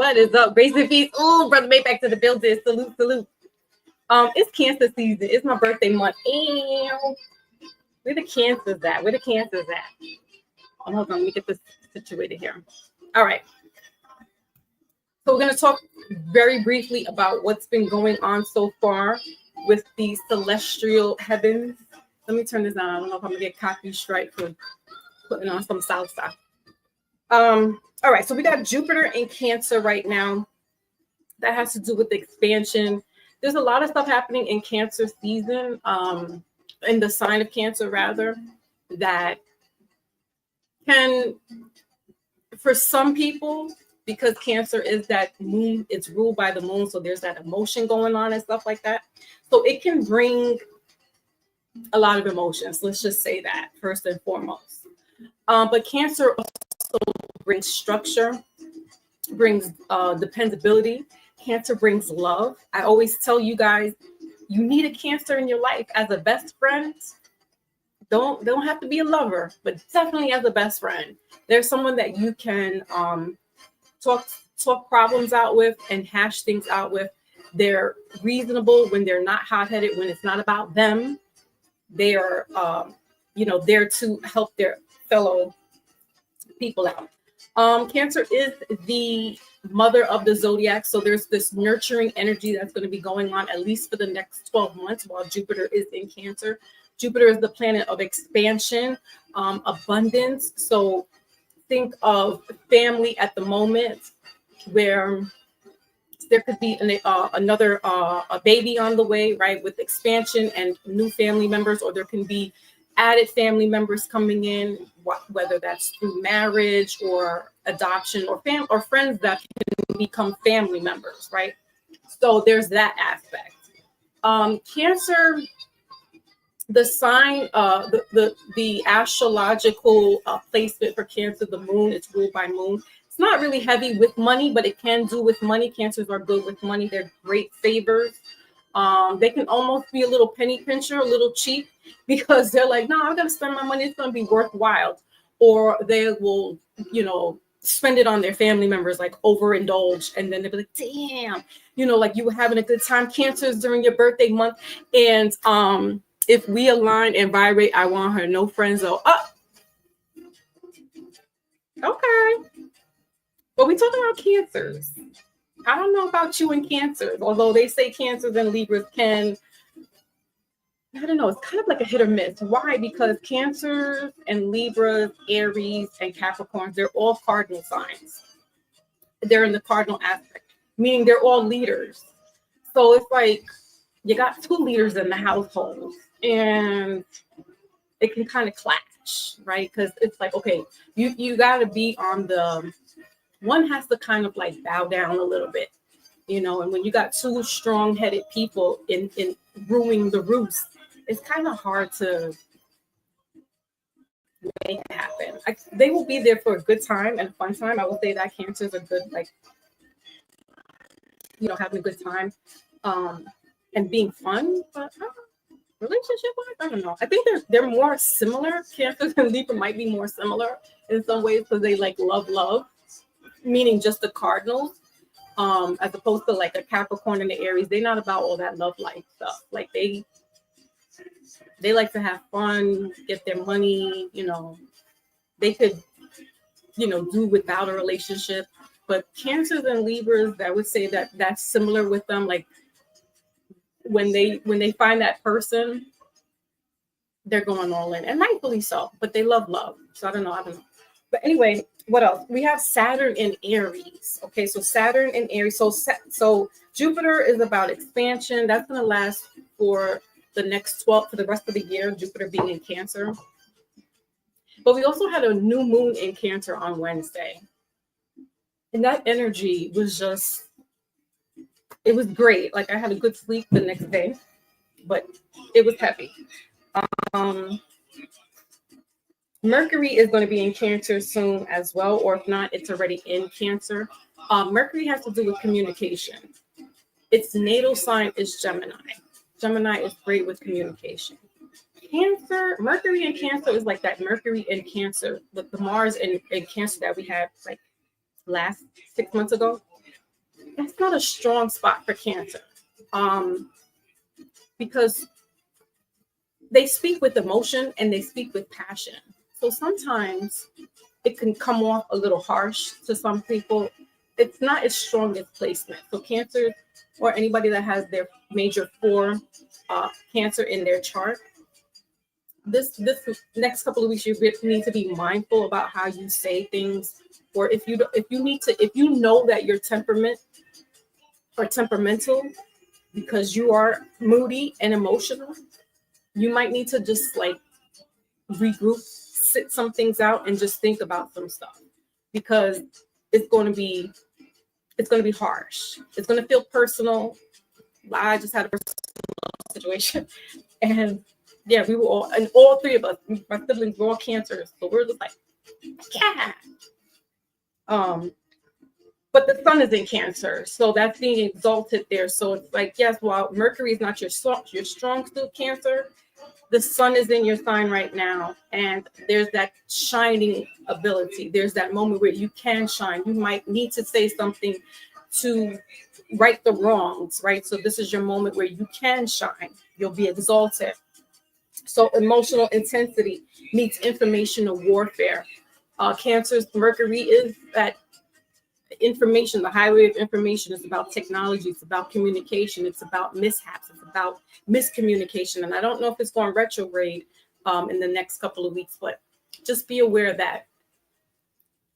What is up, Grace and Peace? Oh, Brother Mayback to the building. Salute, salute. It's Cancer season. It's my birthday month. Ew. Where the Cancers at? Where the Cancers at? Hold on, let me get this situated here. All right. So we're going to talk very briefly about what's been going on so far with the celestial heavens. Let me turn this on. I don't know if I'm going to get copy strike for putting on some salsa. All right, so we got Jupiter in Cancer right now. That has to do with expansion. There's a lot of stuff happening in Cancer season, in the sign of Cancer rather, that can, for some people, because Cancer is that moon, it's ruled by the moon, so there's that emotion going on and stuff like that. So it can bring a lot of emotions. Let's just say that first and foremost. But Cancer also brings structure, brings dependability. Cancer brings love. I always tell you guys, you need a Cancer in your life as a best friend. Don't have to be a lover, but definitely as a best friend. There's someone that you can talk problems out with and hash things out with. They're reasonable when they're not hot-headed, when it's not about them. They are there to help their fellow people out. Cancer is the mother of the zodiac, so there's this nurturing energy that's going to be going on at least for the next 12 months while Jupiter is in Cancer. Jupiter is the planet of expansion, abundance. So think of family at the moment where there could be another a baby on the way, right, with expansion and new family members, or there can be added family members coming in, whether that's through marriage or adoption or friends that can become family members, right? So there's that aspect. Cancer, the sign, the astrological placement for Cancer, the moon, it's ruled by moon. It's not really heavy with money, but it can do with money. Cancers are good with money. They're great savers. They can almost be a little penny pincher, a little cheap, because they're like, no, I'm going to spend my money. It's going to be worthwhile. Or they will, spend it on their family members, like overindulge. And then they'll be like, damn, like you were having a good time. Cancers during your birthday month. And if we align and vibrate, I want her, no friends though. Okay. But we talking about Cancers. I don't know about you and Cancers, although they say Cancers and Libras can, I don't know, it's kind of like a hit or miss. Why? Because Cancers and Libras, Aries, and Capricorns, they're all cardinal signs. They're in the cardinal aspect, meaning they're all leaders. So it's like you got two leaders in the household, and it can kind of clash, right? Because it's like, okay, you got to be on the, one has to kind of like bow down a little bit, and when you got two strong-headed people in ruling the roost, it's kind of hard to make it happen. They will be there for a good time and a fun time. I will say that Cancers are good, like, having a good time and being fun, but relationship-wise, I don't know. I think they're more similar. Cancers and Libra might be more similar in some ways because they like love, meaning just the cardinals, as opposed to like a Capricorn and the Aries. They're not about all that love life stuff. Like they like to have fun, get their money, they could, do without a relationship. But Cancers and Libras, I would say that that's similar with them. Like when they find that person, they're going all in, and rightfully so, but they love. So I don't know. But anyway, what else? We have Saturn in Aries. Okay, so Saturn in Aries. So Jupiter is about expansion. That's going to last for the rest of the year, Jupiter being in Cancer. But we also had a new moon in Cancer on Wednesday. And that energy was just, it was great. Like I had a good sleep the next day, but it was heavy. Mercury is going to be in Cancer soon as well, or if not, it's already in Cancer. Mercury has to do with communication. Its natal sign is Gemini. Gemini is great with communication. Cancer, Mercury in Cancer is like that Mercury in Cancer, but the Mars in Cancer that we had like last 6 months ago. that's not a strong spot for Cancer, because they speak with emotion and they speak with passion. So sometimes it can come off a little harsh to some people. It's not its strongest placement. So Cancer, or anybody that has their major 4 Cancer in their chart, this next couple of weeks you need to be mindful about how you say things, or if you know that your temperament or temperamental, because you are moody and emotional, you might need to just like regroup, sit some things out, and just think about some stuff, because it's going to be harsh. It's going to feel personal. I just had a personal situation, and yeah, we were all, and all 3 of us, my siblings, were all Cancers, so we're just like, yeah. But the sun is in Cancer, so that's being exalted there. So it's like, yes, while Mercury is not your strong suit, Cancer, the sun is in your sign right now, and there's that shining ability. There's that moment where you can shine. You might need to say something to right the wrongs, right? So this is your moment where you can shine. You'll be exalted. So emotional intensity meets informational warfare. Cancer's Mercury is that information, the highway of information. Is about technology, it's about communication, it's about mishaps, it's about miscommunication. And I don't know if it's going retrograde in the next couple of weeks, but just be aware that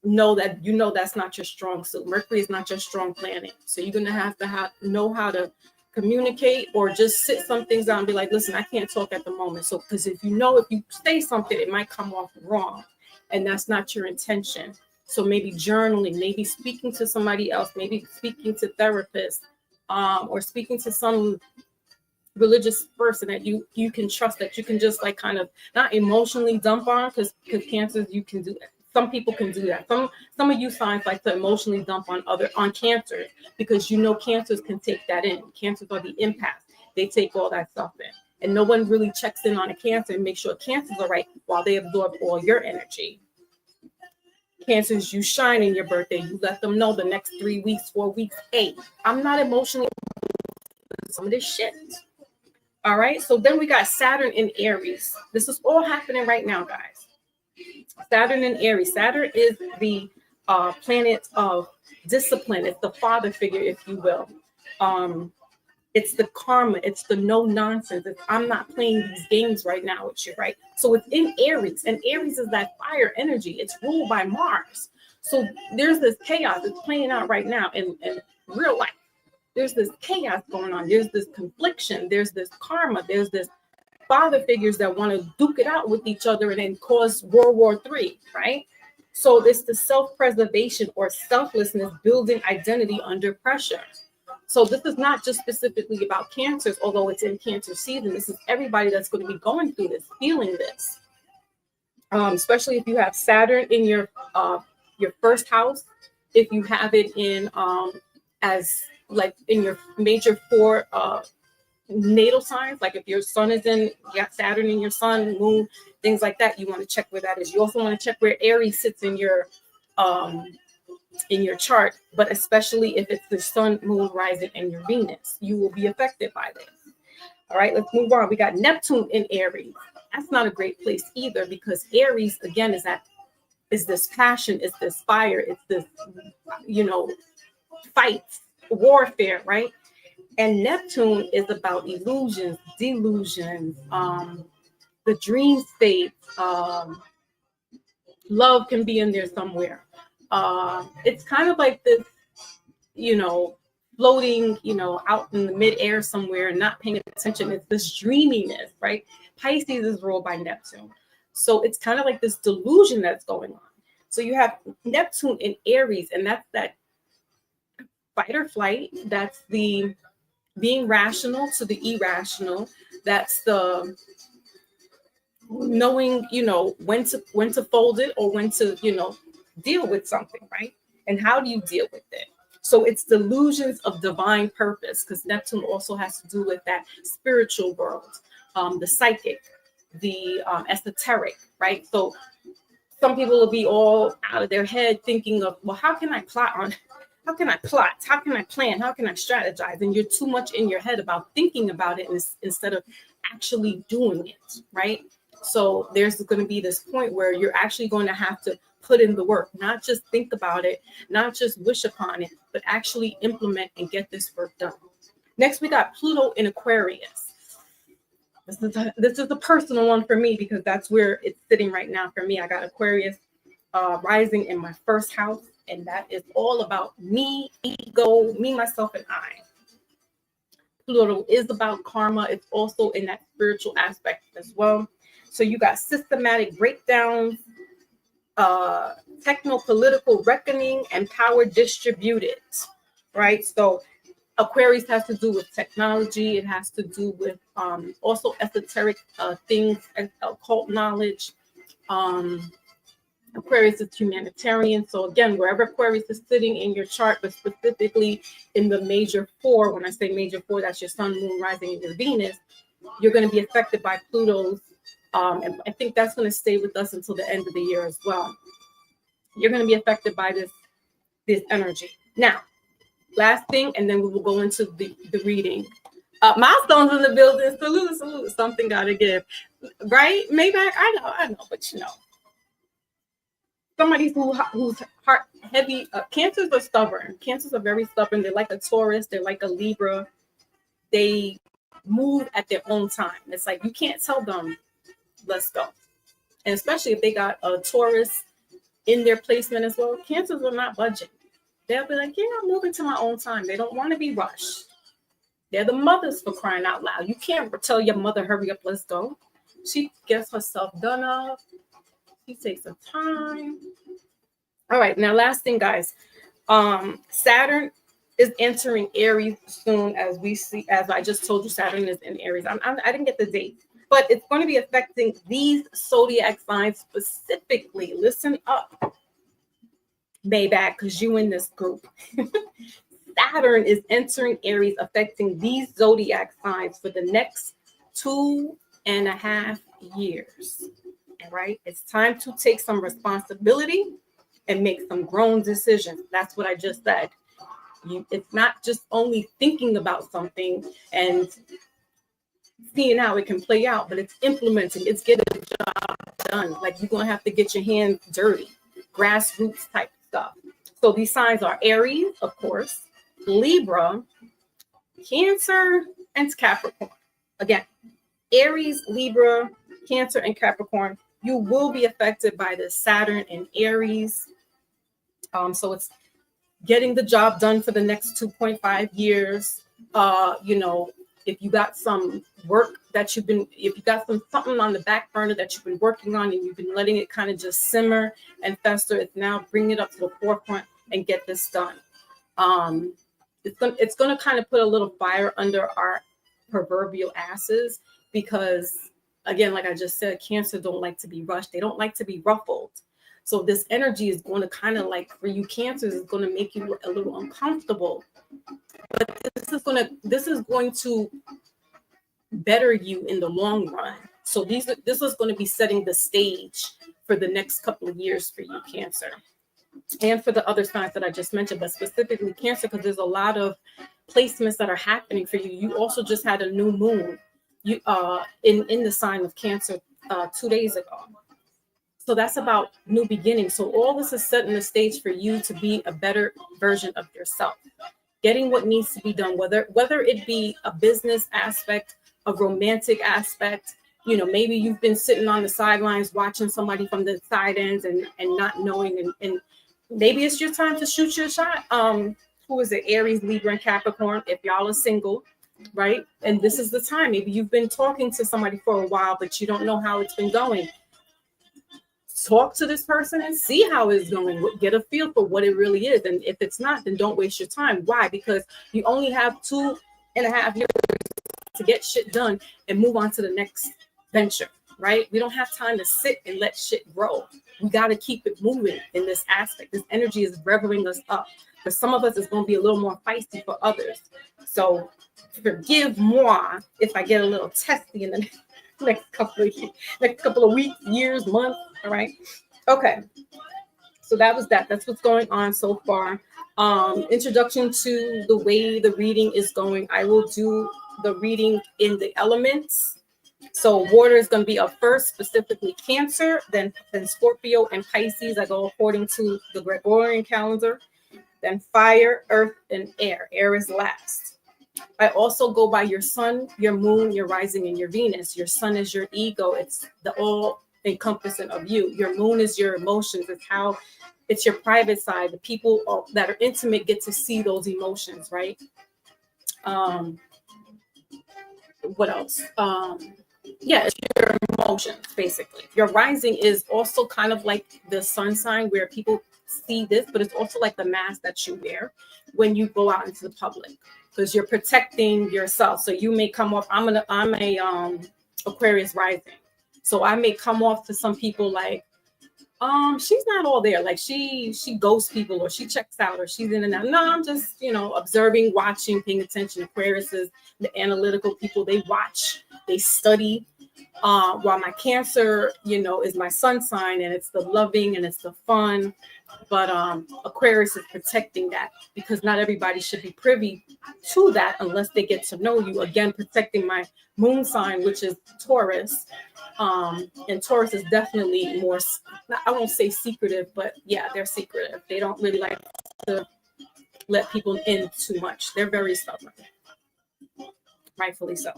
that's not your strong suit. Mercury is not your strong planet, so you're going to have know how to communicate, or just sit some things out and be like, listen, I can't talk at the moment. So because if you say something, it might come off wrong, and that's not your intention. So maybe journaling, maybe speaking to somebody else, maybe speaking to therapists, or speaking to some religious person that you can trust, that you can just like kind of not emotionally dump on, because Cancers, you can do that. Some people can do that. Some of you signs like to emotionally dump on Cancers, because Cancers can take that in. Cancers are the empaths. They take all that stuff in. And no one really checks in on a Cancer and makes sure Cancers are right while they absorb all your energy. Cancers, you shine in your birthday. You let them know the next 3 weeks, 4 weeks, hey, I'm not emotionally some of this shit. All right. So then we got Saturn in Aries. This is all happening right now, guys. Saturn in Aries. Saturn is the planet of discipline. It's the father figure, if you will. It's the karma. It's the no nonsense. I'm not playing these games right now with you, right? So it's in Aries, and Aries is that fire energy. It's ruled by Mars. So there's this chaos that's playing out right now in real life. There's this chaos going on. There's this confliction. There's this karma. There's this father figures that want to duke it out with each other and then cause World War III, right? So it's the self-preservation or selflessness, building identity under pressure. So this is not just specifically about Cancers, although it's in Cancer season. This is everybody that's going to be going through this, feeling this. Especially if you have Saturn in your first house, if you have it in as like in your major 4 natal signs, like if your sun is in, you got Saturn in your sun, moon, things like that, you want to check where that is. You also want to check where Aries sits in your chart, but especially if it's the sun, moon, rising, and your Venus, you will be affected by this. All right, let's move on. We got Neptune in Aries. That's not a great place either, because Aries again is this passion, it's this fire, it's this fights, warfare, right? And Neptune is about illusions, delusions, the dream state. Love can be in there somewhere. It's kind of like this, floating, out in the midair somewhere and not paying attention. It's this dreaminess, right? Pisces is ruled by Neptune. So it's kind of like this delusion that's going on. So you have Neptune in Aries, and that's that fight or flight. That's the being rational to the irrational. That's the knowing, when to fold it or when to, deal with something, right? And how do you deal with it? So it's delusions of divine purpose, because Neptune also has to do with that spiritual world, the psychic, the esoteric, right? So some people will be all out of their head thinking of, well, how can I plot How can I plot? How can I plan? How can I strategize? And you're too much in your head about thinking about it instead of actually doing it, right? So there's going to be this point where you're actually going to have to put in the work, not just think about it, not just wish upon it, but actually implement and get this work done. Next, we got Pluto in Aquarius. This is a personal one for me because that's where it's sitting right now for me. I got Aquarius rising in my first house, and that is all about me, ego, me, myself, and I. Pluto is about karma. It's also in that spiritual aspect as well. So you got systematic breakdowns, techno-political reckoning, and power distributed, right? So Aquarius has to do with technology. It has to do with also esoteric things, occult knowledge. Aquarius is humanitarian. So again, wherever Aquarius is sitting in your chart, but specifically in the major four, when I say major four, that's your sun, moon, rising, and your Venus, you're going to be affected by Pluto's. And I think that's going to stay with us until the end of the year as well. You're going to be affected by this energy. Now, last thing, and then we will go into the reading. Milestones in the building. Salute. Something got to give. Right? Maybe I know, but you know. Somebody who's heart heavy. Cancers are stubborn. Cancers are very stubborn. They're like a Taurus. They're like a Libra. They move at their own time. It's like you can't tell them, let's go. And especially if they got a Taurus in their placement as well. Cancers are not budging. They'll be like, yeah, I'm moving to my own time. They don't want to be rushed. They're the mothers, for crying out loud. You can't tell your mother, hurry up, let's go. She gets herself done up. She takes her time. All right, now last thing, guys. Saturn is entering Aries soon, as we see. As I just told you, Saturn is in Aries. I didn't get the date, but it's going to be affecting these zodiac signs specifically. Listen up, Maybach, because you in this group. Saturn is entering Aries, affecting these zodiac signs for the next 2.5 years. All right, it's time to take some responsibility and make some grown decisions. That's what I just said. It's not just only thinking about something and seeing how it can play out, but it's implementing, it's getting the job done. Like you're going to have to get your hands dirty, grassroots type stuff. So these signs are Aries, of course, Libra, Cancer, and Capricorn. Again, Aries, Libra, Cancer, and Capricorn. You will be affected by the Saturn in Aries. So it's getting the job done for the next 2.5 years. If you got some work that if you got something on the back burner that you've been working on and you've been letting it kind of just simmer and fester, it's now bring it up to the forefront and get this done. It's going to kind of put a little fire under our proverbial asses because, again, like I just said, Cancer don't like to be rushed. They don't like to be ruffled. So this energy is going to kind of like, for you Cancers, is going to make you a little uncomfortable. But this is going to better you in the long run. So this is going to be setting the stage for the next couple of years for you, Cancer. And for the other signs that I just mentioned, but specifically Cancer, because there's a lot of placements that are happening for you. You also just had a new moon in the sign of Cancer 2 days ago. So that's about new beginnings. So all this is setting the stage for you to be a better version of yourself, getting what needs to be done, whether it be a business aspect, a romantic aspect. Maybe you've been sitting on the sidelines watching somebody from the side ends and not knowing, and maybe it's your time to shoot your shot. Who is it? Aries, Libra, and Capricorn. If y'all are single, right? And this is the time. Maybe you've been talking to somebody for a while, but you don't know how it's been going. Talk to this person and see how it's going. Get a feel for what it really is. And if it's not, then don't waste your time. Why? Because you only have 2.5 years to get shit done and move on to the next venture, right? We don't have time to sit and let shit grow. We got to keep it moving in this aspect. This energy is revving us up. For some of us, it's going to be a little more feisty for others. So forgive moi if I get a little testy in the next couple of weeks, years, months. All right. Okay. So that was that. That's what's going on so far. Introduction to the way the reading is going. I will do the reading in the elements. So water is going to be up first, specifically Cancer, then Scorpio and Pisces. I go according to the Gregorian calendar. Then fire, earth, and air. Air is last. I also go by your sun, your moon, your rising, and your Venus. Your sun is your ego. It's the all encompassing of you. Your moon is your emotions. It's your private side. The people that are intimate get to see those emotions, right? What else? Yeah, it's your emotions, basically. Your rising is also kind of like the sun sign where people see this, but it's also like the mask that you wear when you go out into the public, because you're protecting yourself. So you may come off, I'm a Aquarius rising. So I may come off to some people like, she's not all there. Like she ghosts people, or she checks out, or she's in and out. No, I'm just, observing, watching, paying attention. Aquarius is the analytical people. They watch, they study. While my Cancer, is my sun sign, and it's the loving and it's the fun. But Aquarius is protecting that, because not everybody should be privy to that unless they get to know you. Again, protecting my moon sign, which is Taurus. And Taurus is definitely more, I won't say secretive, but yeah, they're secretive. They don't really like to let people in too much. They're very stubborn, rightfully so.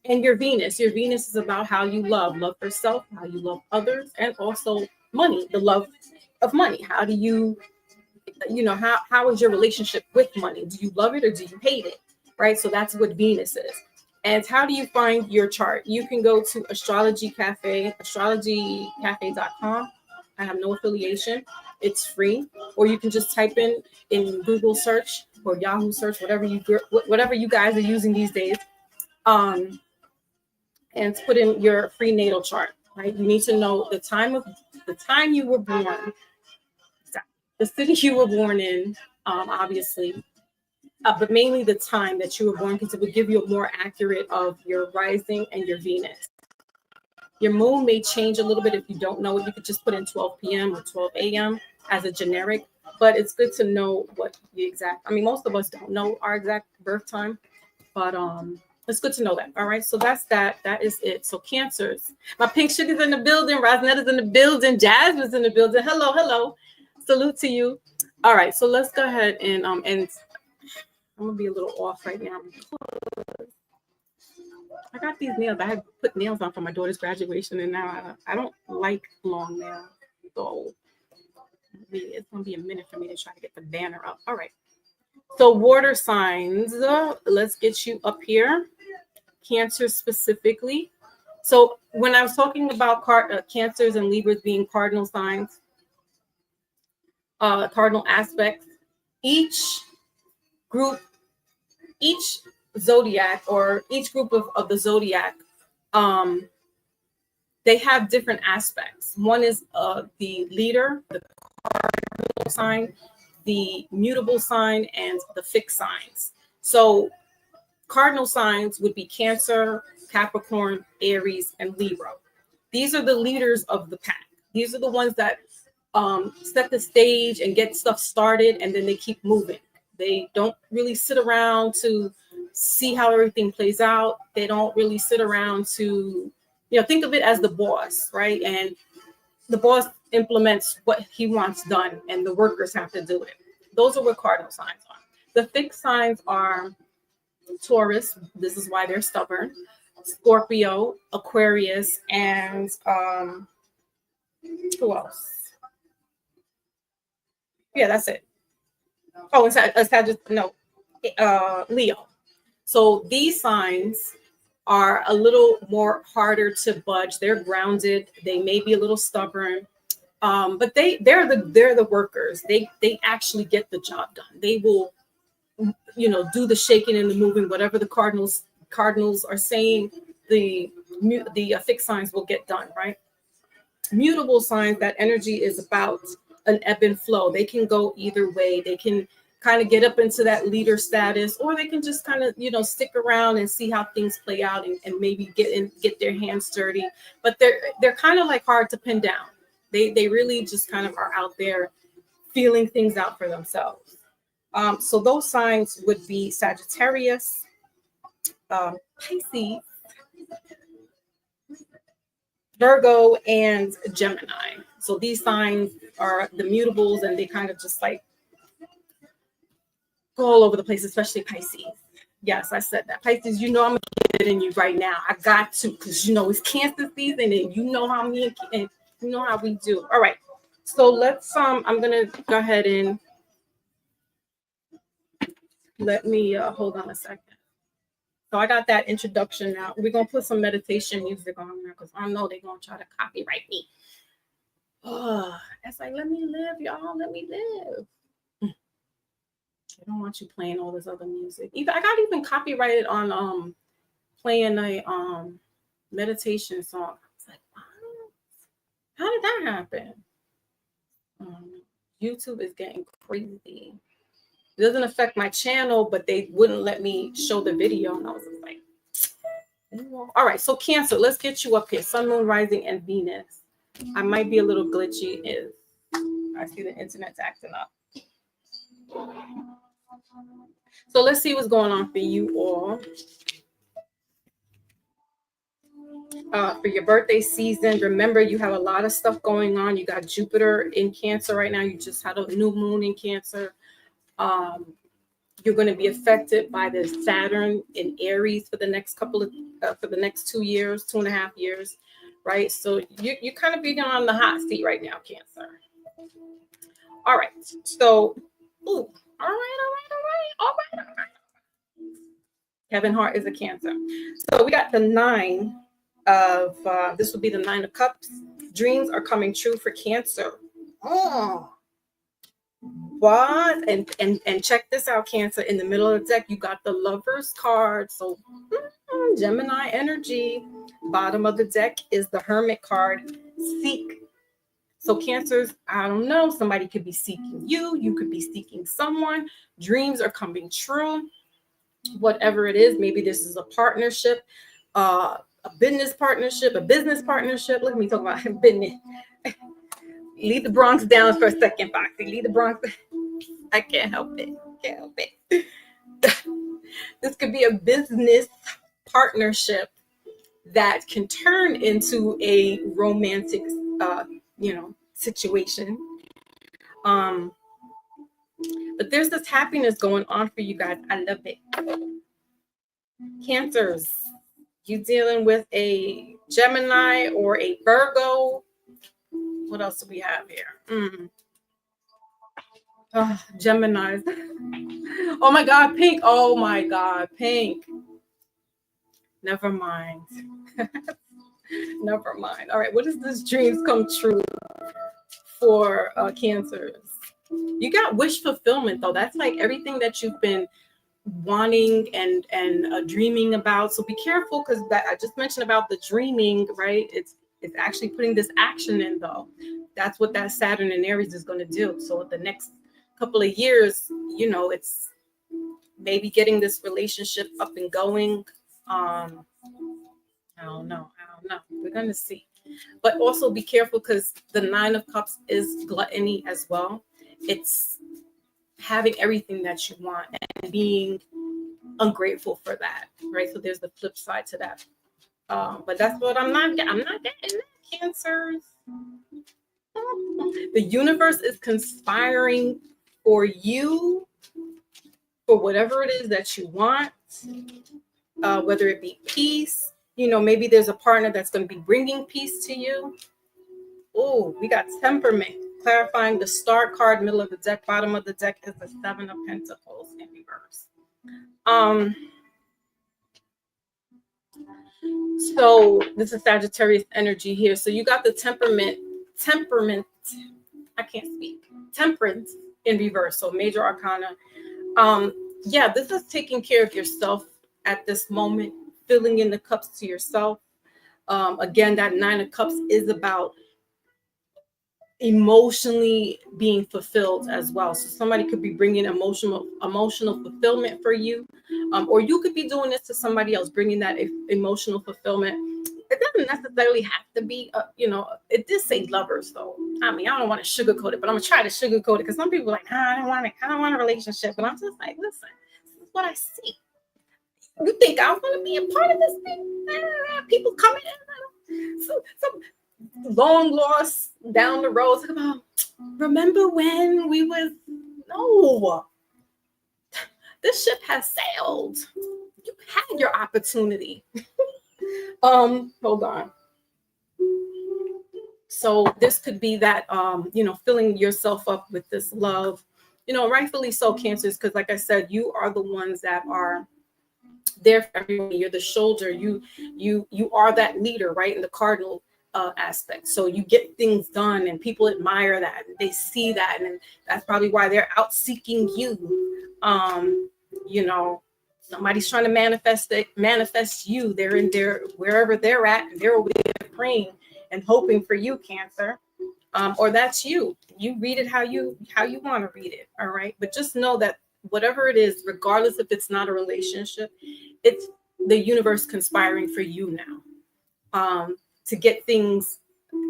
And your Venus is about how you love yourself, how you love others, and also money, the love of money. How do you, how is your relationship with money? Do you love it or do you hate it? Right? So that's what Venus is. And how do you find your chart? You can go to Astrology Cafe, astrologycafe.com. I have no affiliation. It's free. Or you can just type in Google search or Yahoo search, whatever you guys are using these days. And put in your free natal chart, right? You need to know the time you were born, the city you were born in, obviously, but mainly the time that you were born, because it would give you a more accurate of your rising and your Venus. Your moon may change a little bit if you don't know it. You could just put in 12 p.m. or 12 a.m. as a generic, but it's good to know what the exact. I mean, most of us don't know our exact birth time, but it's good to know that. All right. So that's that. That is it. So Cancers. My pink sugar's in the building. Rosnetta's in the building. Jasmine's in the building. Hello, hello. Salute to you. All right. So let's go ahead and I'm gonna be a little off right now. I got these nails. I had put nails on for my daughter's graduation, and now I don't like long nails. So it's gonna be a minute for me to try to get the banner up. All right. So water signs, let's get you up here. Cancer specifically. So when I was talking about Cancers and Libras being cardinal signs, cardinal aspects, each zodiac, or each group of the zodiac, they have different aspects. One is the leader, the cardinal sign, the mutable sign, and the fixed signs. So cardinal signs would be Cancer, Capricorn, Aries, and Libra. These are the leaders of the pack. These are the ones that set the stage and get stuff started, and then they keep moving. They don't really sit around to see how everything plays out. They don't really sit around to, think of it as the boss, right? And the boss implements what he wants done, and the workers have to do it. Those are what cardinal signs are. The fixed signs are Taurus. This is why they're stubborn. Scorpio, Aquarius, and who else? Yeah, that's it. Oh, Leo. So these signs are a little more harder to budge. They're grounded. They may be a little stubborn, but they're the workers. They actually get the job done. They will, do the shaking and the moving. Whatever the cardinals are saying, the fixed signs will get done, right? Mutable signs, that energy is about an ebb and flow. They can go either way. They can kind of get up into that leader status, or they can just kind of, stick around and see how things play out, and maybe get their hands dirty. But they're kind of like hard to pin down. They really just kind of are out there feeling things out for themselves. So those signs would be Sagittarius, Pisces, Virgo, and Gemini. So these signs are the mutables, and they kind of just like go all over the place, especially Pisces. Yes, I said that. Pisces, you know I'm gonna get it in you right now. I got to, because you know it's Cancer season, and you know how me and you know how we do. All right. So let's I'm gonna go ahead and let me hold on a second. So I got that introduction now. We're gonna put some meditation music on there because I know they're gonna try to copyright me. Oh, it's like, let me live, y'all. Let me live. I don't want you playing all this other music. Even I got even copyrighted on playing a meditation song. I was like, what? How did that happen? YouTube is getting crazy. It doesn't affect my channel, but they wouldn't let me show the video. And I was like, all right, so Cancer, let's get you up here. Sun, Moon, Rising, and Venus. I might be a little glitchy if I see the internet's acting up. So let's see what's going on for you all. For your birthday season, remember you have a lot of stuff going on. You got Jupiter in Cancer right now. You just had a new moon in Cancer. You're going to be affected by the Saturn in Aries for the next for the next 2 years, 2.5 years, right? So you're kind of being on the hot seat right now, Cancer. All right. So, all right. Kevin Hart is a Cancer. So we got the 9 of this will be the 9 of Cups. Dreams are coming true for Cancer. Oh. What? And check this out, Cancer. In the middle of the deck, you got the Lovers card. So Gemini energy. Bottom of the deck is the Hermit card. Seek. So Cancers, I don't know. Somebody could be seeking you. You could be seeking someone. Dreams are coming true. Whatever it is, maybe this is a partnership, a business partnership. Look at me talking about business. Leave the Bronx down for a second, Foxy. Leave the Bronx. I can't help it. This could be a business partnership that can turn into a romantic, situation. But there's this happiness going on for you guys. I love it. Cancers, you dealing with a Gemini or a Virgo. What else do we have here? Geminis. Oh my God, Pink. Oh my God, Pink. Never mind. Never mind. All right, what is this dreams come true for Cancers? You got wish fulfillment though. That's like everything that you've been wanting and dreaming about. So be careful, because I just mentioned about the dreaming, right? It's actually putting this action in though. That's what that Saturn in Aries is going to do. So the next couple of years, it's maybe getting this relationship up and going. I don't know. We're going to see. But also be careful, because the 9 of Cups is gluttony as well. It's having everything that you want and being ungrateful for that, right? So there's the flip side to that. But that's what I'm not getting that, Cancers. The universe is conspiring for you, for whatever it is that you want, whether it be peace. Maybe there's a partner that's going to be bringing peace to you. Oh, we got temperament. Clarifying the Star card, middle of the deck, bottom of the deck is the 7 of Pentacles in reverse. So this is Sagittarius energy here. So you got the temperament. I can't speak. Temperance in reverse. So major arcana. This is taking care of yourself at this moment, filling in the cups to yourself. Again, that 9 of Cups is about emotionally being fulfilled as well. So somebody could be bringing emotional fulfillment for you, or you could be doing this to somebody else, bringing that emotional fulfillment. it doesn't necessarily have to be, it did say lovers though. I mean, I don't want to sugarcoat it, but I'm gonna try to sugarcoat it because some people are like, I don't want it. I don't want a relationship. But I'm just like, listen, this is what I see. You think I want to be a part of this thing? People coming in, some long lost down the road. Talk about, remember when we was, no, this ship has sailed. You had your opportunity. Hold on. So this could be that, filling yourself up with this love, rightfully so, Cancers, because like I said, you are the ones that are there for everybody. You're the shoulder. You are that leader, right? In the cardinal aspect. So you get things done and people admire that. They see that. And that's probably why they're out seeking you. Somebody's trying to manifest you. They're in there, wherever they're at, and they're over there praying and hoping for you, Cancer. Or that's you. You read it how you want to read it. All right. But just know that whatever it is, regardless if it's not a relationship, it's the universe conspiring for you now, to get things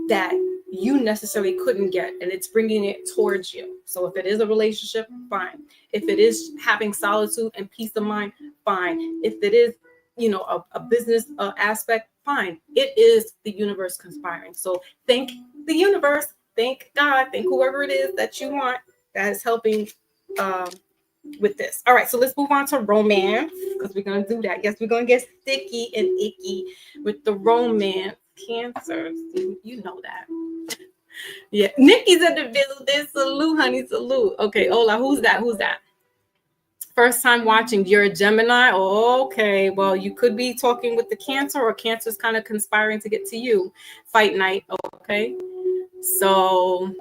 that you necessarily couldn't get, and it's bringing it towards you. So if it is a relationship, fine. If it is having solitude and peace of mind, fine. If it is, a business aspect, fine. It is the universe conspiring. So thank the universe, thank God, thank whoever it is that you want that is helping with this. All right, so let's move on to romance, because we're going to do that. Yes, we're going to get sticky and icky with the romance, Cancers. You know that. Yeah, Nikki's in the building. Salute, honey, salute. Okay, hola, who's that? First time watching. You're a Gemini? Okay, well, you could be talking with the Cancer, or Cancer's kind of conspiring to get to you. Fight night, okay? So,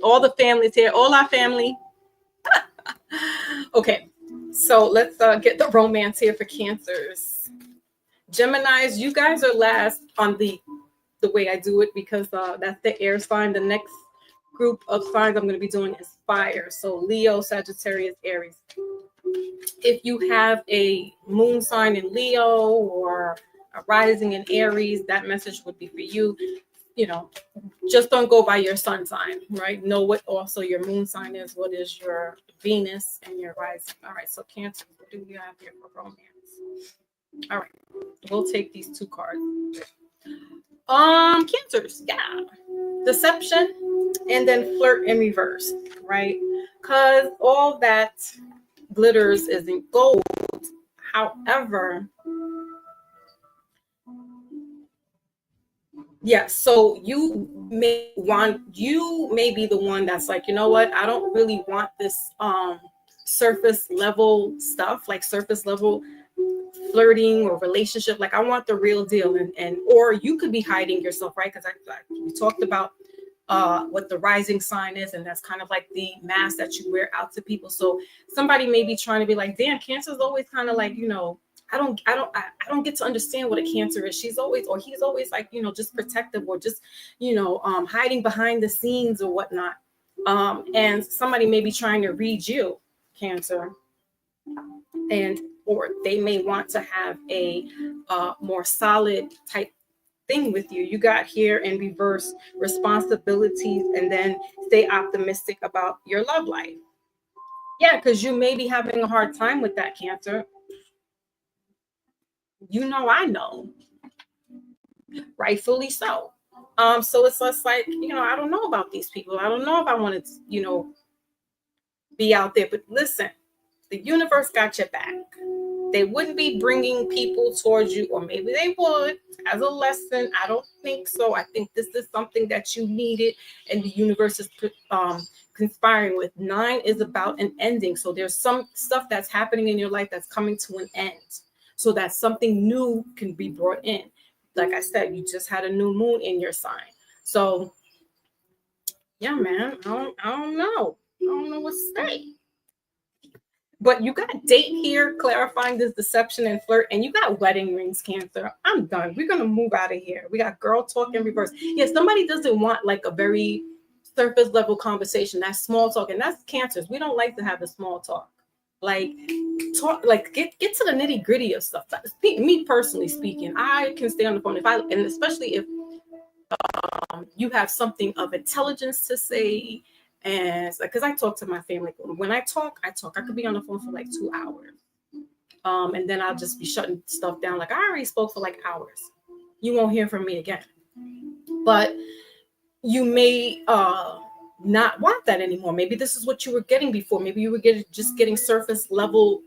all the families here. Hola, family. Okay, so let's get the romance here for Cancers. Geminis, you guys are last on the way I do it, because that's the air sign. The next group of signs I'm going to be doing is fire. So Leo, Sagittarius, Aries. If you have a moon sign in Leo or a rising in Aries, that message would be for you. Just don't go by your sun sign, right? Know what also your moon sign is, what is your Venus and your rising. All right, so Cancer, what do we have here for romance? All right, we'll take these two cards. Cancers, yeah. Deception and then flirt in reverse, right? Because all that glitters isn't gold. However, yeah, so you may be the one that's like, you know what, I don't really want this surface level stuff, like surface level flirting or relationship. Like, I want the real deal. And or you could be hiding yourself, right? Because we talked about what the rising sign is, and that's kind of like the mask that you wear out to people. So somebody may be trying to be like, damn, Cancer's always kind of like, I don't get to understand what a Cancer is. He's always like, just protective, or just, hiding behind the scenes or whatnot. And somebody may be trying to read you, Cancer, or they may want to have a more solid type thing with you. You got here in reverse, responsibilities, and then stay optimistic about your love life. Yeah, because you may be having a hard time with that, Cancer. I know. Rightfully so. So it's just like, I don't know about these people. I don't know if I want to, be out there. But listen, the universe got your back. They wouldn't be bringing people towards you, or maybe they would as a lesson. I don't think so. I think this is something that you needed, and the universe is conspiring with. 9 is about an ending. So there's some stuff that's happening in your life that's coming to an end, so that something new can be brought in. Like I said, you just had a new moon in your sign. So yeah, man, I don't know. I don't know what to say. But you got date here, clarifying this deception and flirt, and you got wedding rings, Cancer. I'm done. We're going to move out of here. We got girl talk in reverse. Yeah, somebody doesn't want like a very surface level conversation. That's small talk, and that's Cancers. We don't like to have the small talk. Like talk, like get to the nitty gritty of stuff. Me personally speaking, I can stay on the phone and especially if you have something of intelligence to say. And because I talk to my family, when I talk. I could be on the phone for like 2 hours. And then I'll just be shutting stuff down. Like, I already spoke for like hours. You won't hear from me again. But you may not want that anymore. Maybe this is what you were getting before. Maybe you were just getting surface level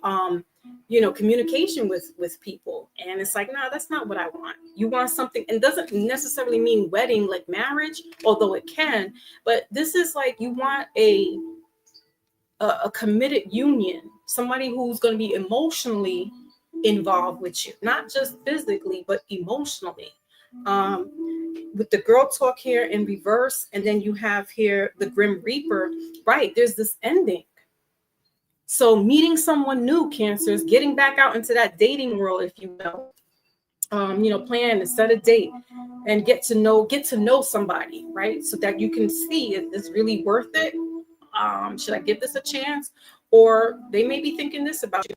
communication with people. And it's like, no, that's not what I want. You want something, and doesn't necessarily mean wedding, like marriage, although it can. But this is like, you want a committed union, somebody who's going to be emotionally involved with you, not just physically, but emotionally. With the girl talk here in reverse, and then you have here the Grim Reaper, right? There's this ending. So meeting someone new, Cancers, getting back out into that dating world, if you will. Plan to set a date and get to know somebody, right? So that you can see if it's really worth it. Should I give this a chance? Or they may be thinking this about you.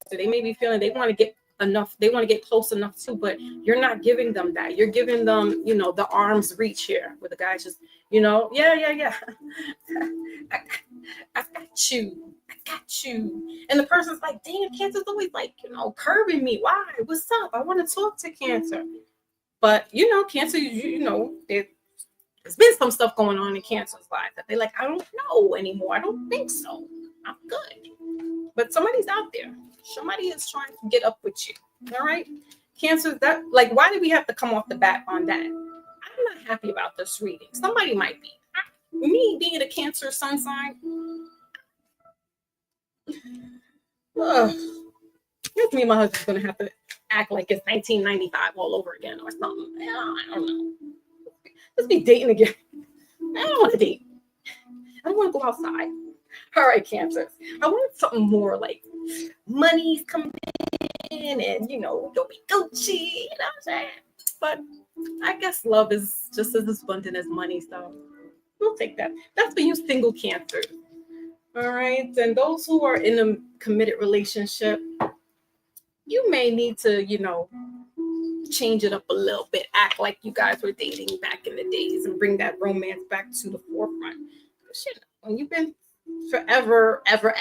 So they may be feeling they want to get enough, they want to get close enough too, but you're not giving them that. You're giving them, the arm's reach here, where the guy just, yeah. I got you. And the person's like, damn, Cancer's always like, curbing me. Why? What's up? I want to talk to Cancer. But, Cancer, there's been some stuff going on in Cancer's life that they're like, I don't know anymore. I don't think so. I'm good. But somebody's out there. Somebody is trying to get up with you. All right? Cancer, that, like, why did we have to come off the bat on that? I'm not happy about this reading. Somebody might be. Me being a Cancer sun sign, me and my husband's going to have to act like it's 1995 all over again or something. I don't know. Let's be dating again. I don't want to date. I don't want to go outside. All right, Cancers. I want something more like money's coming in and, don't be Gucci, you know what I'm saying? But I guess love is just as abundant as money, so we'll take that. That's for you single Cancers. All right. And those who are in a committed relationship, you may need to, change it up a little bit. Act like you guys were dating back in the days and bring that romance back to the forefront. Shit, when you've been forever, ever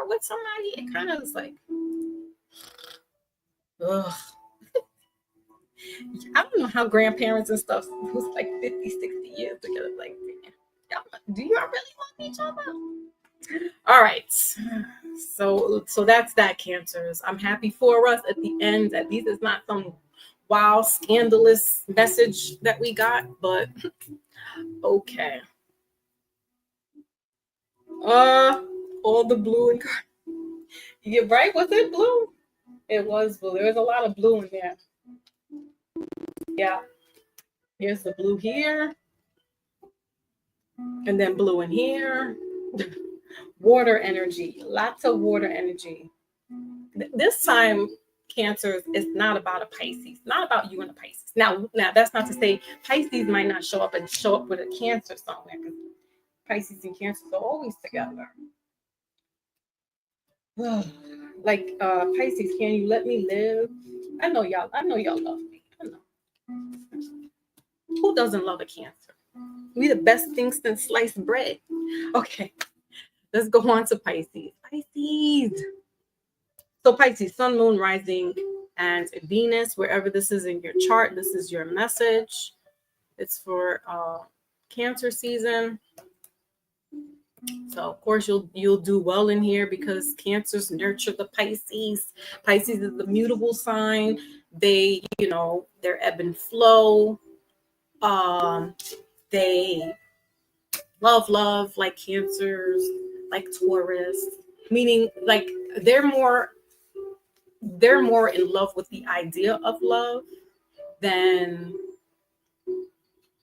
with somebody, it kind of is like, ugh. I don't know how grandparents and stuff who's like 50, 60 years together, like, do y'all really love each other? All right. So that's that, Cancers. I'm happy for us at the end that these is not some wild, scandalous message that we got, but okay. All the blue and yeah, right? Was it blue? It was blue. There was a lot of blue in there. Yeah. Here's the blue here. And then blue in here. Water energy. Lots of water energy. This time, Cancer is not about a Pisces. Not about you and a Pisces. Now that's not to say Pisces might not show up with a Cancer somewhere, because Pisces and Cancer are always together. Like Pisces, can you let me live? I know y'all love me. I know. Who doesn't love a Cancer? We the best things since sliced bread. Okay, let's go on to Pisces. So Pisces, sun, moon, rising, and Venus, wherever this is in your chart, this is your message. It's for Cancer season. So of course you'll do well in here because Cancers nurture the Pisces. Pisces is the mutable sign. They, they're ebb and flow. They love like Cancers, like Taurus, meaning like they're more in love with the idea of love than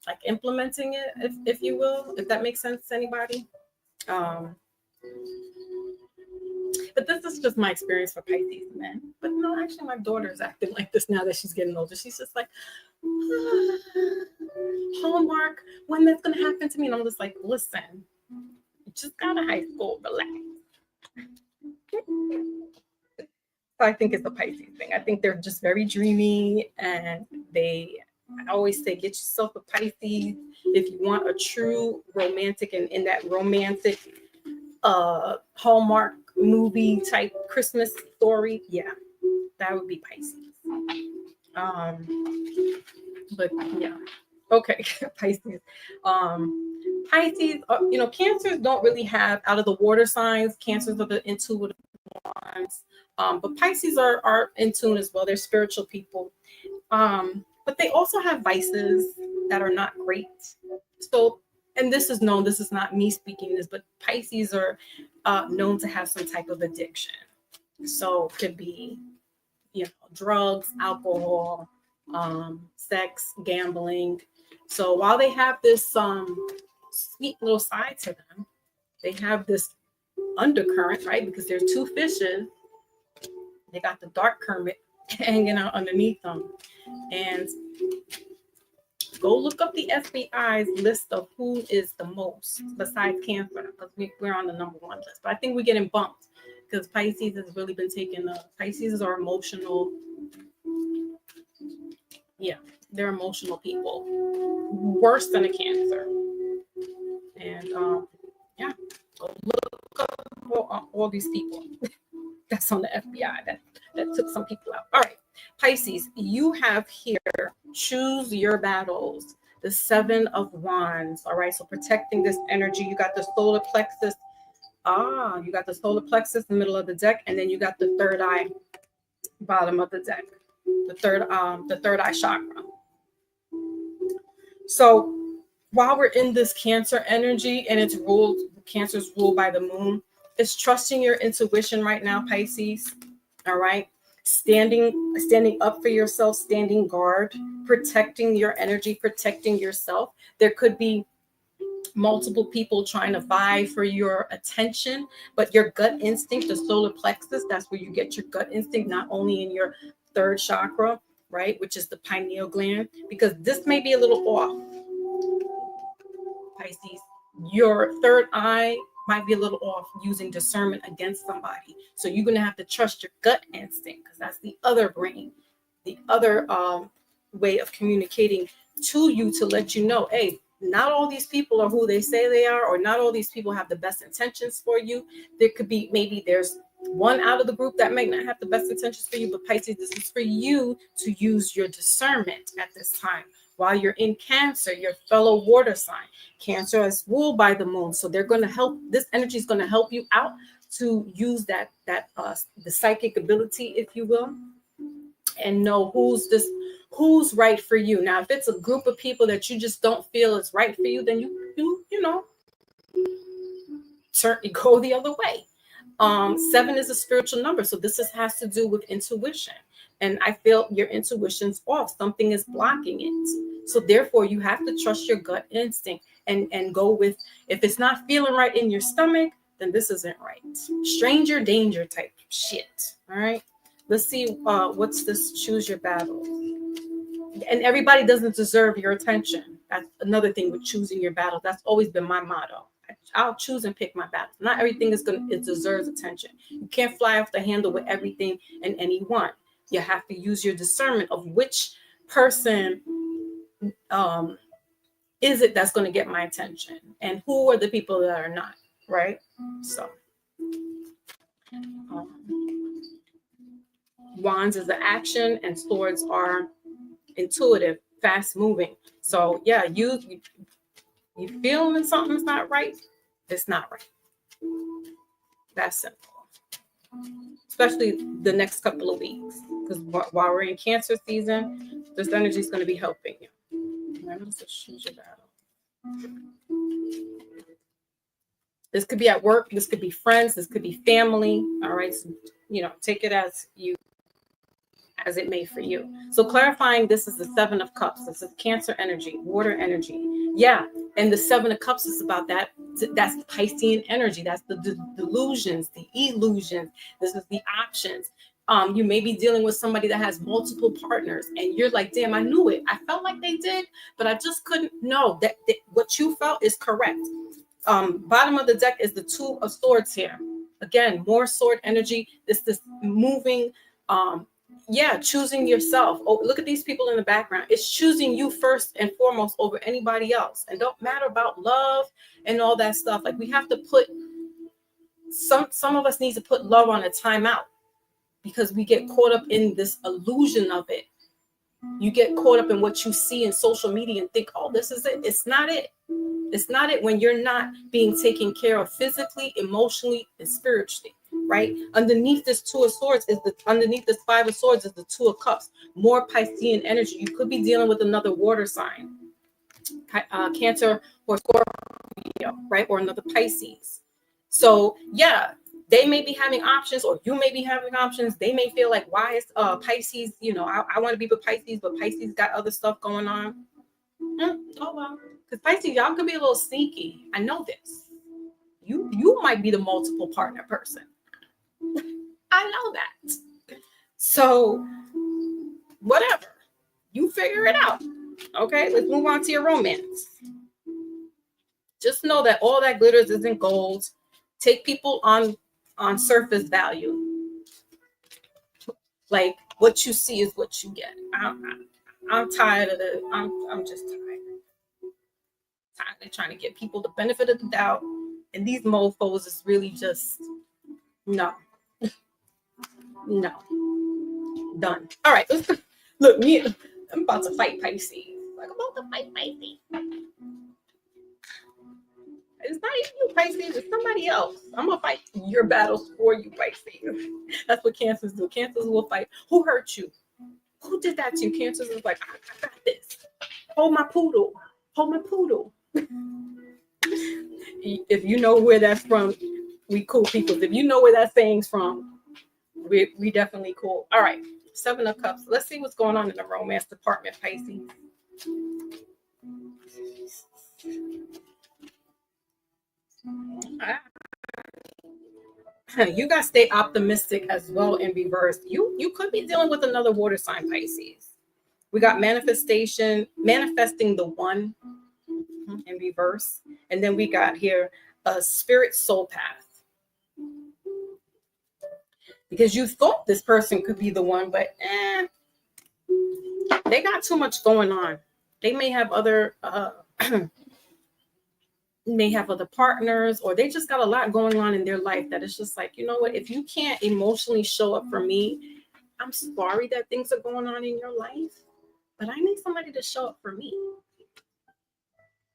like implementing it, if you will, if that makes sense to anybody. But this is just my experience for Pisces men. But no, actually my daughter is acting like this now that she's getting older. She's just like, Hallmark, when that's gonna happen to me? And I'm just like, listen, you just got out of high school, relax. I think it's a Pisces thing. I think they're just very dreamy, and I always say, get yourself a Pisces if you want a true romantic, and in that romantic Hallmark movie type Christmas story. Yeah, that would be Pisces. But yeah, okay, Pisces. Pisces, Cancers don't really have, out of the water signs, Cancers are the intuitive ones. But Pisces are in tune as well. They're spiritual people. But they also have vices that are not great. So, and this is known, this is not me speaking this, but Pisces are known to have some type of addiction. So it could be, drugs, alcohol, sex, gambling. So while they have this sweet little side to them, they have this undercurrent, right? Because there's two fishes. They got the dark current hanging out underneath them. And go look up the FBI's list of who is the most besides Cancer, because we're on the number one list. But I think we're getting bumped because Pisces has really been taking Pisces are emotional. Yeah, they're emotional people, worse than a Cancer. And yeah, go look up all these people. That's on the FBI that took some people out. All right, Pisces, you have here, choose your battles, the 7 of Wands. All right, so protecting this energy. You got the solar plexus. You got the solar plexus in the middle of the deck, and then you got the third eye, bottom of the deck, the third eye chakra. So while we're in this Cancer energy, and Cancer's ruled by the moon, it's trusting your intuition right now, Pisces. All right. Standing up for yourself, standing guard, protecting your energy, protecting yourself. There could be multiple people trying to vie for your attention, but your gut instinct, the solar plexus, that's where you get your gut instinct, not only in your third chakra, right, which is the pineal gland, because this may be a little off, Pisces. Your third eye might be a little off using discernment against somebody. So you're going to have to trust your gut instinct, because that's the other brain, the other way of communicating to you to let you know, hey, not all these people are who they say they are, or not all these people have the best intentions for you. There could be, maybe there's one out of the group that might not have the best intentions for you, but Pisces, this is for you to use your discernment at this time. While you're in Cancer, your fellow water sign, Cancer is ruled by the moon. So they're going to help, this energy is going to help you out to use the psychic ability, if you will, and know who's right for you. Now, if it's a group of people that you just don't feel is right for you, then you know, certainly go the other way. 7 is a spiritual number. So this has to do with intuition. And I feel your intuition's off. Something is blocking it. So therefore, you have to trust your gut instinct and go with, if it's not feeling right in your stomach, then this isn't right. Stranger danger type shit. All right. Let's see what's this choose your battle. And everybody doesn't deserve your attention. That's another thing with choosing your battle. That's always been my motto. I'll choose and pick my battles. Not everything it deserves attention. You can't fly off the handle with everything and anyone. You have to use your discernment of which person is it that's going to get my attention, and who are the people that are not, right? So Wands is the action, and swords are intuitive, fast moving. So yeah, you feeling something's not right, it's not right. That's simple. Especially the next couple of weeks, because while we're in Cancer season, this energy is going to be helping you. Choose your battle. This could be at work, this could be friends, this could be family. All right, so, take it as it may for you. So clarifying, this is the 7 of Cups. This is Cancer energy, water energy. Yeah, and the 7 of Cups is about that. That's the Piscean energy. That's the delusions, the illusions. This is the options. You may be dealing with somebody that has multiple partners, and you're like, damn, I knew it. I felt like they did, but I just couldn't know that what you felt is correct. Bottom of the deck is the 2 of Swords here. Again, more sword energy. This moving, choosing yourself. Oh, look at these people in the background. It's choosing you first and foremost over anybody else. And don't matter about love and all that stuff. Like, we have to put some of us need to put love on a timeout, because we get caught up in this illusion of it. You get caught up in what you see in social media and think, oh, this is it. It's not it. It's not it when you're not being taken care of physically, emotionally, and spiritually, right? Underneath this Two of Swords underneath this Five of Swords is the Two of Cups. More Piscean energy. You could be dealing with another water sign, Cancer or Scorpio, right? Or another Pisces. So yeah, they may be having options, or you may be having options. They may feel like, why is Pisces, I want to be with Pisces, but Pisces got other stuff going on. Oh well, because Pisces, y'all could be a little sneaky. I know this. You might be the multiple partner person. I know that. So whatever, you figure it out. Okay, let's move on to your romance. Just know that all that glitters isn't gold. Take people on surface value. Like, what you see is what you get. I'm tired of it. I'm just tired. Tired of trying to give people the benefit of the doubt, and these mofos is really just no. Done. All right, look, I'm about to fight Pisces. Like, I'm about to fight Pisces. It's not even you, Pisces. It's somebody else. I'm gonna fight your battles for you, Pisces. That's what Cancers do. Cancers will fight. Who hurt you? Who did that to you? Cancers is like, I got this. Hold my poodle. Hold my poodle. If you know where that's from, we cool people. If you know where that saying's from, we definitely cool. All right, Seven of Cups. Let's see what's going on in the romance department, Pisces. You got to stay optimistic as well in reverse. You could be dealing with another water sign, Pisces. We got manifesting the one in reverse. And then we got here a spirit soul path. Because you thought this person could be the one, but they got too much going on. They may have other partners, or they just got a lot going on in their life that it's just like, you know what, if you can't emotionally show up for me, I'm sorry that things are going on in your life, but I need somebody to show up for me.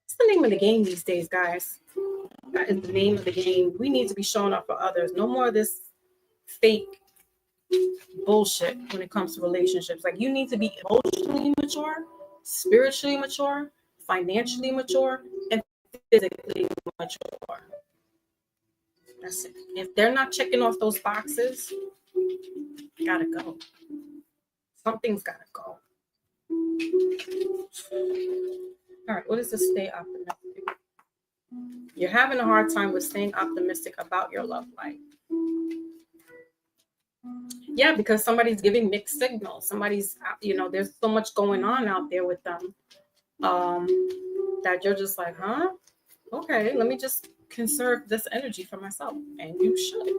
It's the name of the game these days, guys. That is the name of the game. We need to be showing up for others. No more of this fake bullshit when it comes to relationships. Like, you need to be emotionally mature, spiritually mature, financially mature, and physically mature. That's it. If they're not checking off those boxes, gotta go. Something's gotta go. All right, what is this? Stay optimistic. You're having a hard time with staying optimistic about your love life. Yeah, because somebody's giving mixed signals. Somebody's, there's so much going on out there with them that you're just like, huh? Okay, let me just conserve this energy for myself. And you should.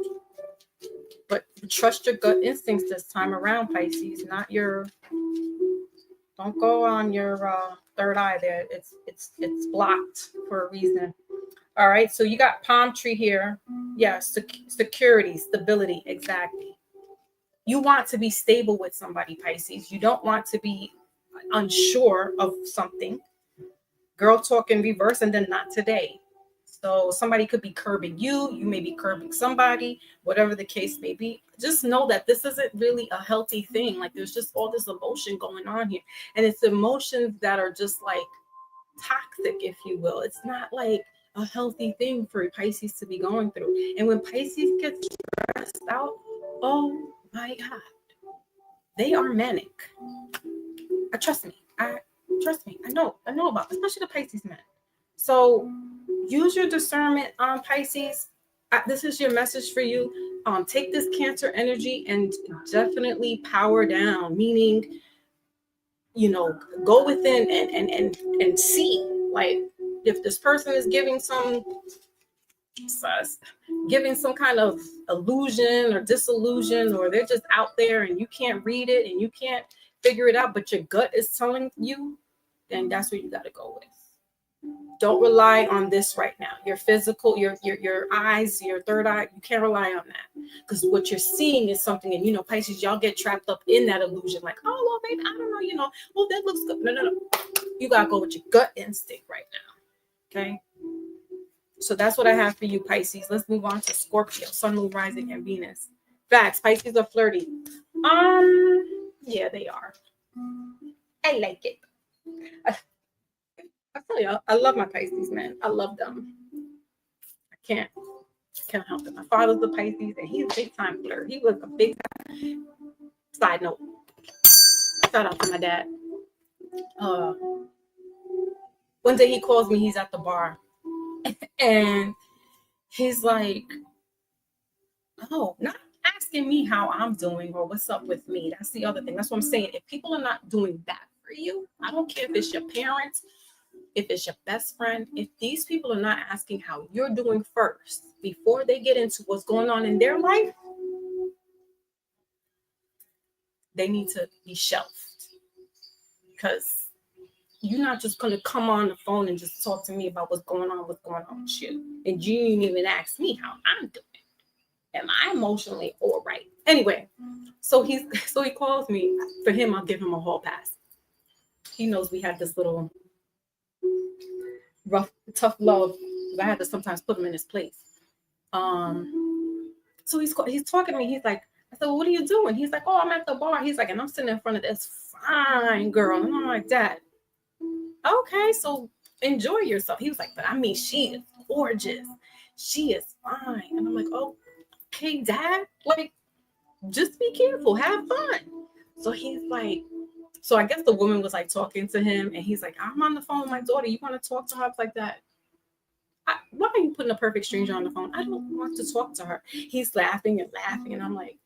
But trust your gut instincts this time around, Pisces, don't go on your third eye there. It's blocked for a reason. All right, so you got palm tree here. Yeah, security, stability, exactly. You want to be stable with somebody, Pisces. You don't want to be unsure of something. Girl talk in reverse, and then not today. So somebody could be curbing you. You may be curbing somebody, whatever the case may be. Just know that this isn't really a healthy thing. Like, there's just all this emotion going on here. And it's emotions that are just like toxic, if you will. It's not like a healthy thing for Pisces to be going through. And when Pisces gets stressed out, oh my God, they are manic. Trust me. I know about it, especially the Pisces men. So use your discernment on Pisces. This is your message for you. Take this Cancer energy and definitely power down, meaning, go within and see, like, if this person is giving some giving some kind of illusion or disillusion, or they're just out there and you can't read it and you can't figure it out, but your gut is telling you, then that's where you got to go with. Don't rely on this right now. Your physical, your eyes, your third eye, you can't rely on that, because what you're seeing is something. And Pisces, y'all get trapped up in that illusion, like, oh well, baby, I don't know, well, that looks good. No. You gotta go with your gut instinct right now. Okay. So that's what I have for you, Pisces. Let's move on to Scorpio, Sun, Moon, Rising, and Venus. Facts. Pisces are flirty. Yeah, they are. I like it. I tell you, I love my Pisces, man. I love them. I can't help it. My father's a Pisces, and he's a big time flirt. He was a big time. Side note. Shout out to my dad. One day he calls me. He's at the bar, and he's like, "Oh, not asking me how I'm doing or what's up with me." That's the other thing. That's what I'm saying. If people are not doing that for you, I don't care if it's your parents, if it's your best friend, if these people are not asking how you're doing first before they get into what's going on in their life, they need to be shelved. Because you're not just going to come on the phone and just talk to me about what's going on with you. And you didn't even ask me how I'm doing. Am I emotionally all right? Anyway, so he calls me. For him, I'll give him a hall pass. He knows we had this little rough, tough love. I had to sometimes put him in his place. So he's talking to me. He's like, I said, well, what are you doing? He's like, oh, I'm at the bar. He's like, and I'm sitting in front of this fine girl. And I'm like, Dad, okay, so enjoy yourself. He was like, but I mean, she is gorgeous. She is fine. And I'm like, oh, okay, Dad, like, just be careful. Have fun. So he's like, so I guess the woman was like talking to him, and he's like, I'm on the phone with my daughter. You want to talk to her? I was like, that. Why are you putting a perfect stranger on the phone? I don't want to talk to her. He's laughing, and I'm like,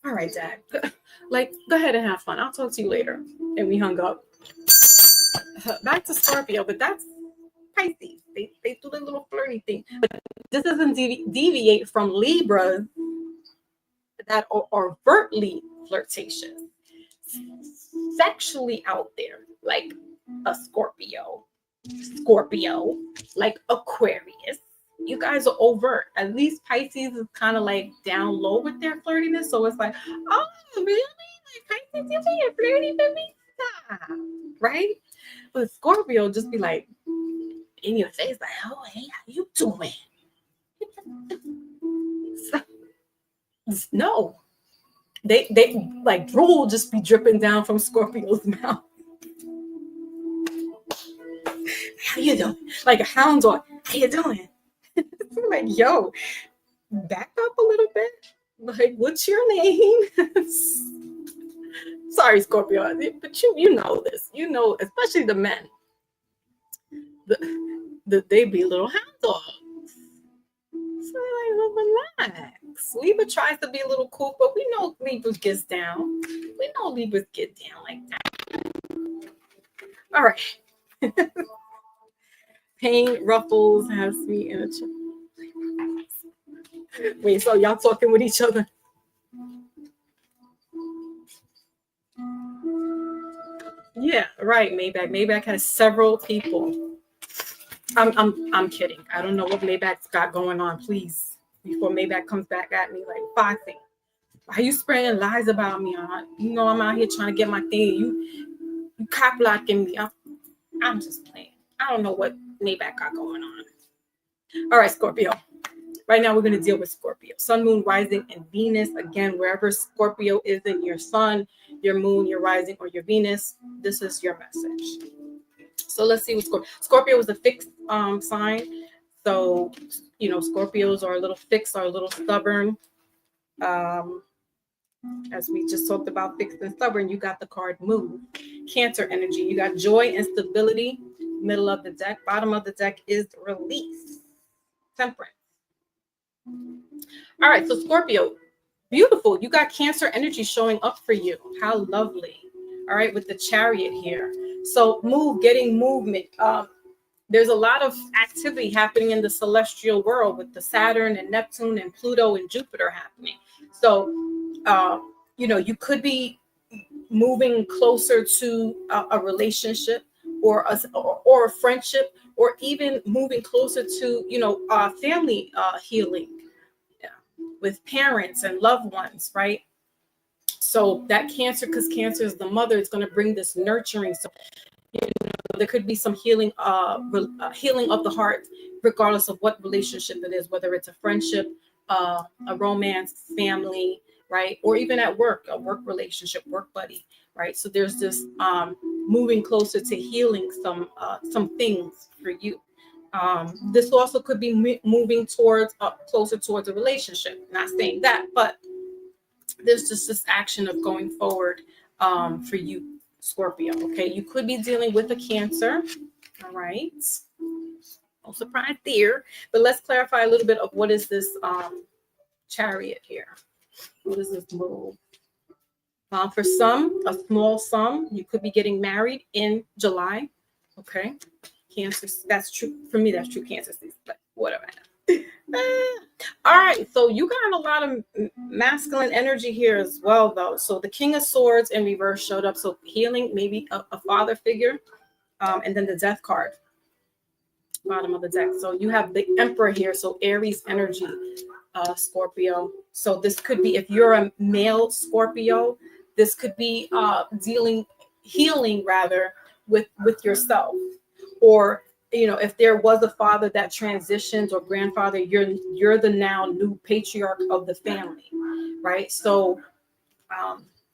all right, Dad, like, go ahead and have fun. I'll talk to you later. And we hung up. Back to Scorpio, but that's Pisces. They do the little flirty thing. But this doesn't deviate from Libras that are overtly flirtatious, sexually out there, like a Scorpio, like Aquarius. You guys are overt. At least Pisces is kind of like down low with their flirtiness. So it's like, oh, really? Like, Pisces, you being flirty with me? Stop. Right? But Scorpio just be like in your face, like, oh, hey, how you doing? No. They like drool just be dripping down from Scorpio's mouth. How you doing? Like a hound dog. How you doing? Like, yo, back up a little bit. Like, what's your name? Sorry, Scorpio, but you know this. You know, especially the men. They be little hound dogs. So like, well, relax. Libra tries to be a little cool, but we know Libra gets down. We know Libras get down like that. All right. Pain ruffles has me in a wait, so y'all talking with each other? Yeah, right. Maybach has several people. I'm kidding. I don't know what Maybach's got going on. Please, before Maybach comes back at me like, Foxy, why you spreading lies about me? You know I'm out here trying to get my thing. You cop blocking me. I'm just playing. I don't know what Maybach got going on. All right, Scorpio. Right now, we're going to deal with Scorpio. Sun, Moon, Rising, and Venus. Again, wherever Scorpio is in your Sun, your Moon, your Rising, or your Venus, this is your message. So let's see what Scorpio is a fixed sign. So, Scorpios are a little fixed, are a little stubborn. As we just talked about fixed and stubborn, you got the card Move. Cancer energy. You got joy and stability. Middle of the deck. Bottom of the deck is release. Temperance. All right, so Scorpio, beautiful. You got Cancer energy showing up for you. How lovely. All right, with the Chariot here. So getting movement. there's a lot of activity happening in the celestial world with the Saturn and Neptune and Pluto and Jupiter happening. So, you could be moving closer to a relationship or a friendship, or even moving closer to family healing, yeah, with parents and loved ones, right? So that Cancer, because Cancer is the mother, it's going to bring this nurturing. So there could be some healing, healing of the heart, regardless of what relationship it is, whether it's a friendship, a romance, family, right, or even at work, a work relationship, work buddy, right? So there's this moving closer to healing some things for you. This also could be moving towards closer towards a relationship. Not saying that, but there's just this action of going forward for you, Scorpio. Okay, you could be dealing with a Cancer. All right, no surprise there. But let's clarify a little bit of what is this Chariot here. What is this move? For some, a small sum. You could be getting married in July. Okay, Cancer. That's true for me. That's true Cancer season. But whatever. All right, so you got a lot of masculine energy here as well, though. So the King of Swords in reverse showed up. So healing, maybe a father figure, and then the Death card, bottom of the deck. So you have the Emperor here. So Aries energy, Scorpio. So this could be, if you're a male Scorpio, this could be healing rather with yourself, or if there was a father that transitions, or grandfather, you're the now new patriarch of the family, right? So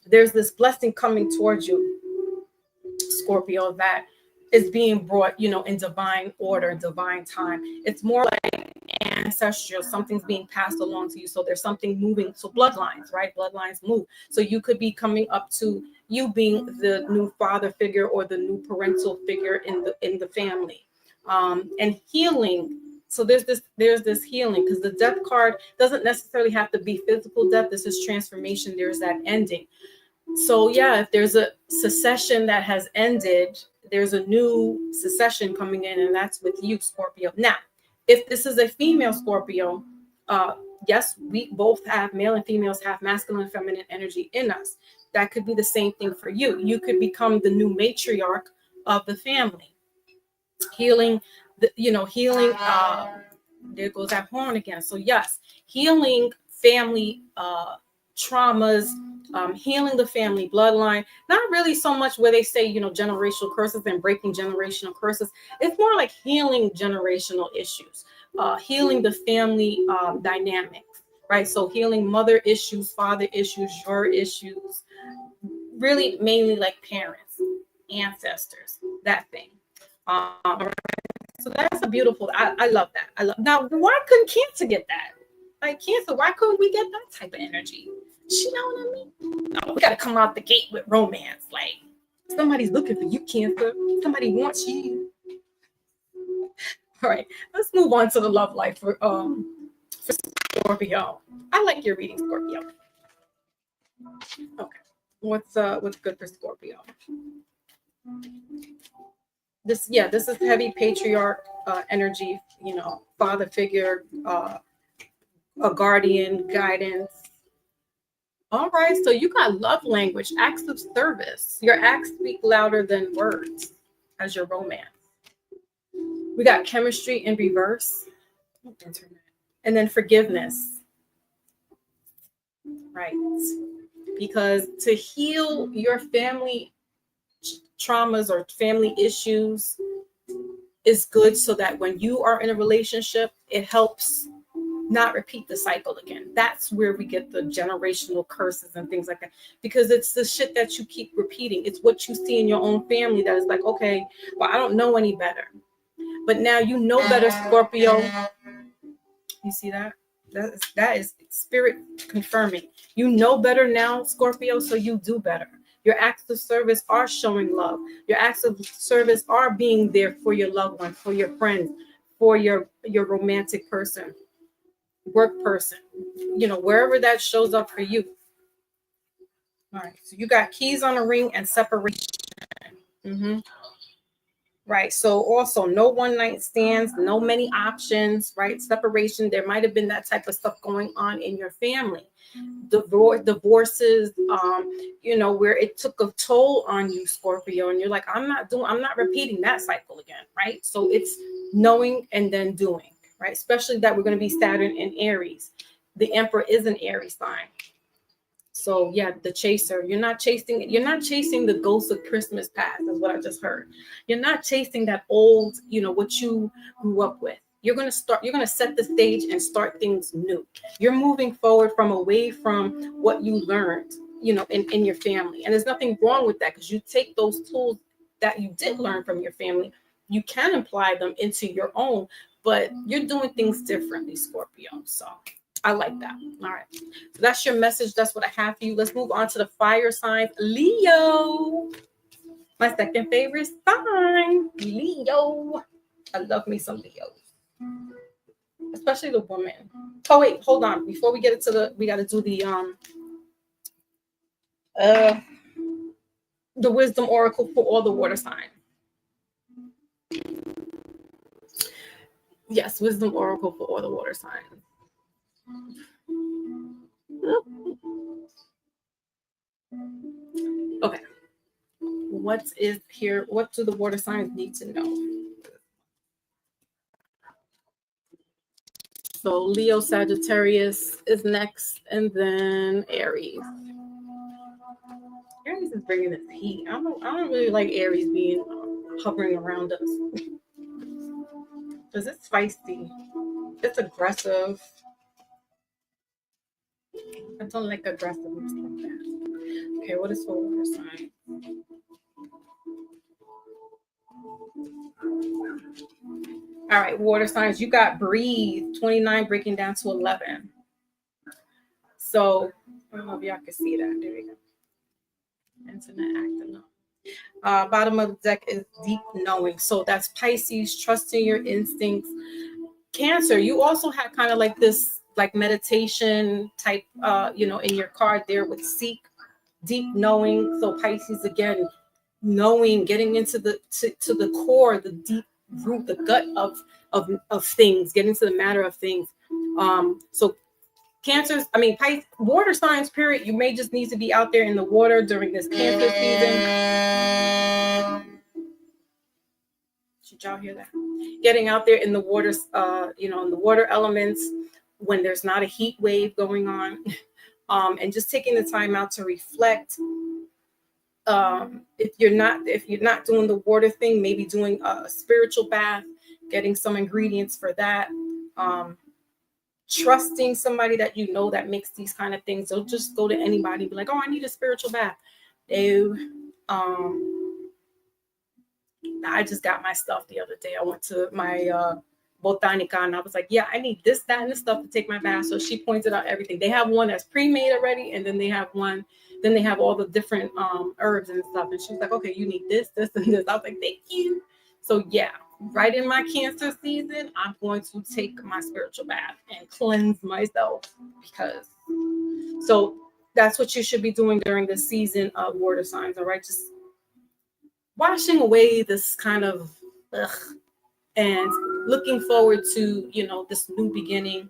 there's this blessing coming towards you, Scorpio, that is being brought, in divine order, divine time. It's more like ancestral, something's being passed along to you. So there's something moving. So bloodlines, right? Bloodlines move. So you could be coming up to you being the new father figure or the new parental figure in the family. And healing. So there's this healing, because the Death card doesn't necessarily have to be physical death. This is transformation. There's that ending. So yeah, if there's a succession that has ended, there's a new succession coming in, and that's with you, Scorpio. Now, if this is a female Scorpio, yes, we both have, male and females have masculine and feminine energy in us. That could be the same thing for you. You could become the new matriarch of the family. Healing, healing. There goes that horn again. So yes, healing family traumas, healing the family bloodline. Not really so much where they say generational curses and breaking generational curses. It's more like healing generational issues, healing the family dynamics, right? So healing mother issues, father issues, your issues. Really, mainly like parents, ancestors, that thing. So that's a beautiful. I love that. Now, why couldn't Cancer get that? Like Cancer, why couldn't we get that type of energy? You know what I mean? No, we got to come out the gate with romance. Like, somebody's looking for you, Cancer. Somebody wants you. All right, let's move on to the love life for Scorpio. I like your reading, Scorpio. Okay, what's good for Scorpio? This is heavy patriarch energy, father figure, a guardian, guidance. All right, so you got love language, acts of service. Your acts speak louder than words as your romance. We got chemistry in reverse. And then forgiveness. Right. Because to heal your family traumas or family issues is good, so that when you are in a relationship, it helps not repeat the cycle again. That's where we get the generational curses and things like that, because it's the shit that you keep repeating. It's what you see in your own family that is like, okay, well, I don't know any better. But now you know better, Scorpio. You see that? That is spirit confirming. You know better now, Scorpio, so you do better. Your acts of service are showing love. Your acts of service are being there for your loved one, for your friends, for your romantic person, work person, wherever that shows up for you. All right, so you got keys on a ring and separation. right? So also no one night stands, no many options, right? Separation. There might have been that type of stuff going on in your family. Divorces, where it took a toll on you, Scorpio, and you're like, I'm not repeating that cycle again, right? So it's knowing and then doing, right? Especially that we're going to be Saturn in Aries. The Emperor is an Aries sign. So yeah, the chaser. You're not chasing the ghosts of Christmas past, is what I just heard. You're not chasing that old, what you grew up with. You're gonna set the stage and start things new. You're moving forward from away from what you learned, in your family. And there's nothing wrong with that, because you take those tools that you did learn from your family, you can apply them into your own, but you're doing things differently, Scorpio. So I like that. All right. So that's your message. That's what I have for you. Let's move on to the fire signs. Leo. My second favorite sign. Leo. I love me some Leos. Especially the woman. Oh, wait, hold on. Before we get into we gotta do the wisdom oracle for all the water signs. Yes, wisdom oracle for all the water signs. Okay. What is here? What do the water signs need to know? So Leo, Sagittarius is next, and then Aries. Aries is bringing this heat. I don't really like Aries being hovering around us, because it's feisty. It's aggressive. I don't like aggressiveness like that. Okay, what is for water sign? All right, water signs. You got breathe, 29 breaking down to 11. So I don't know if y'all can see that. There we go. Internet acting up. Bottom of the deck is deep knowing. So that's Pisces, trusting your instincts. Cancer, you also had kind of like this like meditation type, in your card there with seek, deep knowing. So Pisces again, knowing, getting into to the core, the deep root, the gut of things, getting to the matter of things. So Cancers, water signs, period. You may just need to be out there in the water during this Cancer season. Did y'all hear that? Getting out there in the waters, in the water elements when there's not a heat wave going on, and just taking the time out to reflect. If you're not doing the water thing, maybe doing a spiritual bath, getting some ingredients for that. Trusting somebody that that makes these kind of things. Don't just go to anybody and be like, oh, I need a spiritual bath. No. I just got my stuff the other day. I went to my Botanica and I was like, yeah, I need this, that, and this stuff to take my bath. So she pointed out everything. They have one that's pre-made already, and then they have all the different herbs and stuff. And she was like, okay, you need this, this, and this. I was like, thank you. So yeah, right in my Cancer season, I'm going to take my spiritual bath and cleanse myself, because so that's what you should be doing during the season of water signs. All right, just washing away this kind of and looking forward to this new beginning,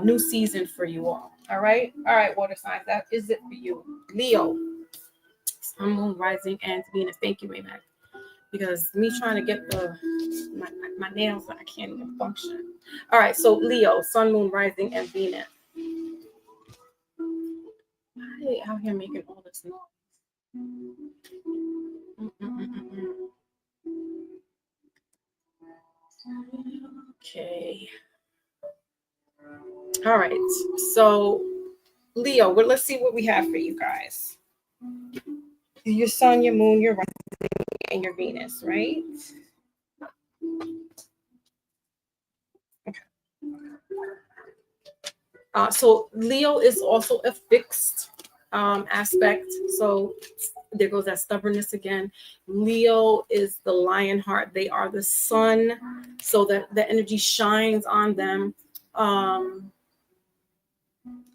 new season for you all. All right, water signs, that is it for you. Leo, Sun, Moon, Rising, and Venus. Thank you, Maymac. Because me trying to get my nails, I can't even function. All right, so Leo, Sun, Moon, Rising, and Venus. Why are they out here making all this noise? Okay. All right, so Leo, well, let's see what we have for you guys. Your Sun, your Moon, your Rising, and your Venus, right? Okay. So Leo is also a fixed aspect. So there goes that stubbornness again. Leo is the lion heart. They are the sun, so that the energy shines on them.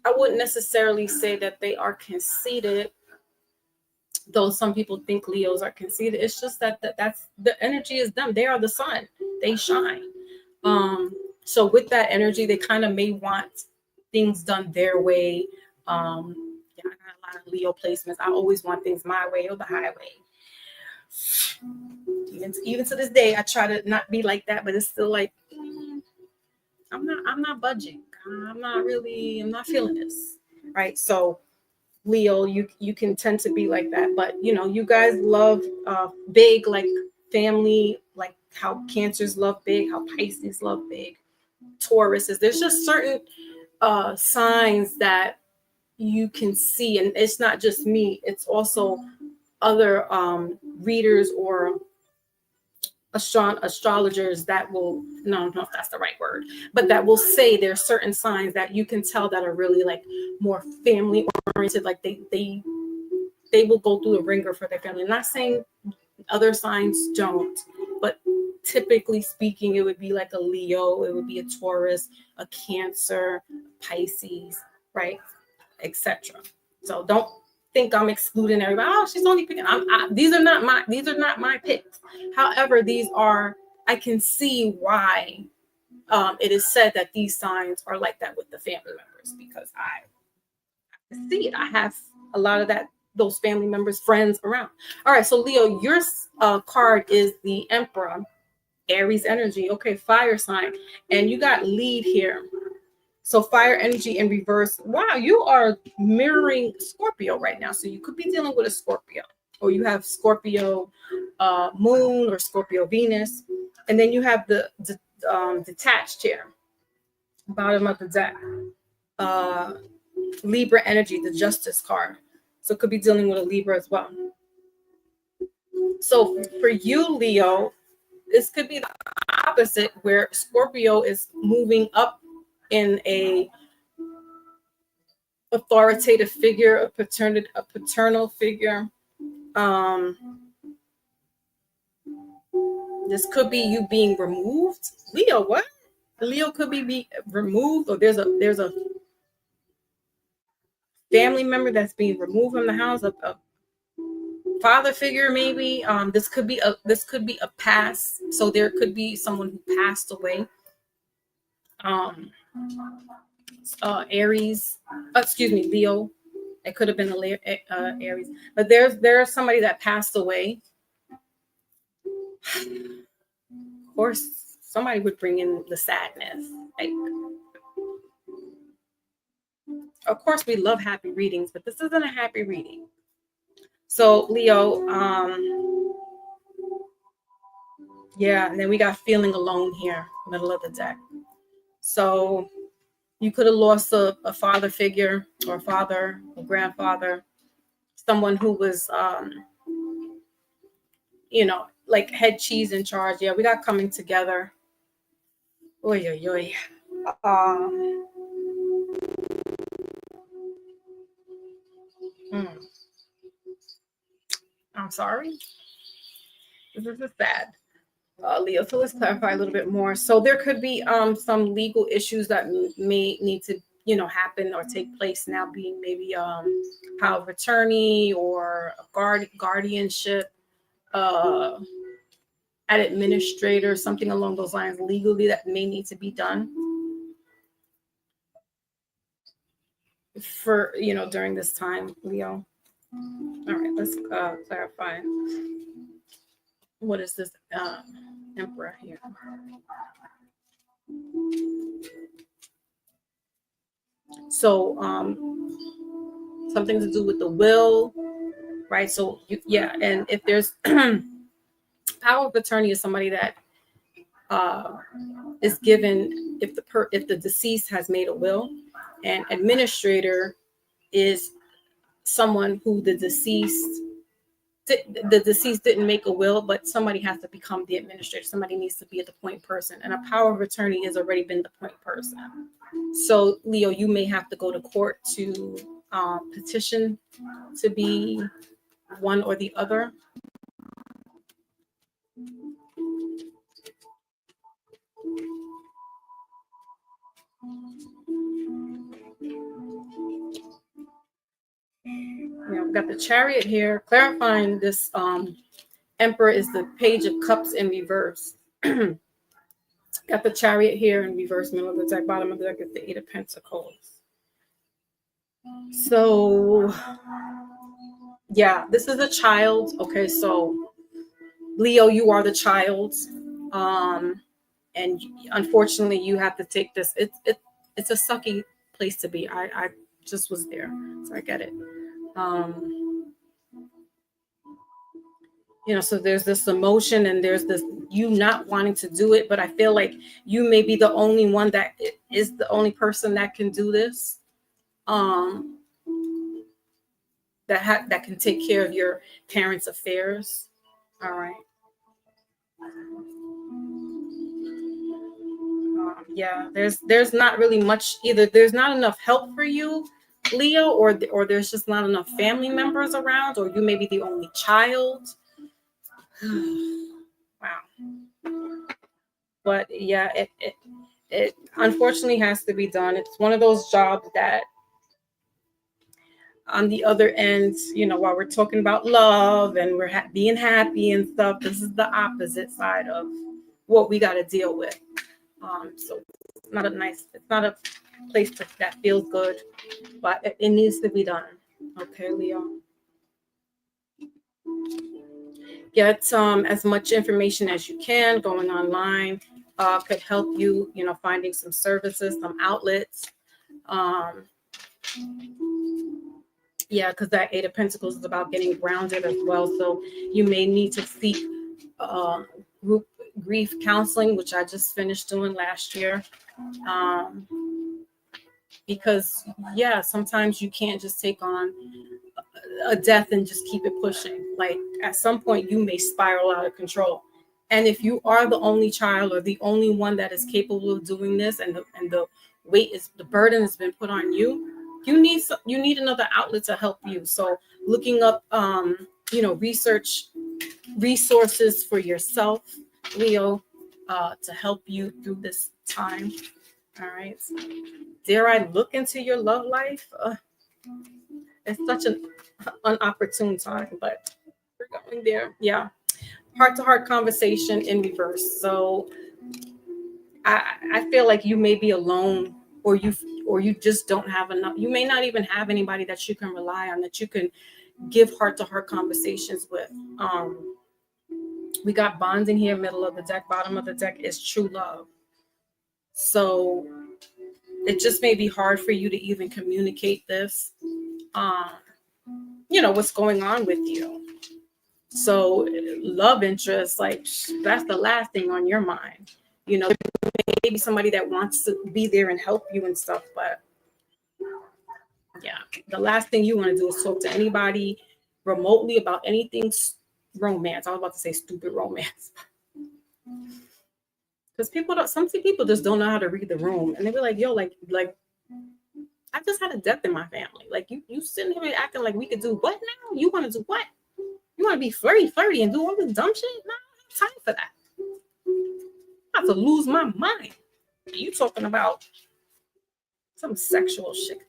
I wouldn't necessarily say that they are conceited, though some people think Leos are conceited, it's just that's the energy is them. They are the sun. They shine. So with that energy, they kind of may want things done their way. Yeah, I got a lot of Leo placements. I always want things my way or the highway. Even to this day, I try to not be like that, but it's still like I'm not budging. I'm not feeling this. Right. So Leo, you can tend to be like that, but you guys love big, like family, like how Cancers love big, how Pisces love big, Tauruses. There's just certain signs that you can see, and it's not just me, it's also other readers or astrologers that will, no, I don't know if that's the right word, but that will say there's certain signs that you can tell that are really like more family oriented, like they will go through the ringer for their family. I'm not saying other signs don't, but typically speaking, it would be like a Leo, it would be a Taurus, a Cancer, Pisces, right, etc. So don't think I'm excluding everybody. Oh, she's only picking. These are not my picks. However, I can see why it is said that these signs are like that with the family members, because I see it. I have a lot of those family members, friends around. All right, so Leo, your card is the Emperor, Aries energy. Okay, fire sign, and you got lead here. So fire energy in reverse. Wow, you are mirroring Scorpio right now. So you could be dealing with a Scorpio, or you have Scorpio moon or Scorpio Venus, and then you have the detached here, bottom of the deck. Libra energy, the Justice card. So it could be dealing with a Libra as well. So for you, Leo, this could be the opposite, where Scorpio is moving up in a authoritative figure, a paternal figure. This could be you being removed. Leo, what? Leo could be removed, or there's a family member that's being removed from the house, a father figure maybe. This could be a pass. So there could be someone who passed away. Aries, excuse me, Leo. It could have been Aries, but there's somebody that passed away. Of course, somebody would bring in the sadness. Like, of course, we love happy readings, but this isn't a happy reading. So Leo, yeah, and then we got feeling alone here, middle of the deck. So you could have lost a father figure, or a grandfather, someone who was, like head cheese in charge. Yeah, we got coming together. Oy, oy, oy. I'm sorry. This is sad. Leo, so let's clarify a little bit more. So there could be some legal issues that may need to happen or take place now, being maybe power of attorney or guardianship, an administrator, something along those lines legally that may need to be done for during this time, Leo. All right, let's clarify. What is this Emperor here? So something to do with the will, right? So and if there's power of attorney is somebody that is given if the deceased has made a will, and administrator is someone who the deceased didn't make a will, but somebody has to become the administrator. Somebody needs to be at the point person, and a power of attorney has already been the point person. So Leo, you may have to go to court to petition to be one or the other. We've got the Chariot here, clarifying this Emperor is the Page of Cups in reverse. Got the Chariot here in reverse, middle of the deck, bottom of the deck is the Eight of Pentacles. So, yeah, this is a child. Okay, so Leo, you are the child. And unfortunately, you have to take this. It's a sucky place to be. I just was there, so I get it. So there's this emotion and there's this you not wanting to do it, but I feel like you may be the only one that is the only person that can do this. That can take care of your parents' affairs. All right. Yeah, there's not really much either. There's not enough help for you, Leo, or there's just not enough family members around, or you may be the only child. Wow. But yeah, it unfortunately has to be done. It's one of those jobs that on the other end, while we're talking about love and we're being happy and stuff, this is the opposite side of what we got to deal with. So it's not a place that feels good, but it needs to be done. Okay, Leo. Get as much information as you can. Going online could help you, finding some services, some outlets. Yeah, because that Eight of Pentacles is about getting grounded as well. So you may need to seek group grief counseling, which I just finished doing last year. Because, yeah, sometimes you can't just take on a death and just keep it pushing. Like at some point you may spiral out of control. And if you are the only child or the only one that is capable of doing this, and the burden has been put on you, you need another outlet to help you. So looking up, research resources for yourself, Leo, to help you through this time. All right. Dare I look into your love life? It's such an inopportune time, but we're going there. Yeah. Heart-to-heart conversation in reverse. So I feel like you may be alone, or you just don't have enough. You may not even have anybody that you can rely on, that you can give heart-to-heart conversations with. We got bonding here, middle of the deck, bottom of the deck is true love. So it just may be hard for you to even communicate this, what's going on with you. So love interest, like that's the last thing on your mind. Maybe somebody that wants to be there and help you and stuff, but yeah, the last thing you want to do is talk to anybody remotely about anything romance. I was about to say stupid romance. Because some people just don't know how to read the room, and they be like, yo, like I just had a death in my family. Like you sitting here acting like we could do what now? You want to do what? You want to be flirty and do all this dumb shit? No, I don't have time for that. I'm about to lose my mind. You talking about some sexual shit?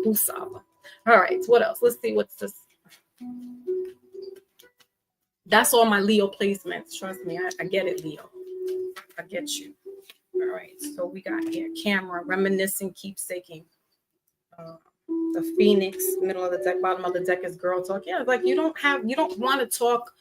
Usama. All right, what else? Let's see what's this. That's all my Leo placements. Trust me, I get it, Leo. I get you. All right, so we got here camera, reminiscing, keepsaking. The Phoenix, middle of the deck, bottom of the deck is girl talk. Yeah, like you don't want to talk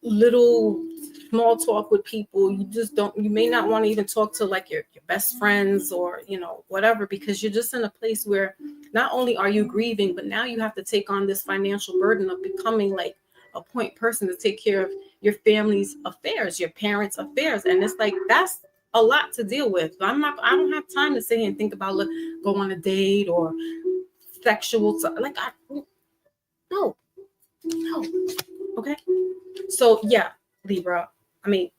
little small talk with people. You may not want to even talk to like your best friends or, whatever, because you're just in a place where not only are you grieving, but now you have to take on this financial burden of becoming like a point person to take care of your family's affairs, your parents' affairs. And it's like, that's a lot to deal with. I don't have time to sit here and think about go on a date or sexual stuff. Like, no. Okay. So yeah, Libra. I mean,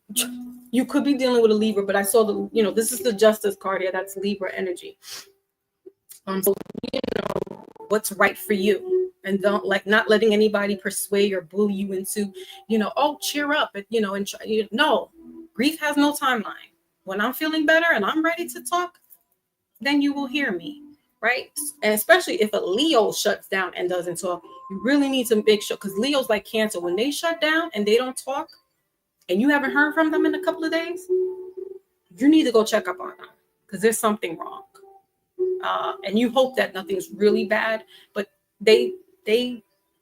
you could be dealing with a Libra, but I saw this is the Justice card here. That's Libra energy. So what's right for you, and don't not letting anybody persuade or bully you into, oh, cheer up, and no, grief has no timeline. When I'm feeling better and I'm ready to talk, then you will hear me. right? And especially if a Leo shuts down and doesn't talk, you really need to make sure, because Leo's like Cancer. When they shut down and they don't talk, and you haven't heard from them in a couple of days, you need to go check up on them because there's something wrong. And you hope that nothing's really bad, but they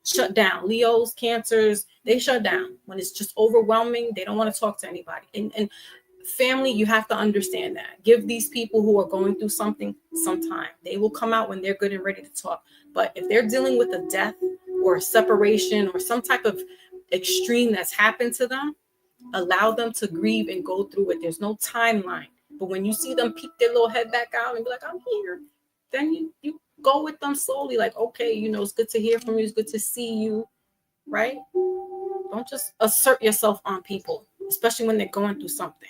shut down. Leos, Cancers, they shut down when it's just overwhelming. They don't want to talk to anybody. And family, you have to understand that. Give these people who are going through something some time. They will come out when they're good and ready to talk. But if they're dealing with a death or a separation or some type of extreme that's happened to them, allow them to grieve and go through it. There's no timeline. But when you see them peek their little head back out and be like, I'm here, then you go with them slowly. Like, okay, it's good to hear from you. It's good to see you, right? Don't just assert yourself on people, especially when they're going through something.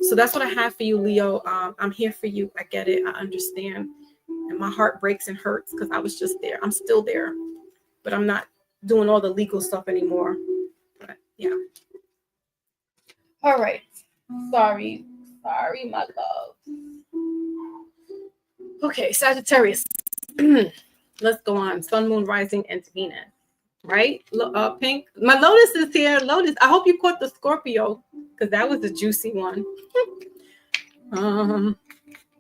So that's what I have for you, Leo. I'm here for you. I get it. I understand. And my heart breaks and hurts because I was just there. I'm still there, but I'm not doing all the legal stuff anymore. But yeah. All right. Sorry, my love. Okay, Sagittarius. Let's go on. Sun, Moon, Rising, and Venus. Right? Pink. My Lotus is here. Lotus. I hope you caught the Scorpio because that was a juicy one. I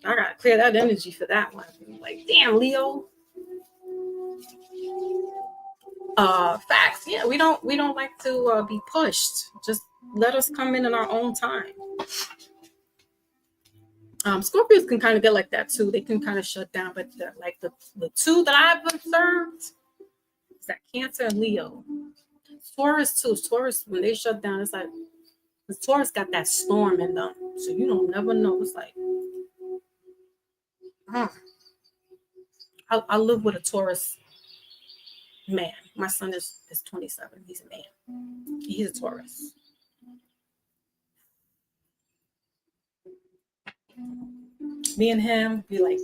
gotta clear that energy for that one. Like, damn, Leo. Facts. Yeah, we don't like to be pushed. Just let us come in our own time. Scorpios can kind of get like that too. They can kind of shut down, but the two that I've observed is that Cancer and Leo. Taurus too. Taurus, when they shut down, it's like the Taurus got that storm in them, so you don't never know. It's like, I live with a Taurus man. My son is 27. He's a man. He's a Taurus. Me and him be like,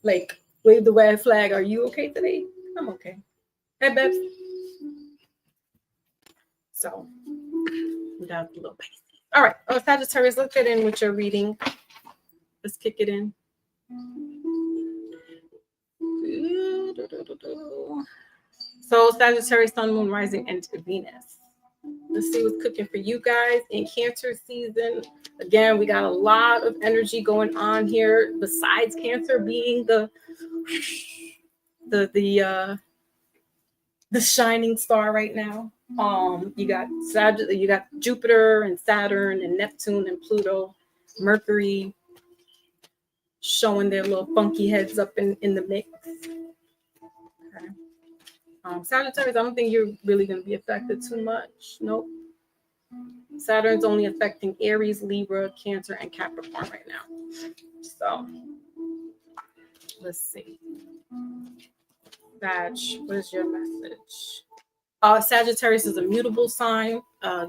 like wave the red flag. Are you okay today? I'm okay. Hey, babes. So we got a little pasty. All right. Oh, Sagittarius, let's get in with your reading. Let's kick it in. So Sagittarius, Sun, Moon, Rising, and Venus. Let's see what's cooking for you guys in Cancer season. Again, we got a lot of energy going on here. Besides Cancer being the shining star right now. You got Jupiter and Saturn and Neptune and Pluto, Mercury showing their little funky heads up in the mix. Okay. Sagittarius, I don't think you're really going to be affected too much. Nope. Saturn's only affecting Aries, Libra, Cancer, and Capricorn right now. So let's see. Sag, what is your message? Sagittarius is a mutable sign,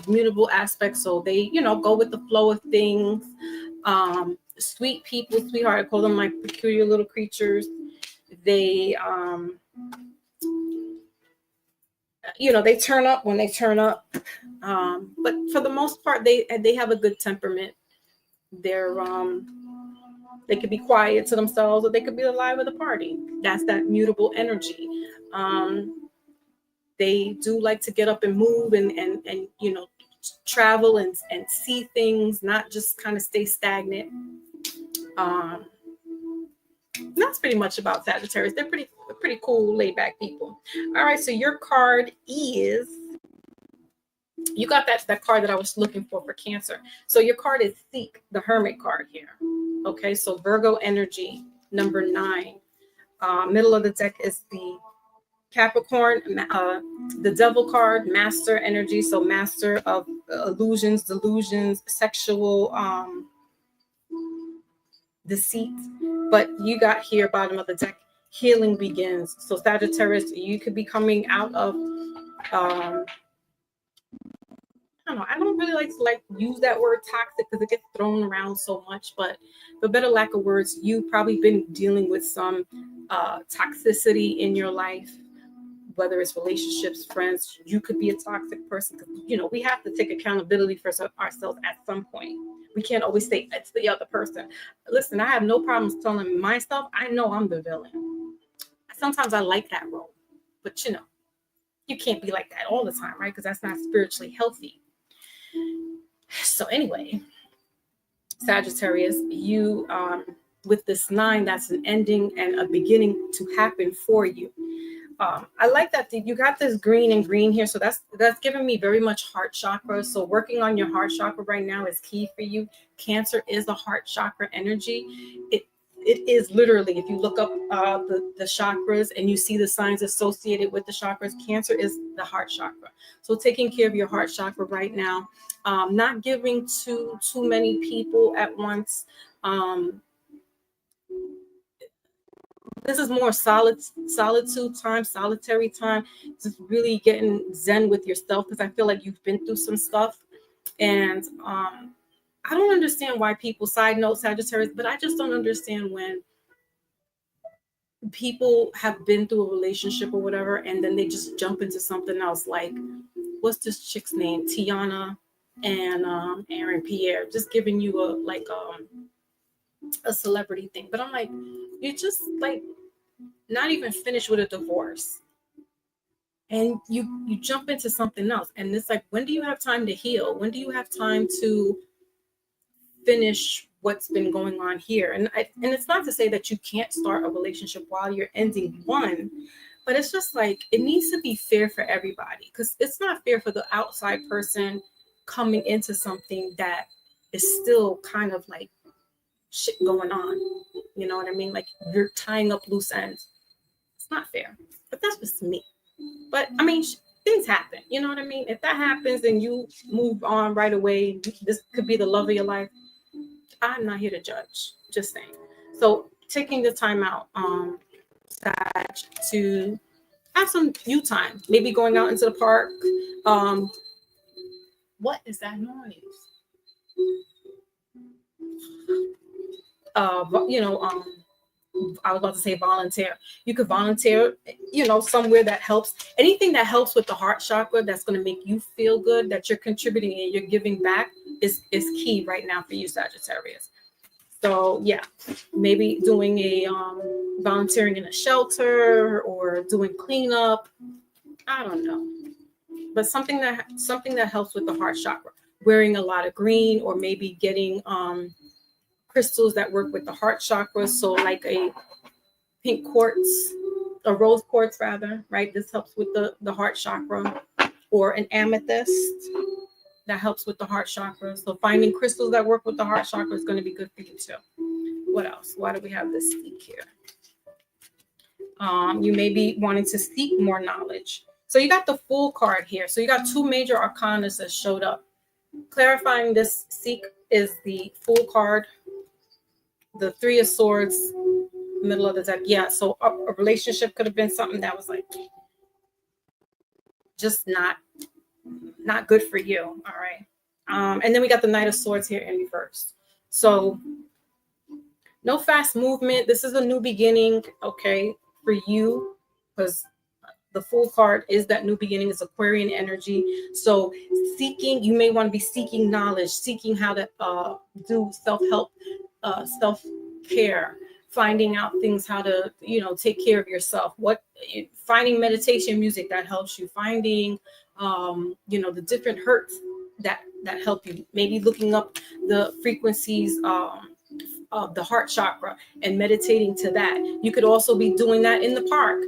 mutable aspect. So they, go with the flow of things. Sweet people, sweetheart. I call them my peculiar little creatures. They, they turn up when they turn up. But for the most part, they have a good temperament. They could be quiet to themselves, or they could be the live of the party. That's that mutable energy. They do like to get up and move and travel and see things, not just kind of stay stagnant. That's pretty much about Sagittarius. They're pretty cool, laid back people. All right, so your card is, you got that card that I was looking for Cancer. So your card is Seek, the Hermit card here. Okay, so Virgo energy, number 9. Middle of the deck is the Capricorn, the Devil card, Master energy. So master of illusions, delusions, sexual deceit. But you got here, bottom of the deck, healing begins. So Sagittarius, you could be coming out of I don't really like to use that word toxic because it gets thrown around so much, but for better lack of words, you've probably been dealing with some toxicity in your life whether it's relationships, friends. You could be a toxic person. You know, we have to take accountability for ourselves at some point. We can't always say it's the other person. Listen, I have no problems telling myself, I know I'm the villain. Sometimes I like that role, but you know, you can't be like that all the time, right? Because that's not spiritually healthy. So anyway, Sagittarius, you with this 9, that's an ending and a beginning to happen for you. I like that you got this green and green here, so that's giving me very much heart chakra. So working on your heart chakra right now is key for you. Cancer is a heart chakra energy. It is literally, if you look up the chakras and you see the signs associated with the chakras, Cancer is the heart chakra. So taking care of your heart chakra right now, not giving to too many people at once. This is more solitude time, solitary time, just really getting zen with yourself, because I feel like you've been through some stuff. And I don't understand why people, side note Sagittarius, but I just don't understand when people have been through a relationship or whatever, and then they just jump into something else. Like, what's this chick's name? Tiana and Aaron Pierre, just giving you a celebrity thing. But I'm like, you just like not even finished with a divorce, and you jump into something else. And it's like, when do you have time to heal? When do you have time to finish what's been going on here? And it's not to say that you can't start a relationship while you're ending one, but it's just like, it needs to be fair for everybody, because it's not fair for the outside person coming into something that is still kind of like shit going on. You know what I mean? Like, you're tying up loose ends. It's not fair. But that's just me. But I mean, things happen. You know what I mean? If that happens and you move on right away, this could be the love of your life. I'm not here to judge. Just saying. So taking the time out, to have some you time. Maybe going out into the park. What is that noise? I was about to say volunteer. You could volunteer, somewhere that helps. Anything that helps with the heart chakra, that's going to make you feel good, that you're contributing and you're giving back, is key right now for you, Sagittarius. So yeah, maybe doing a volunteering in a shelter or doing cleanup. I don't know, but something that helps with the heart chakra. Wearing a lot of green, or maybe getting crystals that work with the heart chakra. So like a pink quartz, a rose quartz rather, right? This helps with the heart chakra, or an amethyst that helps with the heart chakra. So finding crystals that work with the heart chakra is going to be good for you too. What else? Why do we have this seek here? You may be wanting to seek more knowledge. So you got the Fool card here. So you got 2 major arcana that showed up. Clarifying this seek is the Fool card, the 3 of Swords, middle of the deck. Yeah, so a relationship could have been something that was like just not good for you. All right. And then we got the Knight of Swords here in reverse. So no fast movement. This is a new beginning, okay, for you, because the Fool card is that new beginning. It's Aquarian energy. So you may want to be seeking knowledge, seeking how to do self-help, self-care, finding out things, how to, take care of yourself, finding meditation music that helps you, finding, the different hertz that help you, maybe looking up the frequencies, of the heart chakra and meditating to that. You could also be doing that in the park,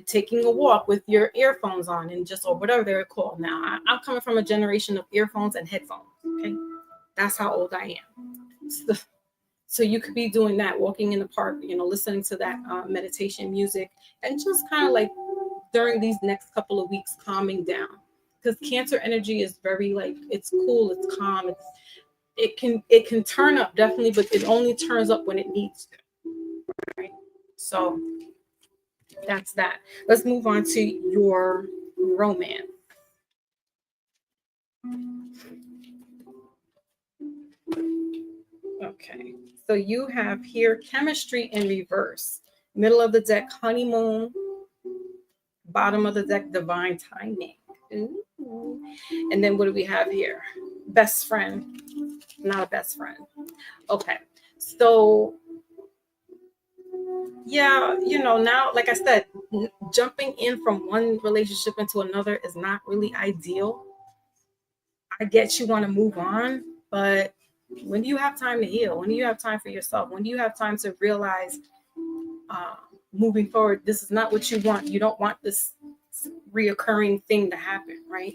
taking a walk with your earphones on, and or whatever they're called now. I'm coming from a generation of earphones and headphones. Okay, that's how old I am. So you could be doing that, walking in the park, listening to that meditation music, and just kind of like during these next couple of weeks, calming down, because Cancer energy is very it's cool, it's calm, it can turn up definitely, but it only turns up when it needs to. Right? So that's that. Let's move on to your romance. Okay, so you have here chemistry in reverse. Middle of the deck, honeymoon, Bottom of the deck, divine timing. Ooh. And then what do we have here? Best friend. Not a best friend. Okay. So yeah, now, like I said, jumping in from one relationship into another is not really ideal. I get you want to move on, but when do you have time to heal? When do you have time for yourself? When do you have time to realize uh, moving forward, this is not what you want? You don't want this reoccurring thing to happen, right?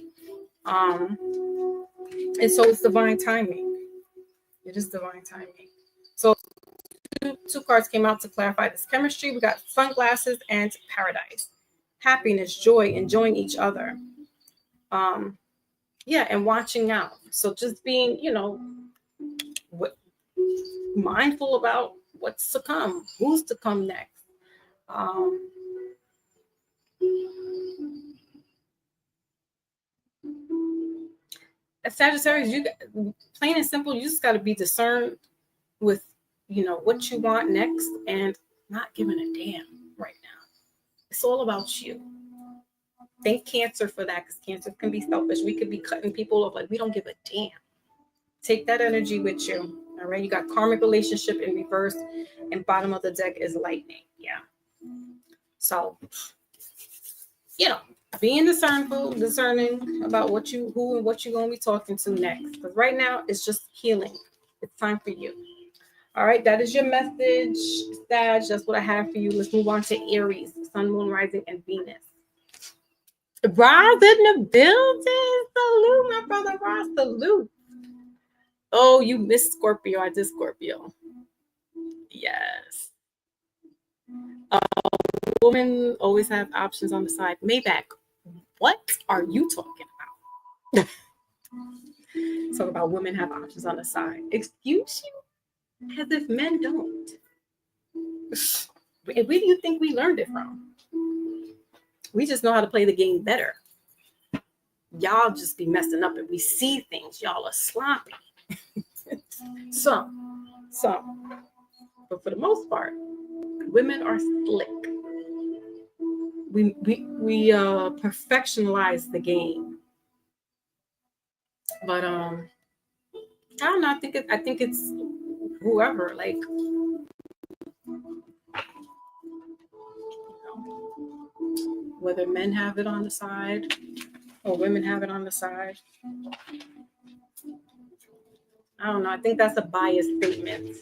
And so it's divine timing. It is divine timing. So two cards came out to clarify this chemistry. We got sunglasses and paradise. Happiness, joy, enjoying each other. Yeah, and watching out. So just being, mindful about what's to come, who's to come next. As Sagittarius, plain and simple, you just got to be discerned with, what you want next and not giving a damn right now. It's all about you. Thank Cancer for that, because Cancer can be selfish. We could be cutting people off like we don't give a damn. Take that energy with you. All right. You got karmic relationship in reverse, and bottom of the deck is lightning. Yeah. So, being discerning about who and what you're going to be talking to next. Because right now it's just healing. It's time for you. All right. That is your message, Sag. That's what I have for you. Let's move on to Aries, Sun, Moon, Rising, and Venus. Roz in the building. Salute, my brother Roz. Salute. Oh, you missed Scorpio. I did Scorpio. Yes. Women always have options on the side. Maybach, what are you talking about? Talk about women have options on the side. Excuse you? As if men don't. Where do you think we learned it from? We just know how to play the game better. Y'all just be messing up and we see things. Y'all are sloppy. Some. But for the most part, women are slick. We perfectionalize the game. But I don't know. I think it's whoever. Like, whether men have it on the side or women have it on the side. I don't know. I think that's a biased statement.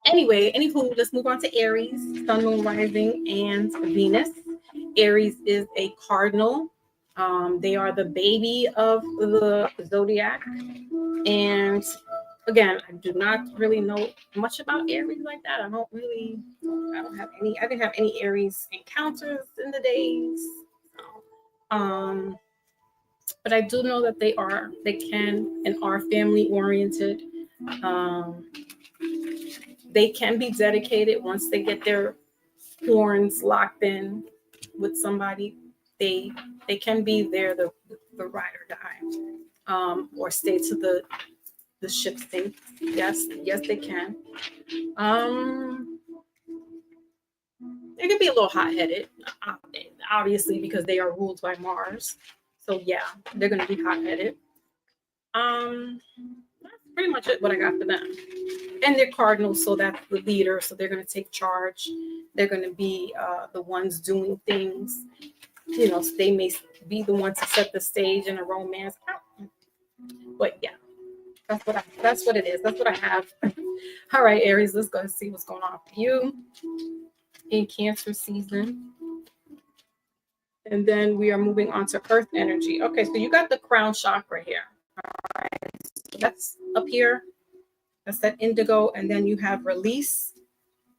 Anyway, anywho, let's move on to Aries, Sun, Moon, Rising, and Venus. Aries is a cardinal. They are the baby of the zodiac. And again, I do not really know much about Aries like that. I didn't have any Aries encounters in the days. But I do know that they can and are family oriented. They can be dedicated once they get their horns locked in with somebody. They can be there, the ride or die, or stay to the ship sink. Yes, they can. They can be a little hot-headed, obviously, because they are ruled by Mars. So yeah, they're going to be hot-headed. That's pretty much it. What I got for them. And they're cardinals, so that's the leader. So they're going to take charge. They're going to be the ones doing things. So they may be the ones to set the stage in a romance. But yeah, that's what it is. That's what I have. All right, Aries, let's go and see what's going on for you in Cancer season. And then we are moving on to Earth energy. Okay, so you got the crown chakra here. All right, so that's up here. That's that indigo. And then you have release,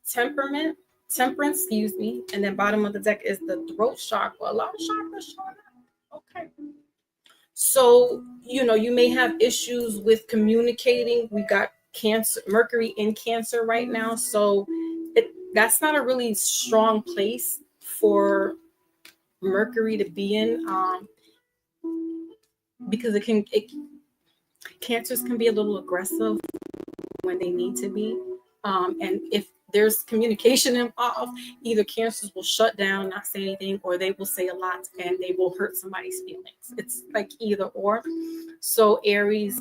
temperance, excuse me. And then bottom of the deck is the throat chakra. A lot of chakras showing up. Okay. So, you may have issues with communicating. We got Cancer, Mercury in Cancer right now. So that's not a really strong place for Mercury to be in, because Cancers can be a little aggressive when they need to be. And if there's communication involved. Either Cancers will shut down, not say anything, or they will say a lot and they will hurt somebody's feelings. It's like either or. So Aries,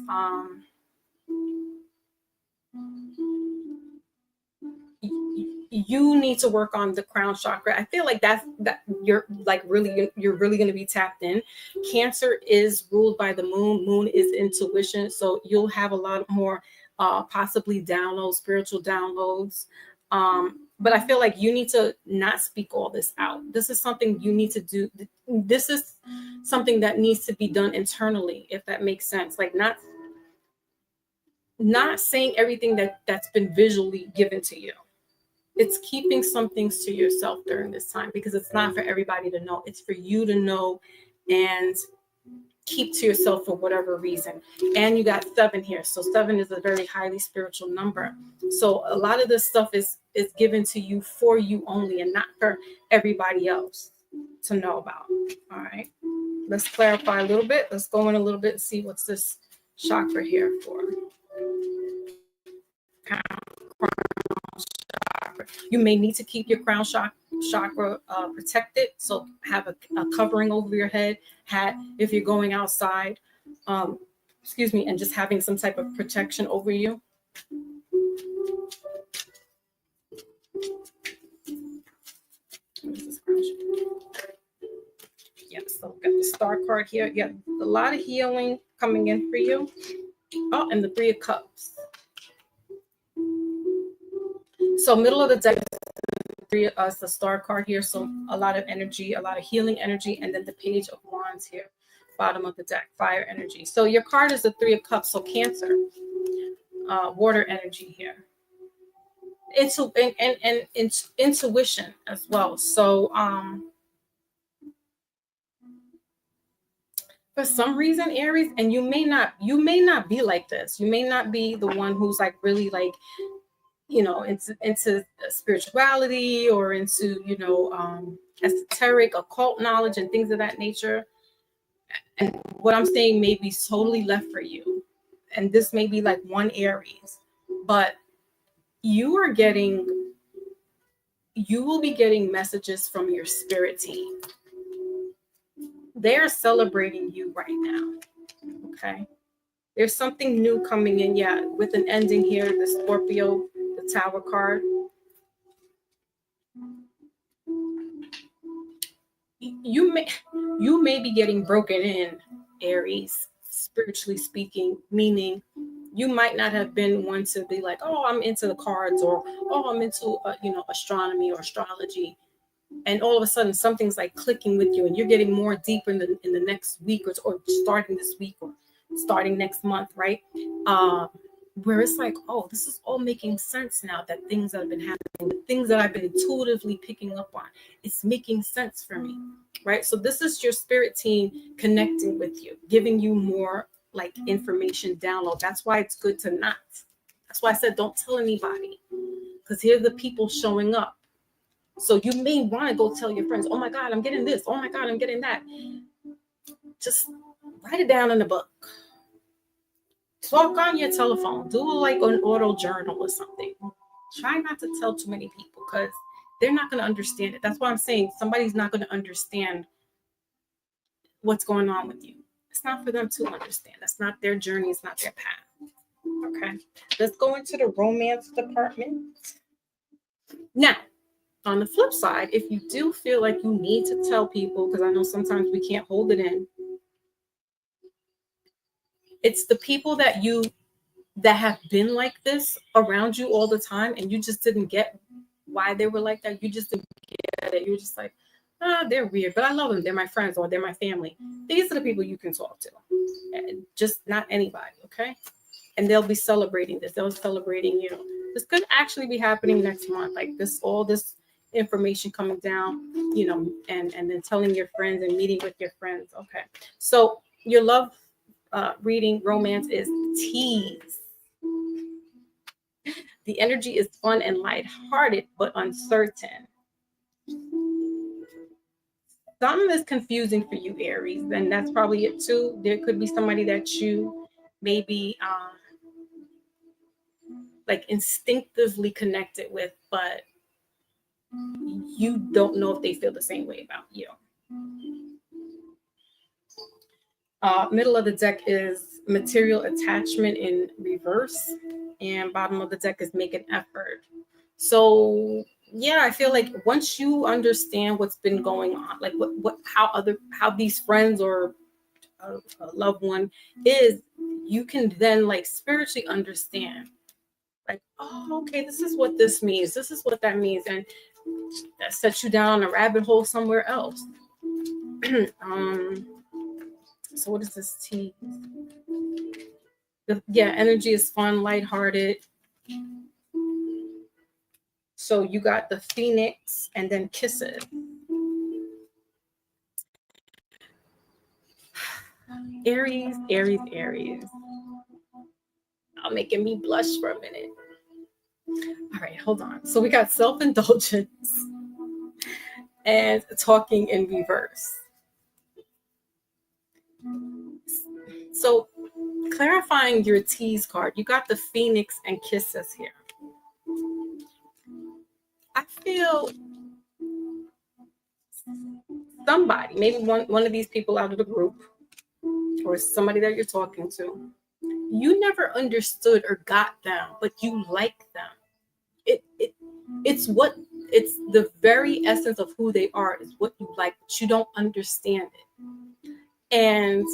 you need to work on the crown chakra. I feel like that you're really going to be tapped in. Cancer is ruled by the moon. Moon is intuition, so you'll have a lot more possibly downloads, spiritual downloads. But I feel like you need to not speak all this out. This is something you need to do. This is something that needs to be done internally, if that makes sense. Like not saying everything that's been visually given to you. It's keeping some things to yourself during this time, because it's not for everybody to know. It's for you to know and keep to yourself for whatever reason. And you got 7 here. So 7 is a very highly spiritual number. So a lot of this stuff is given to you for you only, and not for everybody else to know about. All right. Let's clarify a little bit. Let's go in a little bit and see what's this chakra here for. You may need to keep your crown chakra protected. So have a covering over your head, hat if you're going outside, and just having some type of protection over you. Yeah, so got the Star card here. You got a lot of healing coming in for you. Oh, and the 3 of Cups. So middle of the deck, it's the Star card here. So a lot of energy, a lot of healing energy, and then the Page of Wands here, bottom of the deck, fire energy. So your card is the 3 of Cups. So Cancer, water energy here. Intuition as well. So for some reason, Aries, and you may not be like this. You may not be the one who's like really like, into spirituality or into, esoteric, occult knowledge and things of that nature. And what I'm saying may be totally left for you. And this may be like one Aries, but you will be getting messages from your spirit team. They're celebrating you right now. Okay. There's something new coming in. Yeah. With an ending here, the Scorpio, the Tower card. You may be getting broken in, Aries, spiritually speaking, meaning you might not have been one to be like, oh, I'm into the cards, or oh, I'm into astronomy or astrology, and all of a sudden something's like clicking with you, and you're getting more deeper in the next week, or starting this week, or starting next month, right? Where it's like, oh, this is all making sense now, that things that have been happening, the things that I've been intuitively picking up on, it's making sense for me, right? So this is your spirit team connecting with you, giving you more like information download. That's why it's good to not. That's why I said don't tell anybody, because here are the people showing up. So you may want to go tell your friends, oh my God, I'm getting this. Oh my God, I'm getting that. Just write it down in a book. Talk on your telephone. Do like an auto journal or something. Try not to tell too many people, because they're not going to understand it. That's why I'm saying somebody's not going to understand what's going on with you. It's not for them to understand. That's not their journey. It's not their path. Okay. Let's go into the romance department. Now, on the flip side, if you do feel like you need to tell people, because I know sometimes we can't hold it in, it's the people that have been like this around you all the time, and you just didn't get why they were like that. You just didn't get it. You were just like, they're weird, but I love them. They're my friends, or they're my family. These are the people you can talk to. Just not anybody, okay? And they'll be celebrating this. They'll be celebrating you. This could actually be happening next month. Like all this information coming down, and then telling your friends and meeting with your friends. Okay. So your love reading romance is tease. The energy is fun and lighthearted, but uncertain. Something is confusing for you, Aries, and that's probably it too. There could be somebody that you maybe like instinctively connected with, but you don't know if they feel the same way about you. Middle of the deck is material attachment in reverse, and bottom of the deck is make an effort. So yeah, I feel like once you understand what's been going on, like how these friends or a loved one is, you can then like spiritually understand, like, oh, okay, this is what this means. This is what that means, and that sets you down a rabbit hole somewhere else. So what is this T? Yeah, energy is fun, lighthearted. So you got the Phoenix and then kisses. Aries, Aries, Aries. Oh, making me blush for a minute. All right, hold on. So we got self-indulgence and talking in reverse. So clarifying your T's card, you got the Phoenix and kisses here. I feel somebody, maybe one of these people out of the group, or somebody that you're talking to, you never understood or got them, but you like them. It's the very essence of who they are is what you like, but you don't understand it. And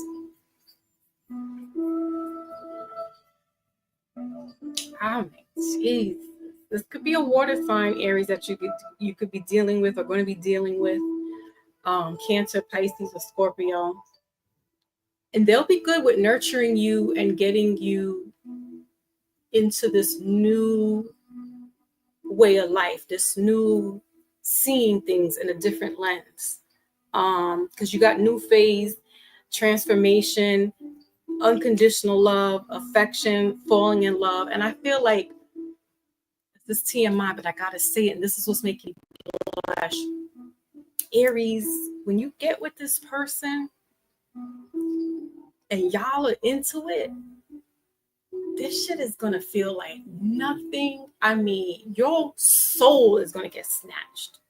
geez, this could be a water sign, Aries, that you could be dealing with or going to be dealing with. Cancer, Pisces, or Scorpio. And they'll be good with nurturing you and getting you into this new way of life, this new seeing things in a different lens. Because you got new phase, transformation, unconditional love, affection, falling in love. And I feel like this TMI, but I gotta say it, and this is what's making me blush. Aries, when you get with this person and y'all are into it, this shit is gonna feel like nothing. I mean, your soul is gonna get snatched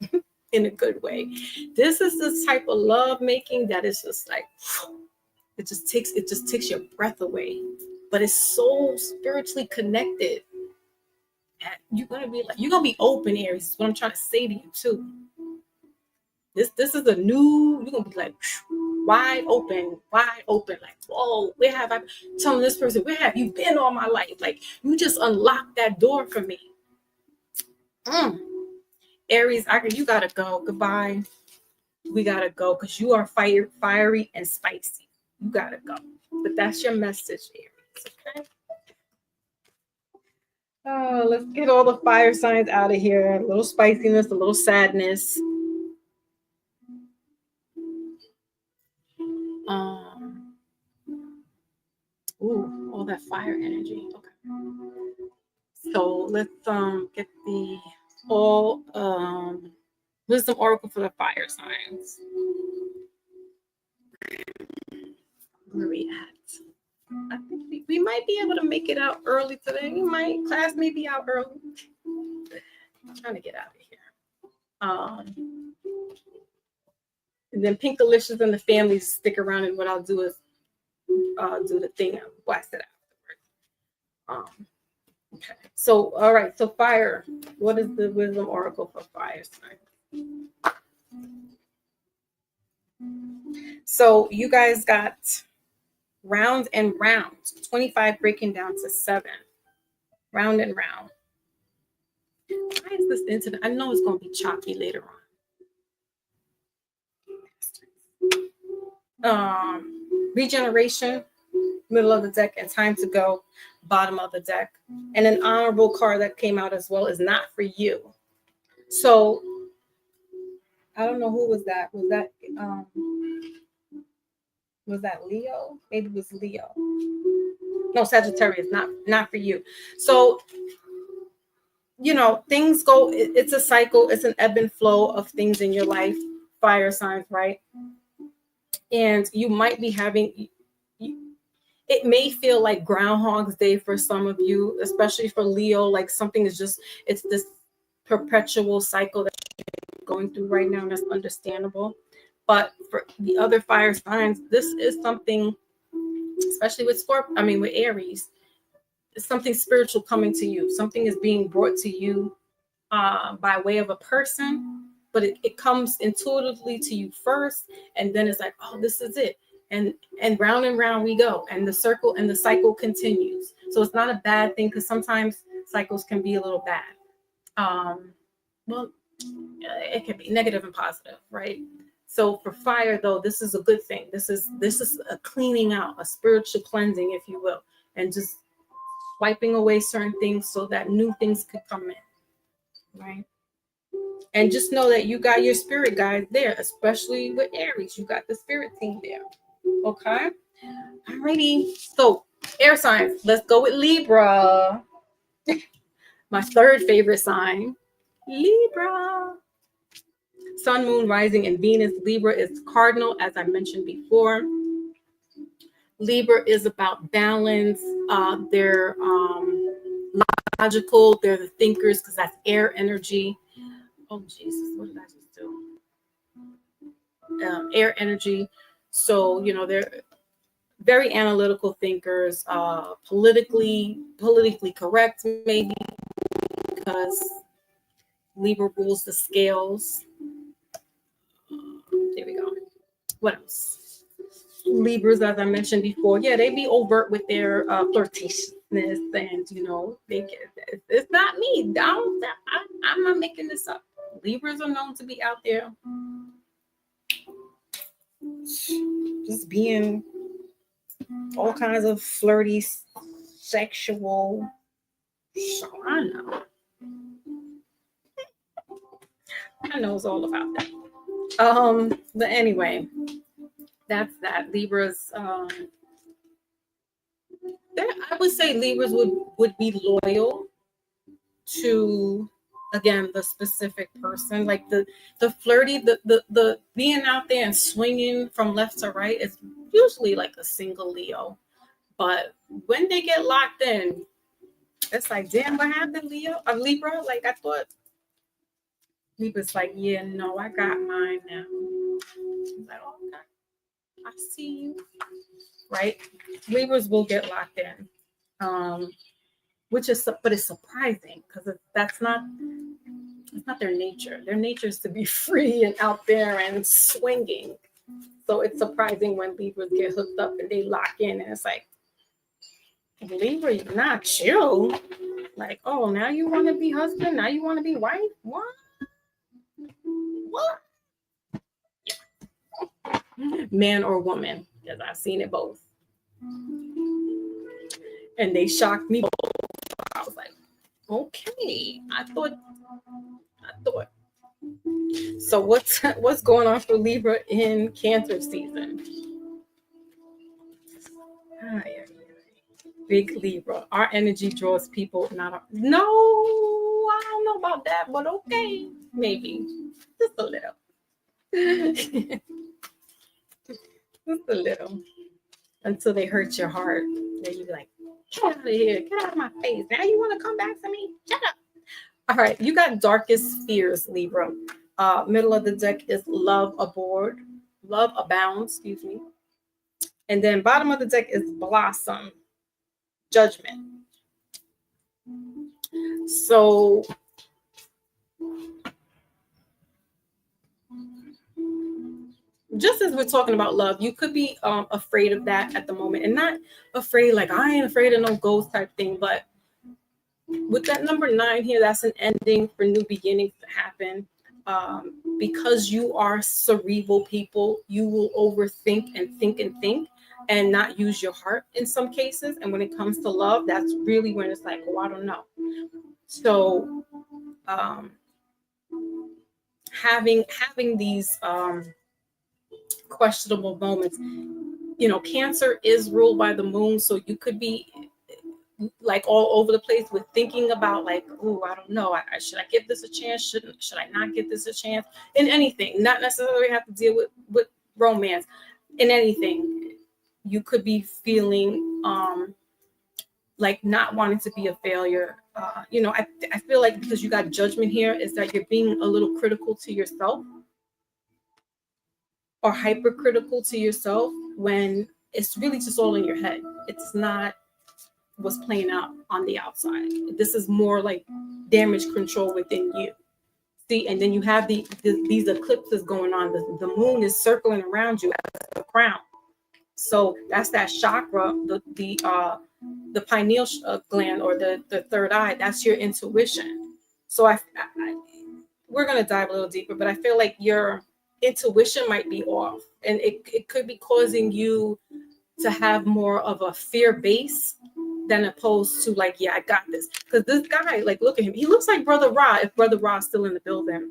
in a good way. This is the type of love making that is just like, it just takes your breath away, but it's so spiritually connected. You're gonna be open, Aries. Is what I'm trying to say to you too. This is a new. You're gonna be like wide open, like, whoa, where have I telling this person, where have you been all my life? Like, you just unlocked that door for me. Aries, you gotta go. Goodbye. We gotta go because you are fiery and spicy. You gotta go. But that's your message, Aries. Okay. Oh, let's get all the fire signs out of here. A little spiciness, a little sadness. All that fire energy. Okay. So let's get the wisdom oracle for the fire signs. Where are we at? I think we might be able to make it out early today. Class may be out early. I'm trying to get out of here. And then Pink Delicious and the family stick around, and what I'll do is do the thing and blast it afterwards. Okay. So, all right. So fire. What is the wisdom oracle for fire sign? So you guys got round and round. 25 breaking down to 7. Round and round. Why is this incident? I know it's going to be choppy later on. Regeneration, middle of the deck, and time to go, bottom of the deck. And an honorable card that came out as well is not for you. So I don't know who was that. Was that Leo? Maybe it was Leo. No, Sagittarius, not for you. So, things go, it's a cycle, it's an ebb and flow of things in your life, fire signs, right? And you might be having, it may feel like Groundhog's Day for some of you, especially for Leo. Like something is just, it's this perpetual cycle that you're going through right now, and that's understandable. But for the other fire signs, this is something, especially with with Aries, it's something spiritual coming to you. Something is being brought to you by way of a person, but it comes intuitively to you first, and then it's like, oh, this is it. And round we go, and the cycle continues. So it's not a bad thing, because sometimes cycles can be a little bad. Well, it can be negative and positive, right? So for fire, though, this is a good thing. This is a cleaning out, a spiritual cleansing, if you will, and just wiping away certain things so that new things could come in, right? And just know that you got your spirit guides there, especially with Aries. You got the spirit team there. Okay. Alrighty. So air signs. Let's go with Libra. My third favorite sign. Libra. Sun, Moon, Rising, and Venus. Libra is cardinal, as I mentioned before. Libra is about balance. They're logical. They're the thinkers, because that's air energy. Oh, Jesus, what did I just do? Air energy. So, they're very analytical thinkers, politically correct, maybe, because Libra rules the scales. There we go. What else? Libras, as I mentioned before, yeah, they be overt with their flirtatiousness, and they get, it's not me. I'm not making this up. Libras are known to be out there just being all kinds of flirty, sexual. So I know it's all about that. But anyway, that's that. Libras. I would say Libras would be loyal to, again, the specific person. Like the flirty, the being out there and swinging from left to right is usually like a single Leo. But when they get locked in, it's like, damn, what happened, Libra? Like, I thought Libra's like, yeah, no, I got mine now. I'm like, oh, okay, I see you. Right? Libras will get locked in. But it's surprising, because it's not their nature. Their nature is to be free and out there and swinging. So it's surprising when Libras get hooked up and they lock in, and it's like, Libra, you're not chill. Like, oh, now you want to be husband? Now you want to be wife? What? Man or woman, because I've seen it both. And they shocked me both. I was like, okay, I thought. So what's going on for Libra in Cancer season? Big Libra. Our energy draws people. No, I don't know about that, but okay, maybe just a little. Just a little, until they hurt your heart. Then you're like, get out of here, get out of my face. Now you want to come back to me? Shut up. All right, you got darkest fears, Libra. Middle of the deck is love abounds, excuse me. And then bottom of the deck is blossom, judgment. So just as we're talking about love, you could be afraid of that at the moment, and not afraid like, I ain't afraid of no ghost type thing. But with that number 9 here, that's an ending for new beginnings to happen. Because you are cerebral people, you will overthink and think and not use your heart in some cases. And when it comes to love, that's really when it's like, oh, I don't know. So having these questionable moments. Cancer is ruled by the moon, so you could be like all over the place with thinking about like, oh, I don't know, should I give this a chance? Should I not give this a chance? In anything, not necessarily have to deal with romance. In anything, you could be feeling like not wanting to be a failure. I feel like because you got judgment here is that you're being a little critical to yourself or hypercritical to yourself when it's really just all in your head. It's not what's playing out on the outside. This is more like damage control within you. See, and then you have these eclipses going on. The moon is circling around you as the crown. So that's that chakra, the pineal gland or the third eye. That's your intuition. So we're gonna dive a little deeper, but I feel like your intuition might be off, and it could be causing you to have more of a fear base than opposed to like, yeah, I got this. Because this guy, like, look at him. He looks like Brother Ra if Brother Ra's still in the building,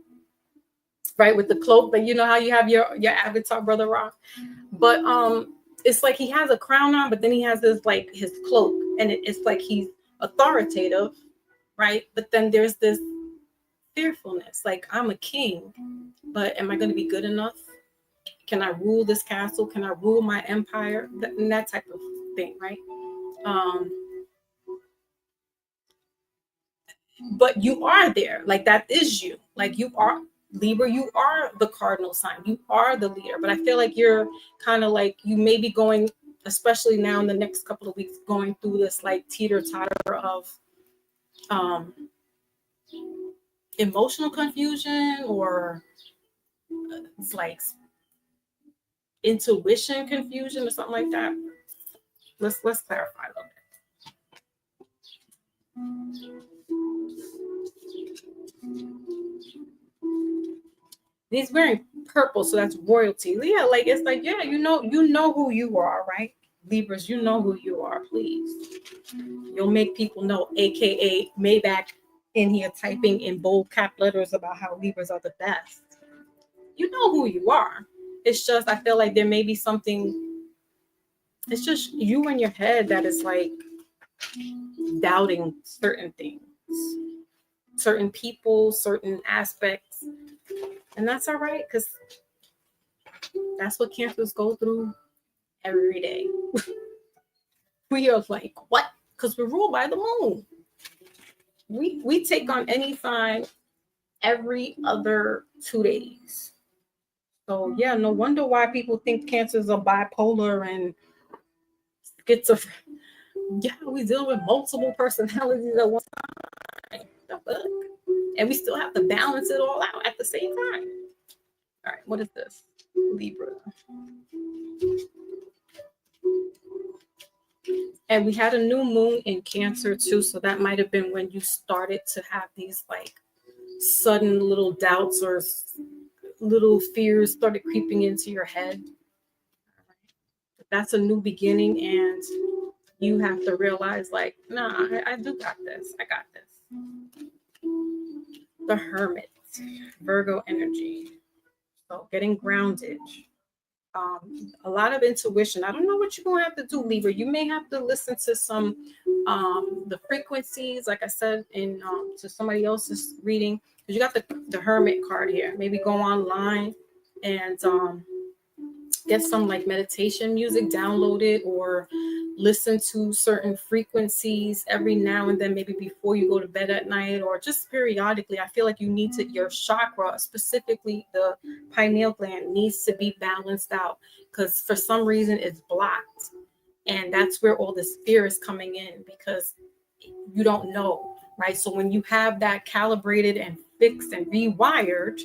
right? With the cloak, but you know how you have your avatar, Brother Ra. But it's like he has a crown on, but then he has this like his cloak, and it's like he's authoritative, right? But then there's this fearfulness, like I'm a king, but am I going to be good enough? Can I rule this castle? Can I rule my empire? That type of thing, right? But you are there, like that is you, like you are Libra, you are the cardinal sign, you are the leader. But I feel like you're kind of like, you may be going, especially now in the next couple of weeks, going through this like teeter-totter of emotional confusion, or it's like intuition confusion or something like that. Let's clarify a little bit. He's wearing purple, so that's royalty. Yeah, like it's like, yeah, you know who you are, right? Libras, you know who you are, please. You'll make people know, aka Maybach in here typing in bold cap letters about how Libras are the best. You know who you are. It's just, I feel like there may be something, it's just you in your head that is like doubting certain things, certain people, certain aspects. And that's all right, because that's what Cancers go through every day. We are like, what? Because we're ruled by the moon. We take on any sign every other 2 days. So yeah, no wonder why people think Cancers are bipolar and schizophrenic. Yeah, we deal with multiple personalities at one time. And we still have to balance it all out at the same time. All right, what is this? Libra. And we had a new moon in Cancer too, so that might have been when you started to have these like sudden little doubts or little fears started creeping into your head. That's a new beginning, and you have to realize like, nah, I do got this. I got this. The Hermit, Virgo energy. So getting grounded. A lot of intuition. I don't know what you're going to have to do, Libra. You may have to listen to some the frequencies, like I said, in to somebody else's reading, because you got the Hermit card here. Maybe go online and get some like meditation music downloaded, or listen to certain frequencies every now and then, maybe before you go to bed at night, or just periodically. I feel like you need to, your chakra, specifically the pineal gland, needs to be balanced out, because for some reason it's blocked. And that's where all this fear is coming in, because you don't know, right? So when you have that calibrated and fixed and rewired,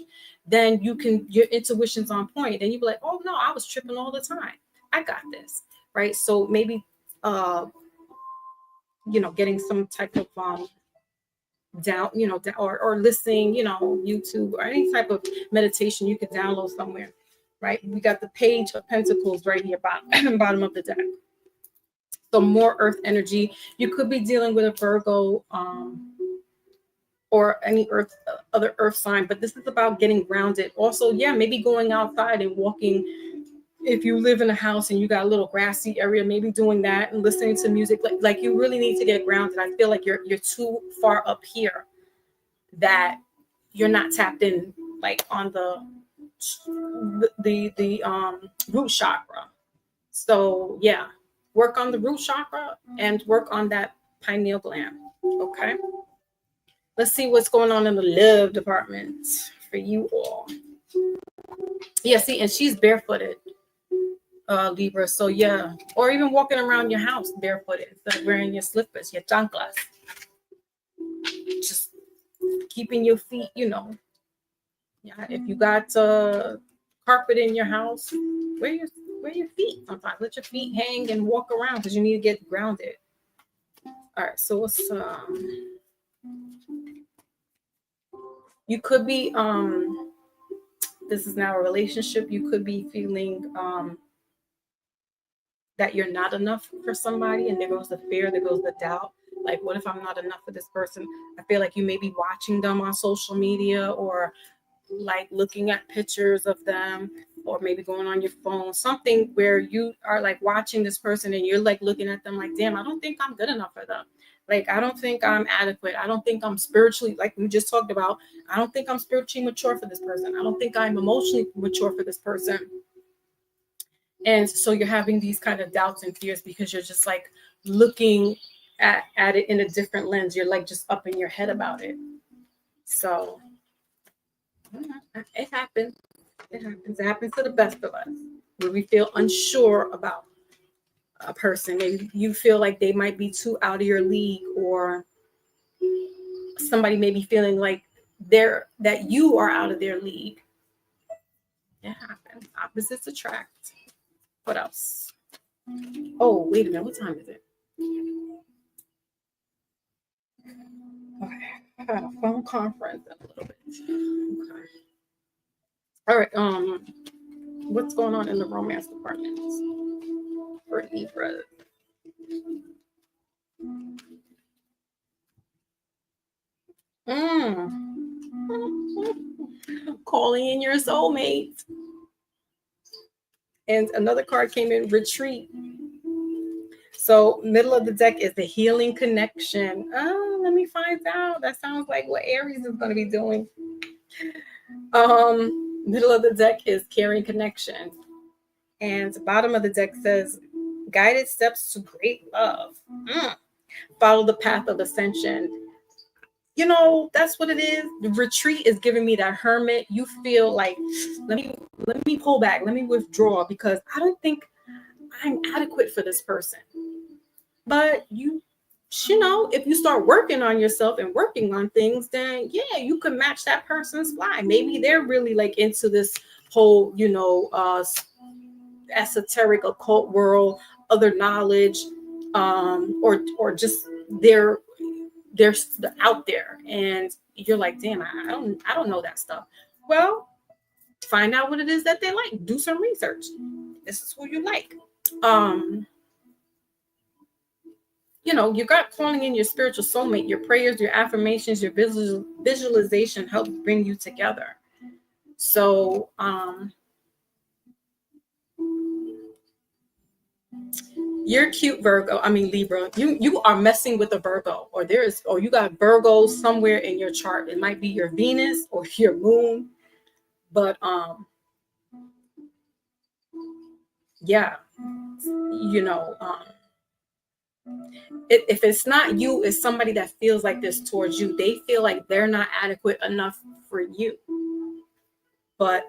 then you can, your intuition's on point, and you be like, oh no, I was tripping all the time, I got this, right? So maybe getting some type of down, or listening, YouTube, or any type of meditation you could download somewhere, right? We got the Page of Pentacles right here, bottom of the deck. So more earth energy. You could be dealing with a Virgo or any other earth sign, but this is about getting grounded. Also, yeah, maybe going outside and walking. If you live in a house and you got a little grassy area, maybe doing that and listening to music. Like you really need to get grounded. I feel like you're too far up here, that you're not tapped in like on the root chakra. So yeah, work on the root chakra and work on that pineal gland. Okay. Let's see what's going on in the love department for you all. Yeah, see, and she's barefooted, Libra. So yeah, or even walking around your house barefooted instead of wearing your slippers, your chanclas. Just keeping your feet, Yeah, if you got carpet in your house, wear your feet sometimes. Let your feet hang and walk around because you need to get grounded. All right, so what's you could be this is now a relationship. You could be feeling that you're not enough for somebody, and there goes the fear, there goes the doubt. Like, what if I'm not enough for this person? I feel like you may be watching them on social media, or like looking at pictures of them, or maybe going on your phone, something where you are like watching this person and you're like looking at them like, damn, I don't think I'm good enough for them. Like, I don't think I'm adequate. I don't think I'm spiritually, like we just talked about, I don't think I'm spiritually mature for this person. I don't think I'm emotionally mature for this person. And so you're having these kind of doubts and fears because you're just like looking at it in a different lens. You're like just up in your head about it. So it happens. It happens. It happens to the best of us, where we feel unsure about a person. Maybe you feel like they might be too out of your league, or somebody may be feeling like that you are out of their league. It happens. Opposites attract. What else? Oh, wait a minute. What time is it? Okay. I got a phone conference in a little bit. Okay. All right. What's going on in the romance department for Libra? Calling in your soulmate. And another card came in, retreat. So middle of the deck is the healing connection. Oh, let me find out. That sounds like what Aries is going to be doing. Middle of the deck is caring connection. And the bottom of the deck says guided steps to great love. Follow the path of ascension. That's what it is. The retreat is giving me that hermit. You feel like, let me pull back, let me withdraw, because I don't think I'm adequate for this person. But if you start working on yourself and working on things, then yeah, you can match that person's fly. Maybe they're really like into this whole, esoteric occult world, other knowledge, or just they're out there, and you're like, damn, I don't know that stuff. Well, find out what it is that they like. Do some research. This is who you like. You got calling in your spiritual soulmate. Your prayers, your affirmations, your visualization help bring you together. So you're cute, Virgo. I mean, Libra. You are messing with a Virgo, or you got Virgo somewhere in your chart. It might be your Venus or your moon, but yeah, if it's not you, it's somebody that feels like this towards you. They feel like they're not adequate enough for you. But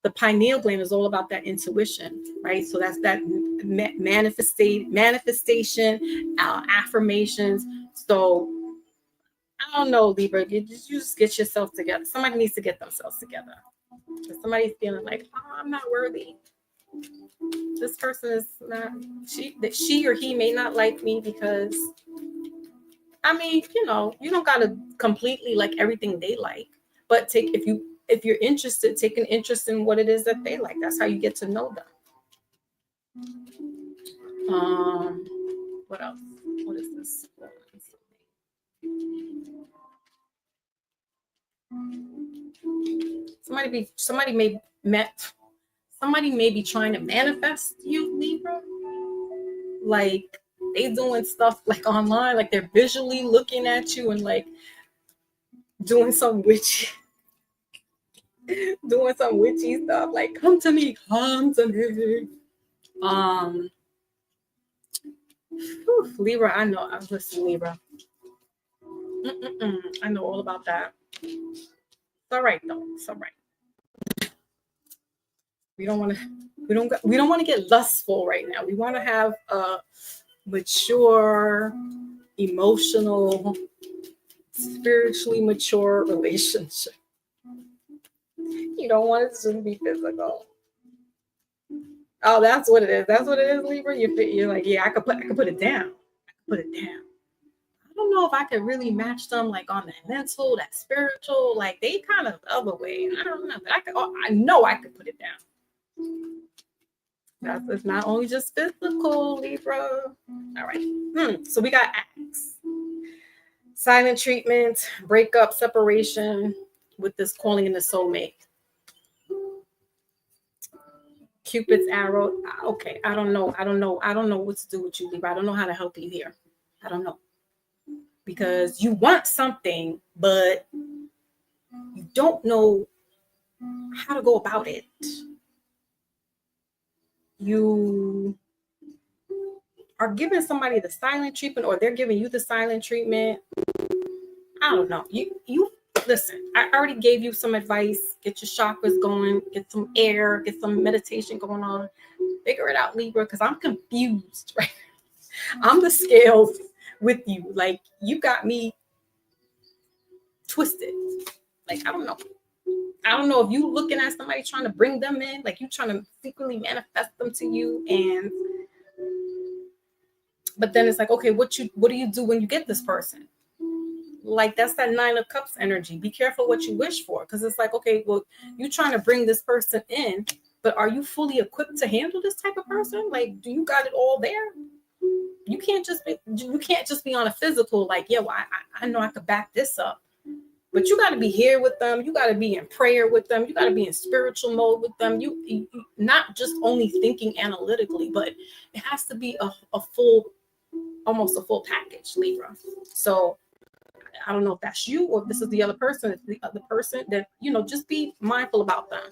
the pineal gland is all about that intuition, right? So that's that manifestation, affirmations. So I don't know, Libra, you just get yourself together. Somebody needs to get themselves together. If somebody's feeling like, oh, I'm not worthy. This person is not, she or he may not like me because, I mean, you don't got to completely like everything they like, but if you're interested, take an interest in what it is that they like. That's how you get to know them. What else? What is this? Somebody may be trying to manifest you, Libra. Like, they doing stuff like online, like they're visually looking at you and like doing some witchy stuff, like come to me. Libra, I know. Listen, Libra. I know all about that. It's all right though. It's all right. We don't want to. We don't want to get lustful right now. We want to have a mature, emotional, spiritually mature relationship. You don't want it to be physical. Oh, that's what it is. That's what it is, Libra. You're like, yeah, I could put it down. I could put it down. I don't know if I could really match them like on the mental, that spiritual. Like they kind of the other way. I don't know, but I could. Oh, I know I could put it down. It's not only just physical, Libra. All right. So we got acts. Silent treatment, breakup, separation with this calling in the soulmate. Cupid's arrow. Okay, I don't know what to do with you, Libra. I don't know how to help you here. I don't know. Because you want something, but you don't know how to go about it. You are giving somebody the silent treatment, or they're giving you the silent treatment. I don't know. You listen. I already gave you some advice. Get your chakras going. Get some air. Get some meditation going on. Figure it out, Libra, because I'm confused. Right? I'm the scales with you. Like you got me twisted. Like I don't know. I don't know if you looking at somebody trying to bring them in, like you trying to secretly manifest them to you, but then it's like, okay, what do you do when you get this person? Like that's that 9 of Cups energy. Be careful what you wish for, because it's like, okay, well, you trying to bring this person in, but are you fully equipped to handle this type of person? Like, do you got it all there? You can't just be on a physical, like, yeah, well, I know I could back this up. But you got to be here with them. You got to be in prayer with them. You got to be in spiritual mode with them. You not just only thinking analytically, but it has to be almost a full package, Libra. So I don't know if that's you or if this is the other person. It's the other person. Then just be mindful about them.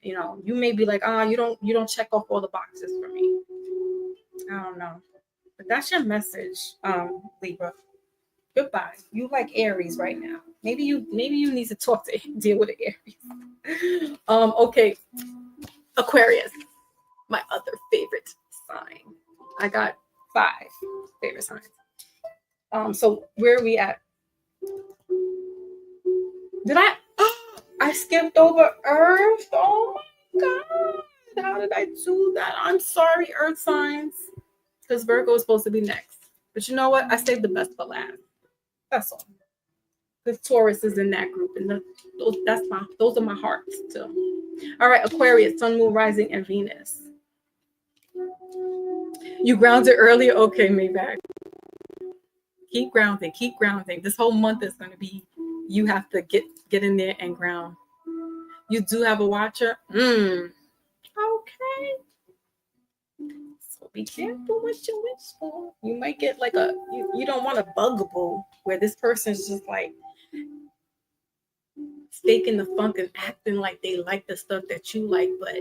You may be like, you don't check off all the boxes for me. I don't know, but that's your message, Libra. Goodbye. You like Aries right now. Maybe you need to deal with Aries. Okay. Aquarius, my other favorite sign. I got 5 favorite signs. So where are we at? Did I skipped over Earth? Oh my God. How did I do that? I'm sorry, Earth signs. Because Virgo is supposed to be next. But you know what? I saved the best for last. That's all. Because Taurus is in that group, and those are my hearts too. All right, Aquarius, Sun, Moon, Rising, and Venus. You grounded earlier, okay, Maybach. Keep grounding. This whole month is going to be. You have to get in there and ground. You do have a watcher. Okay. So be careful what you wish for. You might get like you don't want a bugaboo where this person's just like faking the funk and acting like they like the stuff that you like, but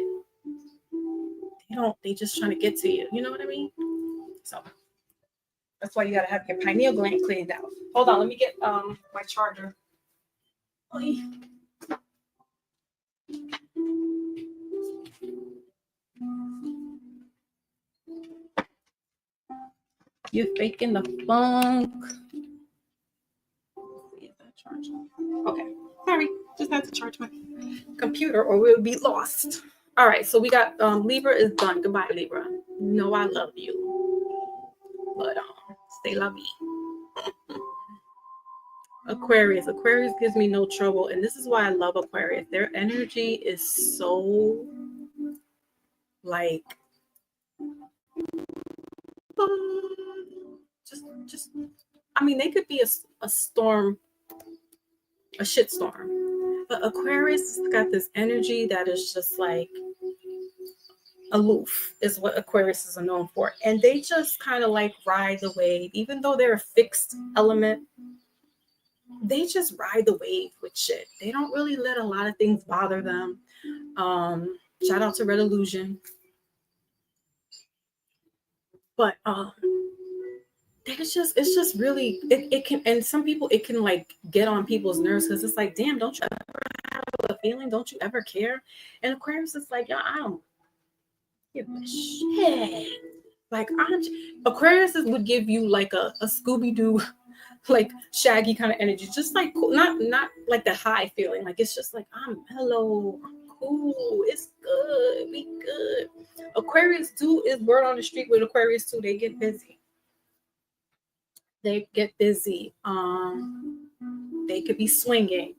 they just trying to get to you. You know what I mean? So that's why you gotta have your pineal gland cleaned out. Hold on, let me get my charger. You're faking the funk. Okay, sorry, just had to charge my computer or we'll be lost. All right, so we got Libra is done. Goodbye, Libra. No, I love you, but stay lovey. Aquarius gives me no trouble, and this is why I love Aquarius. Their energy is so like just I mean, they could be a storm, a shit storm, but Aquarius got this energy that is just like aloof, is what Aquarius are known for, and they just kind of like ride the wave, even though they're a fixed element. They just ride the wave with shit. They don't really let a lot of things bother them. Shout out to Red Illusion. But it's just really it can, and some people it can like get on people's nerves because it's like, damn, don't you ever have a feeling? Don't you ever care? And Aquarius is like, yeah, I don't give a shit. Like Aquarius would give you like a Scooby Doo, like Shaggy kind of energy, just like cool, not like the high feeling. Like it's just like I'm mellow, I'm cool, it's good, we good. Aquarius too is word on the street with Aquarius too. They get busy. They get busy. They could be swinging,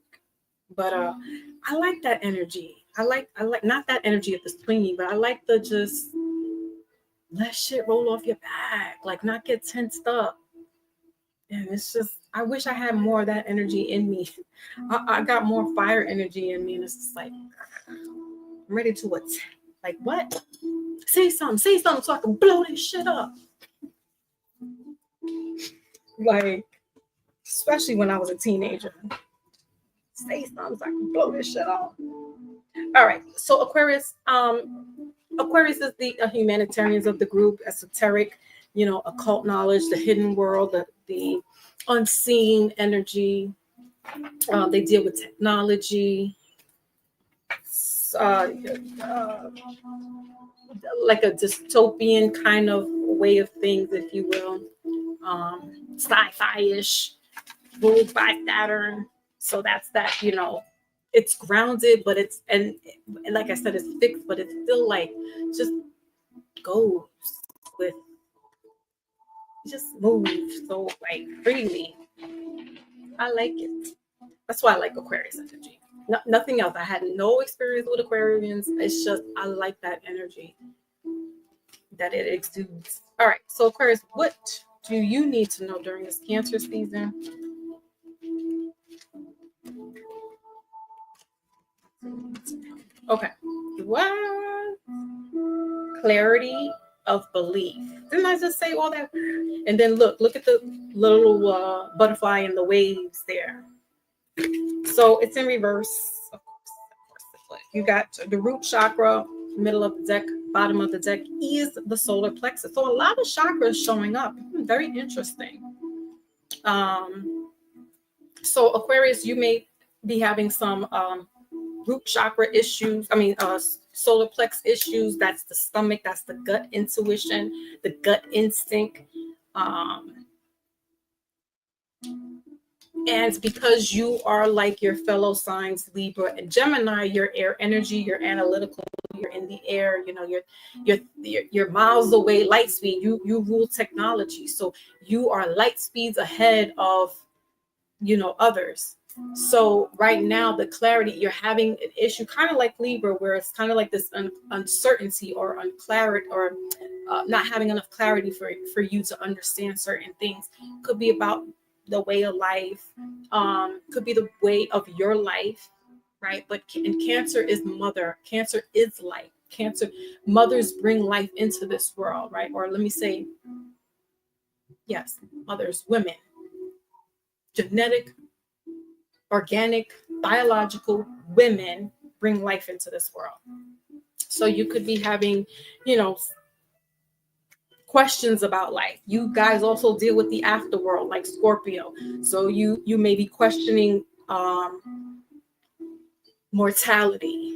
but I like that energy. I like not that energy of the swinging, but I like the just let shit roll off your back, like not get tensed up. And it's just, I wish I had more of that energy in me. I got more fire energy in me, and it's just like I'm ready to attack. Like what? Say something so I can blow this shit up. Like, especially when I was a teenager. Say something so I can blow this shit off. All right. So Aquarius, Aquarius is the humanitarians of the group, esoteric, occult knowledge, the hidden world, the unseen energy. They deal with technology, uh, uh, like a dystopian kind of way of things, if you will, sci-fi-ish, ruled by Saturn. So that's that, it's grounded, but and like I said, it's fixed, but it's still like just goes with, just moves so like freely. I like it. That's why I like Aquarius energy. Nothing else. I had no experience with Aquarians. It's just I like that energy that it exudes. All right. So Aquarius, what do you need to know during this Cancer season? Okay. What? Clarity of belief. Didn't I just say all that? And then look at the little butterfly and the waves there. So it's in reverse. Of course. You got the root chakra, middle of the deck, bottom of the deck is the solar plexus. So a lot of chakras showing up. Very interesting. So Aquarius, you may be having some root chakra issues. Solar plex issues. That's the stomach. That's the gut intuition, the gut instinct. And because you are like your fellow signs, Libra and Gemini, your air energy, you're analytical, you're in the air, you're miles away, light speed, you rule technology. So you are light speeds ahead of, others. So right now, the clarity, you're having an issue, kind of like Libra, where it's kind of like this uncertainty or unclarity, or not having enough clarity for you to understand certain things. Could be about the way of life, could be the way of your life, right? But and Cancer is mother. Cancer is life. Cancer, mothers bring life into this world, right? Or let me say, yes, mothers, women, genetic, organic, biological women bring life into this world. So you could be having, questions about life. You guys also deal with the afterworld, like Scorpio. So you may be questioning mortality,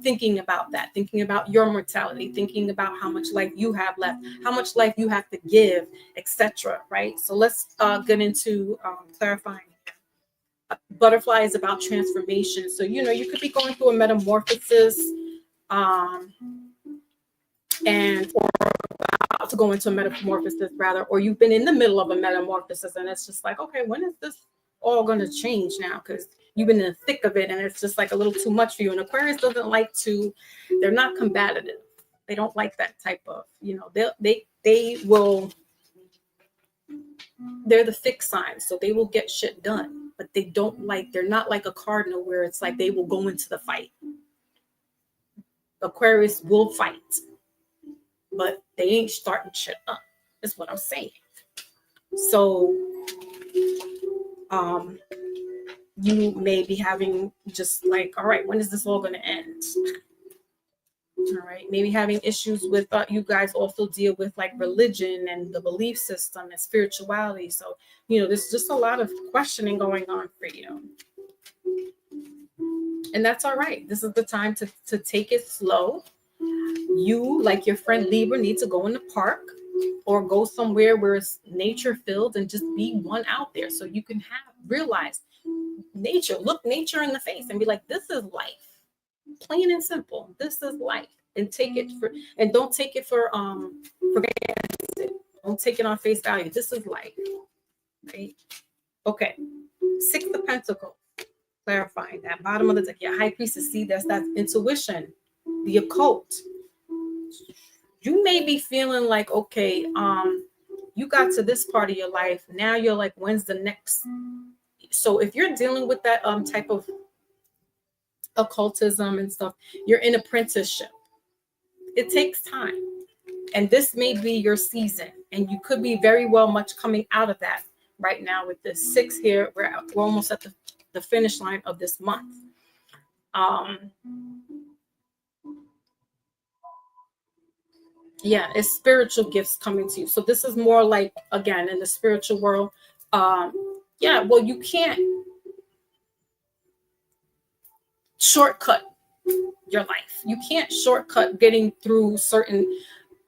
thinking about that, thinking about your mortality, thinking about how much life you have left, how much life you have to give, etc. Right? So let's get into clarifying. Butterfly is about transformation. So, you could be going through a metamorphosis, and or about to go into a metamorphosis rather, or you've been in the middle of a metamorphosis and it's just like, okay, when is this all going to change now? Because you've been in the thick of it and it's just like a little too much for you. And Aquarius doesn't like to, they're not combative. They don't like that type of, they will, they're the fixed sign, so they will get shit done, but they're not like a cardinal where it's like they will go into the fight. Aquarius will fight, but they ain't starting shit up, is what I'm saying. So you may be having just like, all right, when is this all going to end? All right. Maybe having issues with you guys also deal with like religion and the belief system and spirituality. So, there's just a lot of questioning going on for you. And that's all right. This is the time to take it slow. You, like your friend Libra, need to go in the park or go somewhere where it's nature filled and just be one out there so you can realize nature, look nature in the face and be like, this is life. Plain and simple. This is life. And don't take it for granted. Don't take it on face value. This is life. Right? Okay. 6 of Pentacles. Clarifying that bottom of the deck. Yeah, High Priestess. See, that's intuition, the occult. You may be feeling like, okay, you got to this part of your life. Now you're like, when's the next? So if you're dealing with that type of occultism and stuff, you're in apprenticeship. It takes time. And this may be your season. And you could be very well much coming out of that right now with this 6 here. We're almost at the finish line of this month. Yeah, it's spiritual gifts coming to you. So this is more like, again, in the spiritual world. Yeah, well, you can't shortcut your life. You can't shortcut getting through certain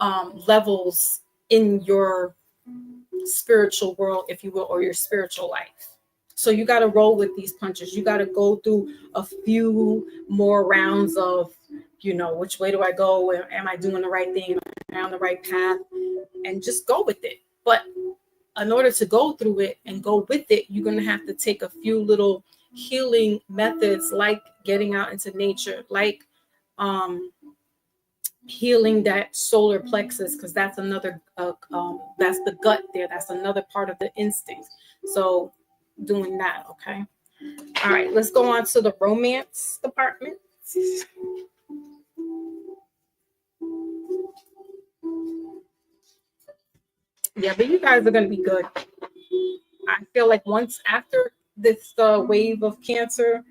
levels in your spiritual world, if you will, or your spiritual life. So you got to roll with these punches. You got to go through a few more rounds of, which way do I go? Am I doing the right thing? Am I on the right path? And just go with it. But in order to go through it and go with it, you're going to have to take a few little healing methods, like getting out into nature, like healing that solar plexus, because that's another that's the gut there. That's another part of the instinct. So doing that. Okay. All right, let's go on to the romance department. Yeah, but you guys are going to be good. I feel like once after this wave of Cancer,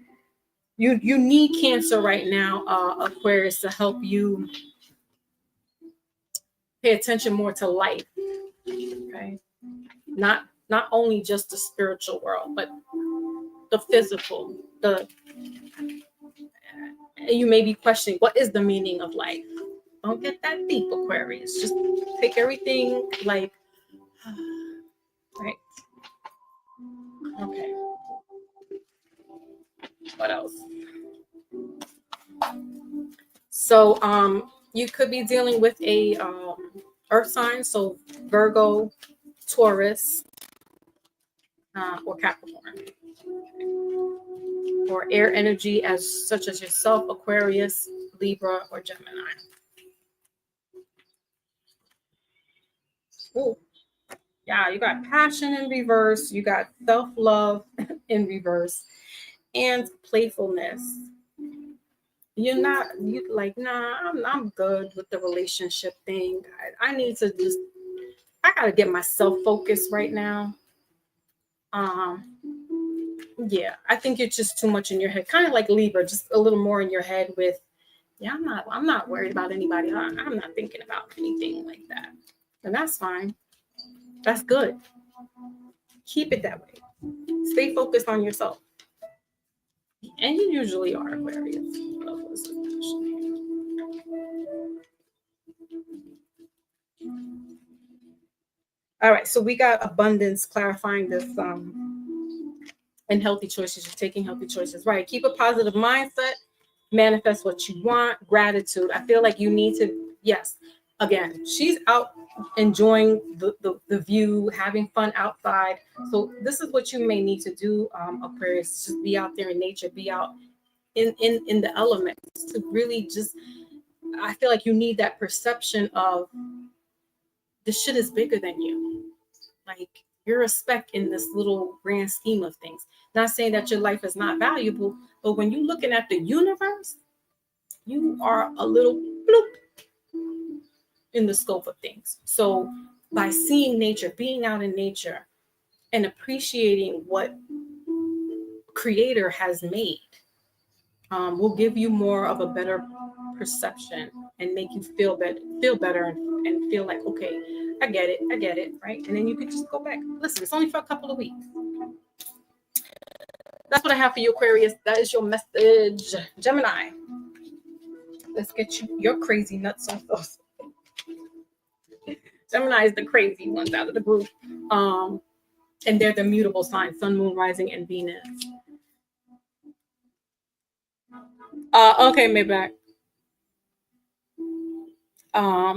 you need Cancer right now, Aquarius, to help you pay attention more to life. Okay, not only just the spiritual world, but the physical. You may be questioning, what is the meaning of life? Don't get that deep, Aquarius. Just take everything like, right? Okay. What else? So you could be dealing with a earth sign, so Virgo, Taurus, or Capricorn, or air energy such as yourself, Aquarius, Libra, or Gemini. Ooh. Yeah, you got passion in reverse, you got self-love in reverse, and playfulness. You like, nah, I'm good with the relationship thing. I need to I gotta get myself focused right now. Yeah, I think it's just too much in your head, kind of like Libra, just a little more in your head with, yeah, I'm not worried about anybody. I'm not thinking about anything like that. And that's fine. That's good. Keep it that way. Stay focused on yourself. And you usually are, Aquarius. All right, so we got abundance clarifying this and healthy choices. You're taking healthy choices, right? Keep a positive mindset, manifest what you want, gratitude. I feel like you need to, yes, again, she's out enjoying the view, having fun outside. So this is what you may need to do, Aquarius, just be out there in nature, be out in the elements to really just, I feel like you need that perception of this shit is bigger than you. Like, your respect in this little grand scheme of things. Not saying that your life is not valuable, but when you're looking at the universe, you are a little bloop in the scope of things. So by seeing nature, being out in nature, and appreciating what Creator has made, will give you more of a better perception and make you feel better and feel like, okay, I get it, right? And then you could just go back. Listen, it's only for a couple of weeks. That's what I have for you, Aquarius. That is your message. Gemini, let's get your crazy nuts on those. Gemini is the crazy ones out of the group. And they're the mutable signs, sun, moon, rising, and Venus. Okay, Maybach.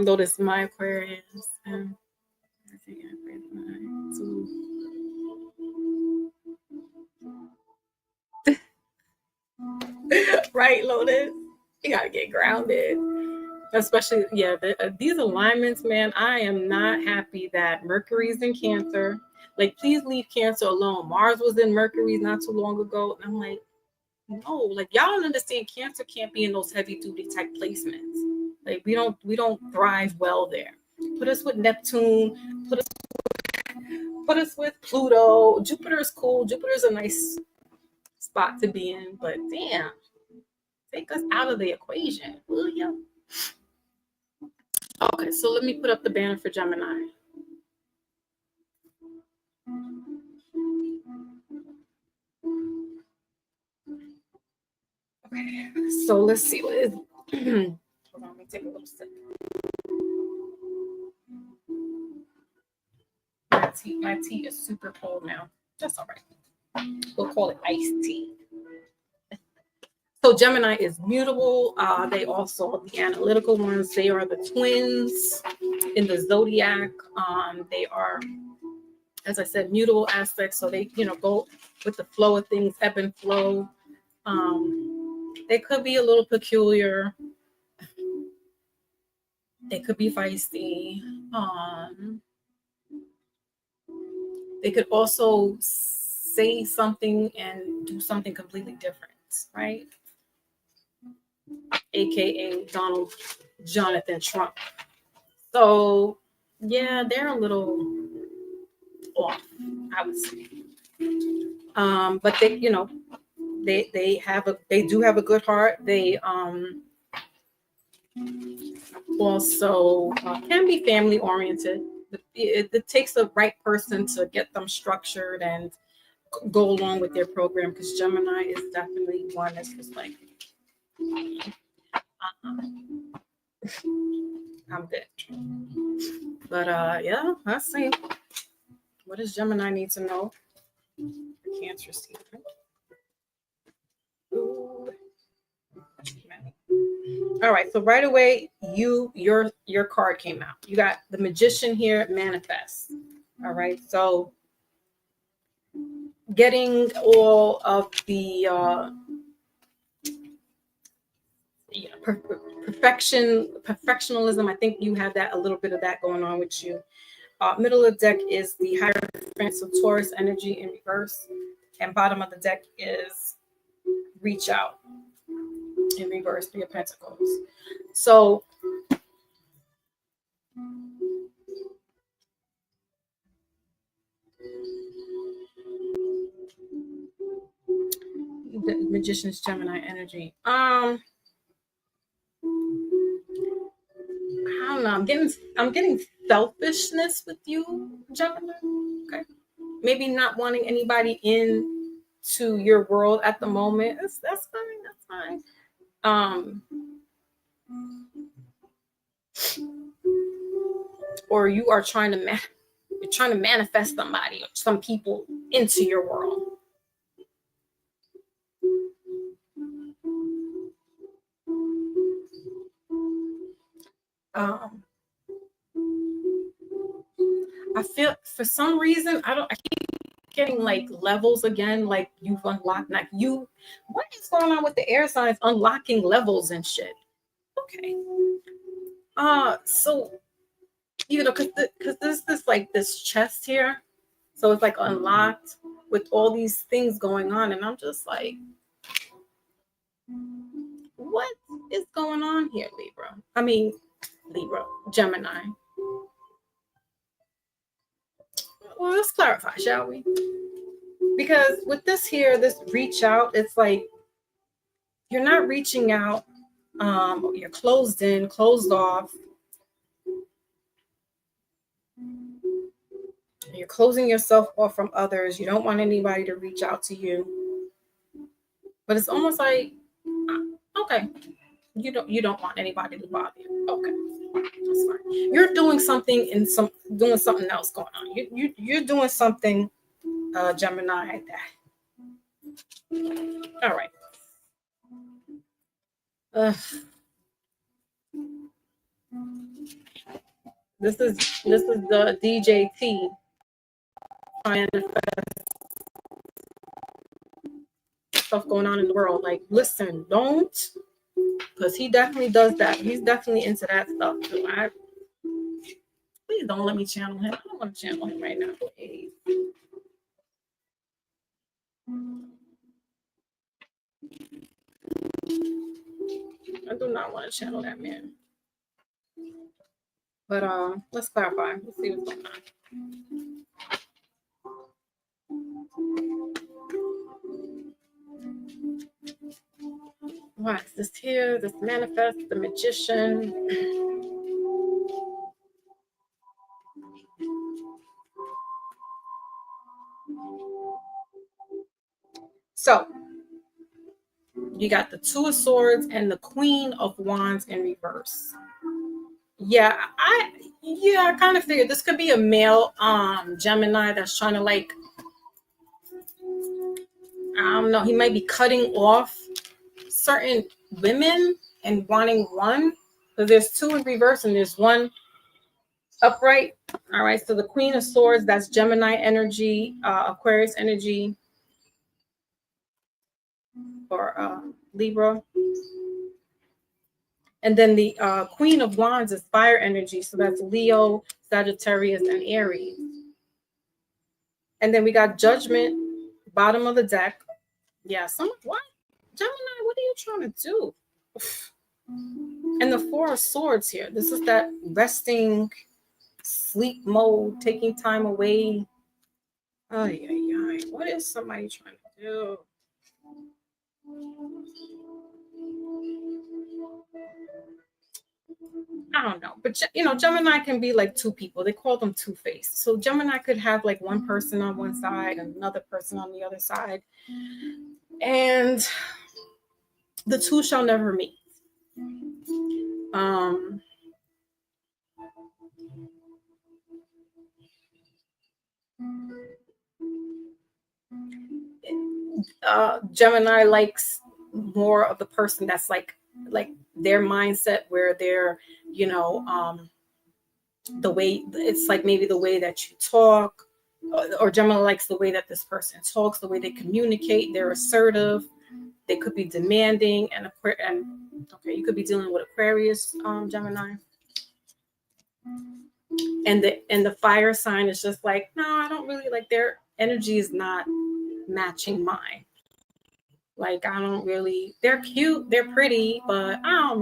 Notice my Aquarius. Right, Lotus? You gotta get grounded. Especially, yeah, these alignments, man, I am not happy that Mercury's in Cancer. Like, please leave Cancer alone. Mars was in Mercury not too long ago. And I'm like, no, like, y'all don't understand, Cancer can't be in those heavy duty type placements. Like, we don't thrive well there. Put us with Neptune, put us with Pluto. Jupiter is cool. Jupiter is a nice spot to be in, but damn, take us out of the equation, will you? Okay, so let me put up the banner for Gemini. Okay, so let's see what is. Hold on, let me take a little sip. My tea is super cold now. That's all right. We'll call it iced tea. So Gemini is mutable. They also are the analytical ones. They are the twins in the zodiac. They are, as I said, mutable aspects. So they, go with the flow of things, ebb and flow. They could be a little peculiar. They could be feisty. They could also say something and do something completely different, right? AKA Jonathan Trump. So, yeah, they're a little off, I would say. But they, they do have a good heart. They also can be family oriented. It takes the right person to get them structured and go along with their program, because Gemini is definitely one that's just like, I'm good. But yeah, let's see. What does Gemini need to know? Cancer season. All right, so right away, your card came out. You got the Magician here, manifest. All right, so getting all of the perfectionism. I think you have that, a little bit of that going on with you. Middle of the deck is the Hierophant, so Taurus energy in reverse, and bottom of the deck is reach out in reverse, Three of Pentacles. So the Magician's Gemini energy. I don't know. I'm getting selfishness with you, Gemini. Okay, maybe not wanting anybody in to your world at the moment. That's fine. That's fine. Or you are trying to manifest somebody or some people into your world. I feel for some reason I keep getting like levels again, like you've unlocked, like what is going on with the air signs unlocking levels and shit? Okay. So because there's this chest here, so it's like unlocked with all these things going on, and I'm just like, what is going on here, Libra, Gemini? Well, let's clarify, shall we? Because with this here, this reach out, it's like you're not reaching out. You're closed in, closed off. You're closing yourself off from others. You don't want anybody to reach out to you. But it's almost like, okay, you don't want anybody to bother you. Okay, that's fine. You're doing something doing something else going on. You're doing something, Gemini. All right. This is the DJT stuff going on in the world. Like, listen, don't, because he definitely does that. He's definitely into that stuff too. Please don't let me channel him. I don't want to channel him right now. Please. I do not want to channel that man. But let's clarify. Let's see what's going on. What is this here? This manifest, the magician. So you got the Two of Swords and the Queen of Wands in reverse. Yeah, I kind of figured this could be a male Gemini that's trying to, like, I don't know, he might be cutting off certain women and wanting one. So there's two in reverse and there's one upright. All right, so the Queen of Swords, that's Gemini energy, Aquarius energy, or Libra. And then the Queen of Wands is fire energy, so that's Leo, Sagittarius, and Aries. And then we got Judgment, bottom of the deck. Yeah, what? Gemini, what are you trying to do? And the Four of Swords here. This is that resting, sleep mode, taking time away. What is somebody trying to do? I don't know, but Gemini can be like two people. They call them two-faced. So Gemini could have like one person on one side and another person on the other side, and the two shall never meet. Gemini likes more of the person that's like their mindset, where they're, the way, it's like maybe the way that you talk, or Gemini likes the way that this person talks, the way they communicate. They're assertive. They could be demanding, and okay, you could be dealing with Aquarius, Gemini. And the fire sign is just like, no, I don't really like, their energy is not matching mine. Like, I don't really, they're cute, they're pretty, but I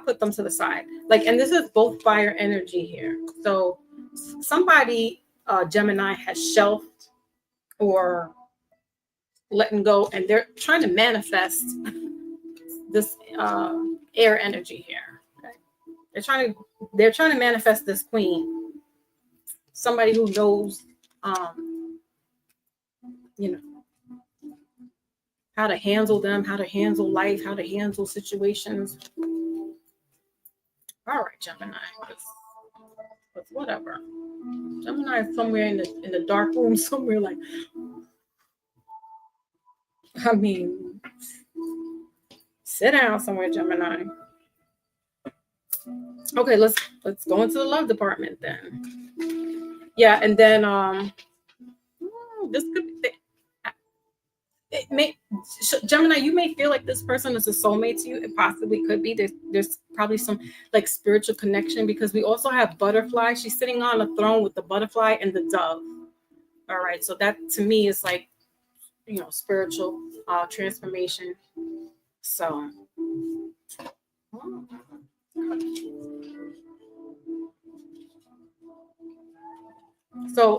put them to the side. Like, and this is both fire energy here. So somebody, Gemini, has shelved or letting go, and they're trying to manifest this air energy here. Okay? They're trying to manifest this queen, somebody who knows, how to handle them, how to handle life, how to handle situations. All right, Gemini, but whatever. Gemini is somewhere in the dark room, somewhere, like, I mean, sit down somewhere, Gemini. Okay, let's go into the love department then. Yeah, and then this could be, Gemini, you may feel like this person is a soulmate to you. It possibly could be. There's probably some like spiritual connection, because we also have butterfly. She's sitting on a throne with the butterfly and the dove. All right, so that to me is like, spiritual transformation. So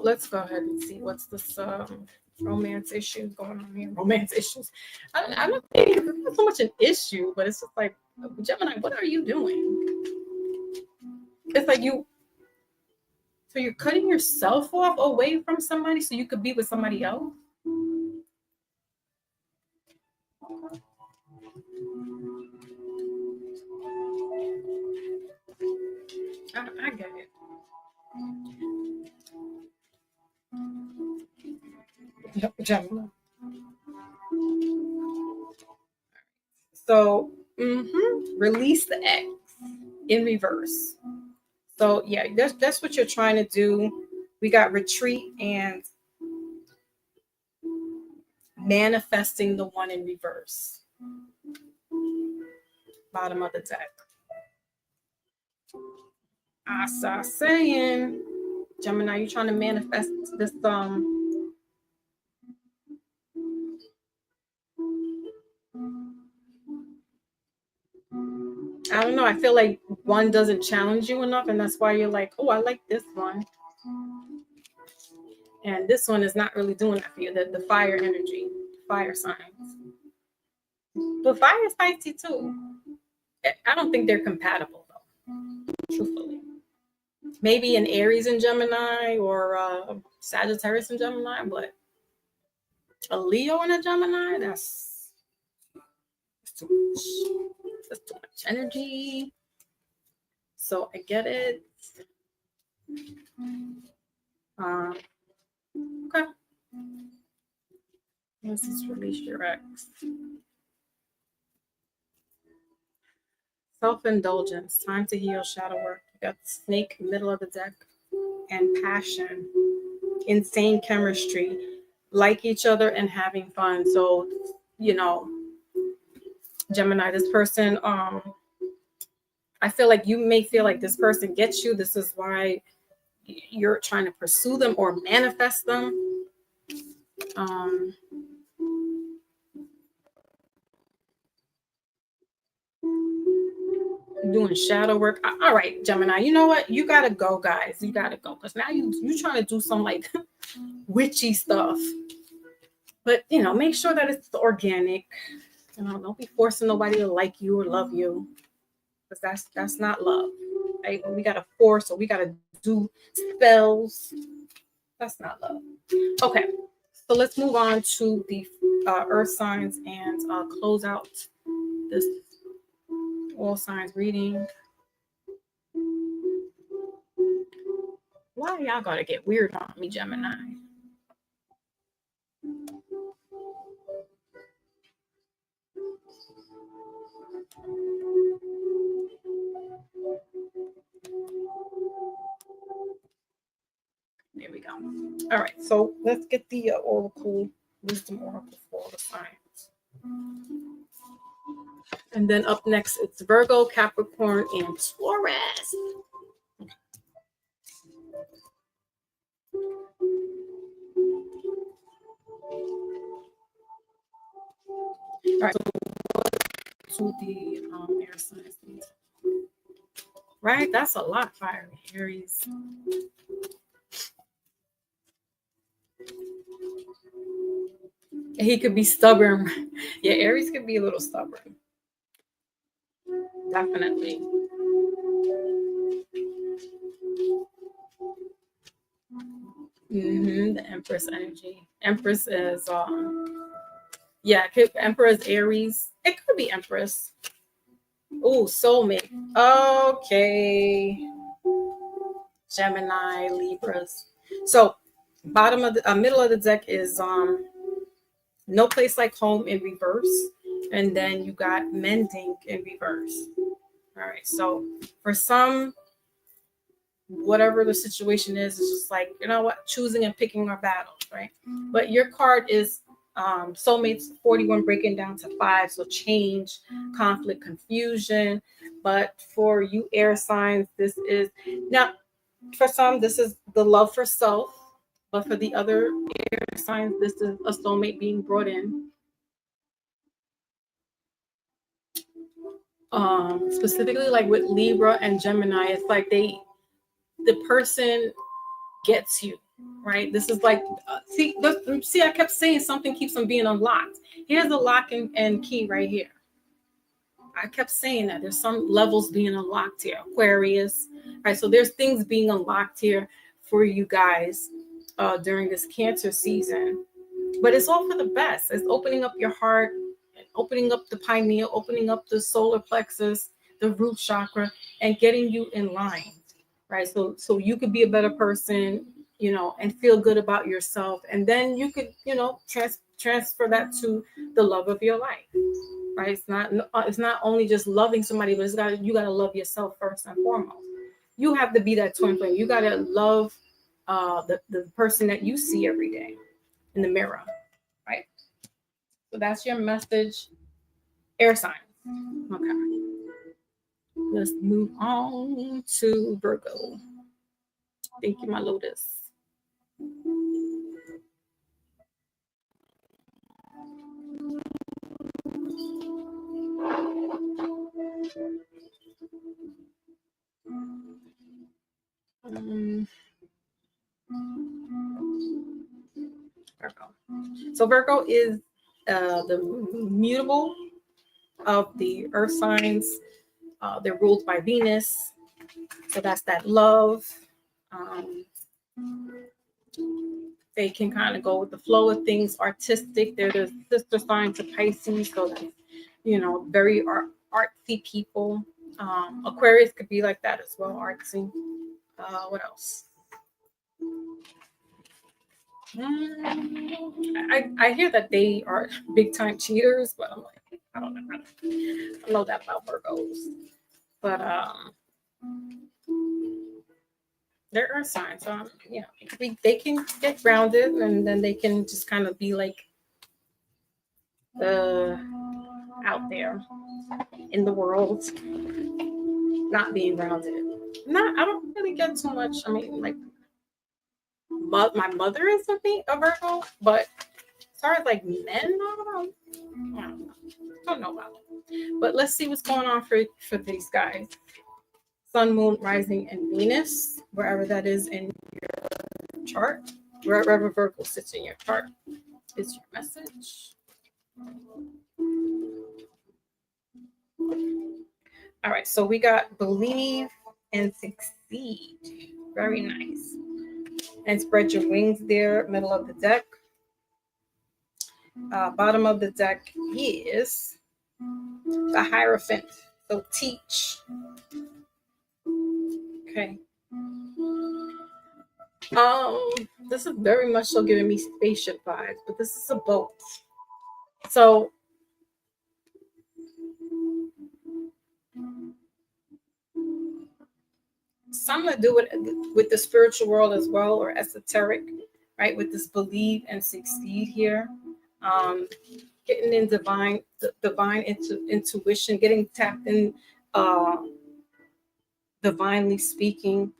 let's go ahead and see what's this Romance issues going on here. Romance issues. I don't think it's not so much an issue, but it's just like, Gemini, what are you doing? It's like so you're cutting yourself off away from somebody so you could be with somebody else. I get it. Yep, Gemini. So, release the X in reverse. So yeah, that's what you're trying to do. We got retreat and manifesting the one in reverse. Bottom of the deck. I saw saying, Gemini, you trying to manifest this I don't know. I feel like one doesn't challenge you enough, and that's why you're like, oh, I like this one. And this one is not really doing that for you. The fire energy, fire signs. But fire is spicy too. I don't think they're compatible though, truthfully. Maybe an Aries and Gemini or Sagittarius and Gemini, but a Leo and a Gemini, that's too much. That's too much energy. So I get it. Okay. Let's just release your X. Self-indulgence, time to heal, shadow work. You got snake, middle of the deck, and passion, insane chemistry, like each other and having fun. So, Gemini, this person, I feel like you may feel like this person gets you. This is why you're trying to pursue them or manifest them. Doing shadow work. All right, Gemini, you know what? You gotta go, guys. You gotta go. Because now you trying to do some like witchy stuff. But make sure that it's organic. Don't be forcing nobody to like you or love you. Because that's not love. Right? When we gotta force or we gotta do spells. That's not love. Okay. So let's move on to the earth signs and close out this all signs reading. Why y'all gotta get weird on me, Gemini? There we go. All right, so let's get the wisdom oracle for all the signs. And then up next, it's Virgo, Capricorn, and Taurus. All right, so to the air signs. Right, that's a lot, fiery Aries. He could be stubborn. Yeah, Aries could be a little stubborn. Definitely. The Empress energy. Empress is Emperor is Aries. It could be Empress. Oh, soulmate. Okay. Gemini, Libras. So bottom of the middle of the deck is No Place Like Home in reverse. And then you got Mending in reverse. All right. So for some, whatever the situation is, it's just like, choosing and picking our battles, right? But your card is soulmates 41 breaking down to 5. So change, conflict, confusion. But for you air signs, this is now for some, this is the love for self. But for the other air signs, this is a soulmate being brought in. Specifically like with Libra and Gemini, it's like the person gets you. right? This is like, see, I kept saying something keeps on being unlocked. Here's the lock and key right here. I kept saying that there's some levels being unlocked here. Aquarius, right? So there's things being unlocked here for you guys during this Cancer season. But it's all for the best. It's opening up your heart, opening up the pineal, opening up the solar plexus, the root chakra, and getting you in line, right? So you could be a better person, and feel good about yourself, and then you could, transfer that to the love of your life, right? It's not only just loving somebody, but you got to love yourself first and foremost. You have to be that twin flame. You got to love the person that you see every day in the mirror, right? So that's your message, air signs. Okay. Let's move on to Virgo. Thank you, my Lotus. Virgo. So Virgo is the mutable of the earth signs. They're ruled by Venus. So that's that love. They can kind of go with the flow of things, artistic. They're the sister sign to Pisces. So that's, very artsy people. Aquarius could be like that as well, artsy. What else? I hear that they are big time cheaters, but I'm like, I don't know that about Virgos. But there are signs. So they can get grounded, and then they can just kind of be like out there in the world, not being grounded. I don't really get too much. I mean, like my mother is a Virgo, but as far as like men, I don't know about them. But let's see what's going on for these guys. Sun, Moon, Rising, and Venus, wherever that is in your chart, wherever Virgo sits in your chart, is your message. All right, so we got believe and succeed. Very nice. And spread your wings there, middle of the deck. Bottom of the deck is the Hierophant. So teach. Okay. This is very much so giving me spaceship vibes, but this is a boat. So something to do with the spiritual world as well, or esoteric, right? With this believe and succeed here. Getting in divine intuition, getting tapped in, divinely speaking.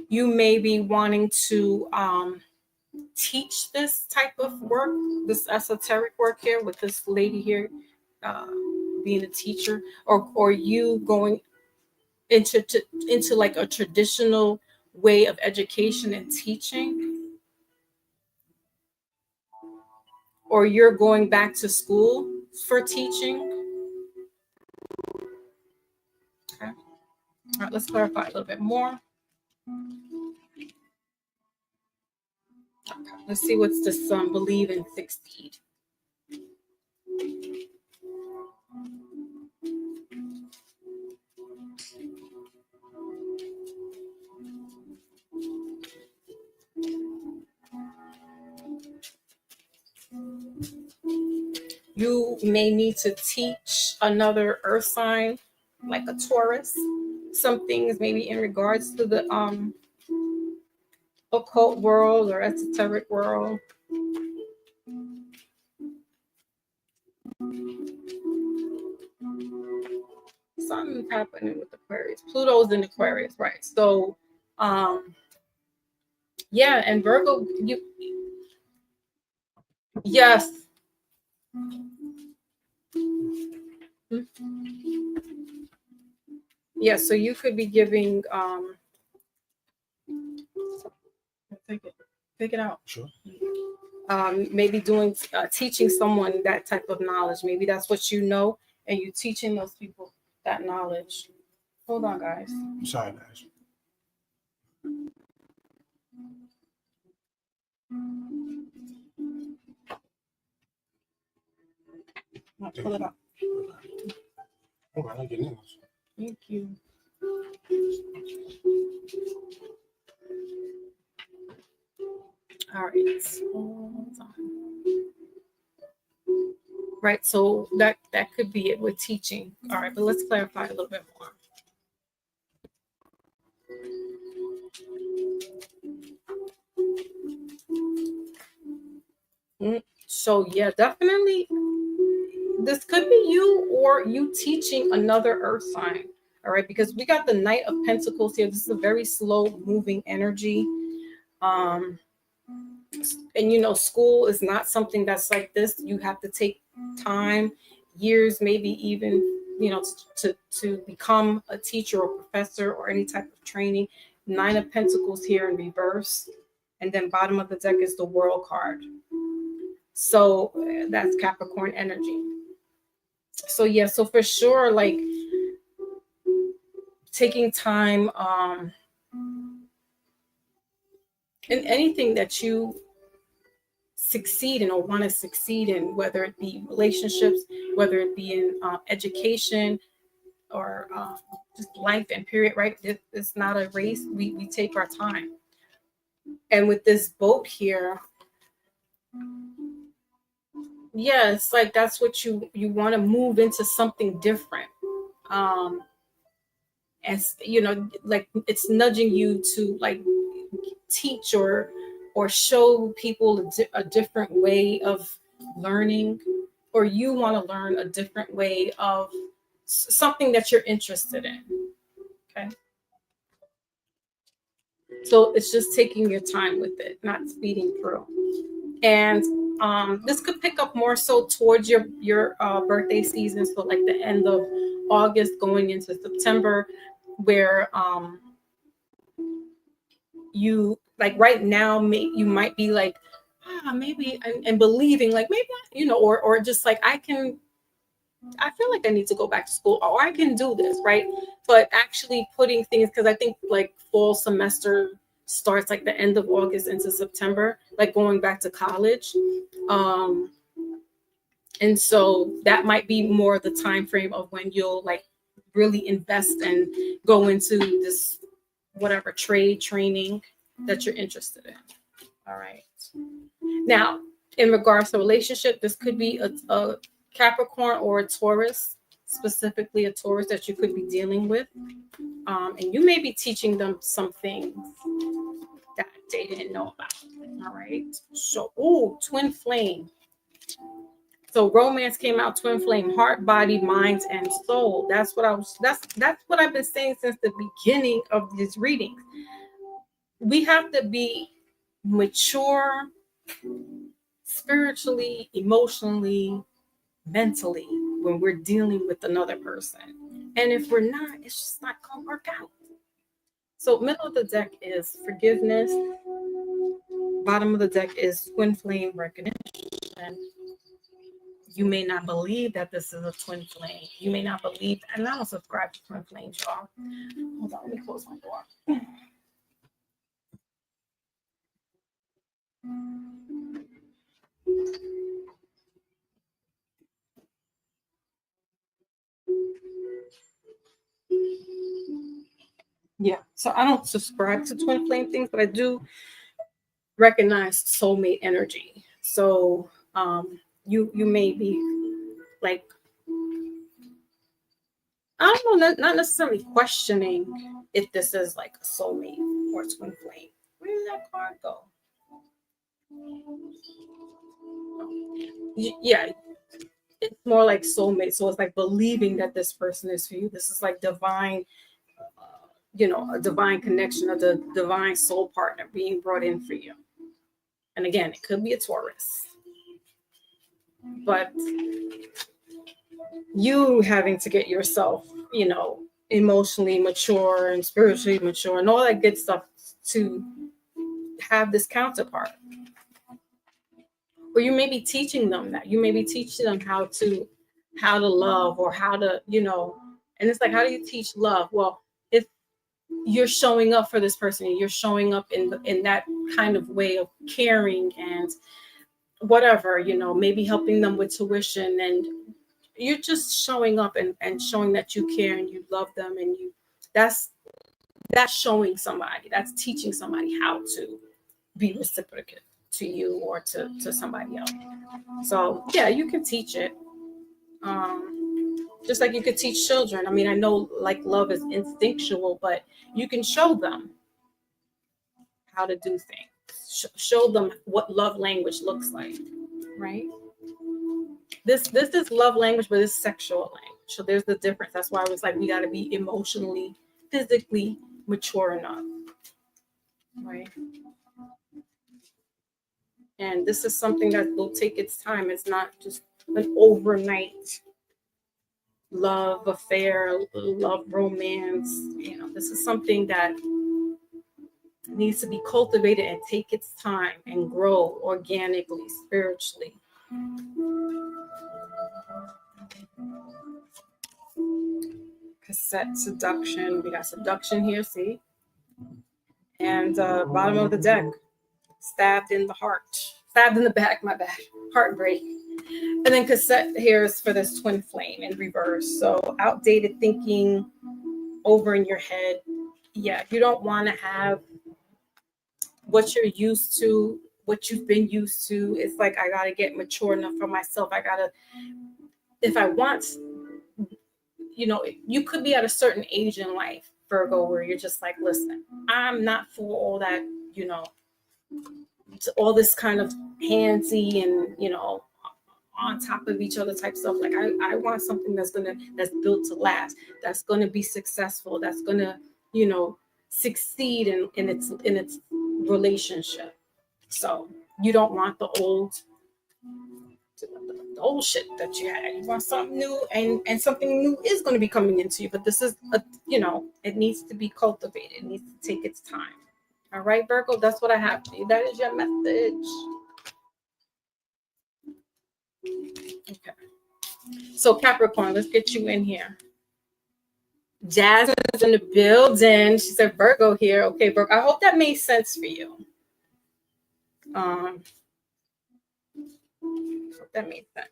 You may be wanting to teach this type of work, this esoteric work here with this lady here being a teacher, or you going into like a traditional way of education and teaching, or you're going back to school for teaching. Okay. All right, let's clarify a little bit more. Okay. Let's see what's this believe and succeed. You may need to teach another earth sign, like a Taurus, some things maybe in regards to the occult world or esoteric world. Something's happening with Aquarius. Pluto's in Aquarius, right? So, yeah, and Virgo, yes. Yeah, so you could be giving Pick it out. Sure. Maybe doing teaching someone that type of knowledge. Maybe that's what you know, and you teaching those people that knowledge. Hold on, guys. I'm sorry, guys. Pull it up. Oh, I like your nails. Thank you. All right. Hold on. Right. So that could be it with teaching. All right, but let's clarify a little bit more. So yeah, definitely this could be you or you teaching another earth sign. All right, because we got the Knight of Pentacles here. This is a very slow moving energy. And school is not something that's like this. You have to take time, years, maybe even to become a teacher or professor or any type of training. 9 of Pentacles here in reverse, and then bottom of the deck is the World card. So that's Capricorn energy. So yeah, so for sure, like taking time in anything that you succeed in or want to succeed in, whether it be relationships, whether it be in education or just life and period, right? It's not a race. We take our time. And with this boat here, yeah, it's like that's what you want to move into something different. And like it's nudging you to like teach or show people a different way of learning, or you want to learn a different way of something that you're interested in. Okay. So it's just taking your time with it, not speeding through. And this could pick up more so towards your birthday season. So like the end of August going into September, where you like right now, you might be like, maybe, and believing like maybe, or just like I feel like I need to go back to school, or I can do this, right? But actually putting things, because I think like fall semester starts like the end of August into September, like going back to college. And so that might be more the time frame of when you'll like really invest and go into this whatever trade training that you're interested in. All right. Now, in regards to relationship, this could be a Capricorn or a Taurus, specifically a Taurus that you could be dealing with. And you may be teaching them some things that they didn't know about. All right. So, twin flame. So romance came out, twin flame, heart, body, mind, and soul. That's what I've been saying since the beginning of this reading. We have to be mature spiritually, emotionally, mentally when we're dealing with another person. And if we're not, it's just not gonna work out. So middle of the deck is forgiveness. Bottom of the deck is twin flame recognition. You may not believe that this is a twin flame. You may not believe, and I don't subscribe to twin flames, y'all. Hold on, let me close my door. Yeah, so I don't subscribe to twin flame things, but I do recognize soulmate energy. So you may be like, I don't know, not necessarily questioning if this is like a soulmate or twin flame. Where did that card go? Yeah, it's more like soulmate. So it's like believing that this person is for you. This is like divine, a divine connection of the divine soul partner being brought in for you. And again, it could be a Taurus, but you having to get yourself, emotionally mature and spiritually mature and all that good stuff to have this counterpart. Or you may be teaching them that. You may be teaching them how to love, or how to, and it's like, how do you teach love? Well, if you're showing up for this person, you're showing up in that kind of way of caring and whatever, maybe helping them with tuition, and you're just showing up and showing that you care and you love them, and that's showing somebody, that's teaching somebody how to be reciprocal to you or to somebody else. So yeah, you can teach it. Just like you could teach children. I mean, I know like love is instinctual, but you can show them how to do things. Show them what love language looks like, right? This is love language, but it's sexual language. So there's the difference. That's why I was like, we got to be emotionally, physically mature enough, right? And this is something that will take its time. It's not just an overnight love affair, love romance. This is something that needs to be cultivated and take its time and grow organically, spiritually. Cassette seduction. We got seduction here, see? And bottom of the deck, stabbed in the heart. Stabbed in the back, my bad. Heartbreak. And then cassette here is for this twin flame in reverse. So outdated thinking, over in your head. Yeah, you don't want to have what you're used to, what you've been used to. It's like, I got to get mature enough for myself. If I want, you could be at a certain age in life, Virgo, where you're just like, listen, I'm not for all that, all this kind of handsy and, on top of each other type stuff. Like I want something that's built to last, that's gonna be successful, that's gonna, succeed in its relationship. So you don't want the old shit that you had. You want something new, and something new is going to be coming into you. But this is it needs to be cultivated. It needs to take its time. All right, Virgo, that's what I have for you. That is your message. Okay. So Capricorn, let's get you in here. Jasmine is in the building. She said Virgo here. Okay, Virgo. I hope that made sense for you. Hope that made sense.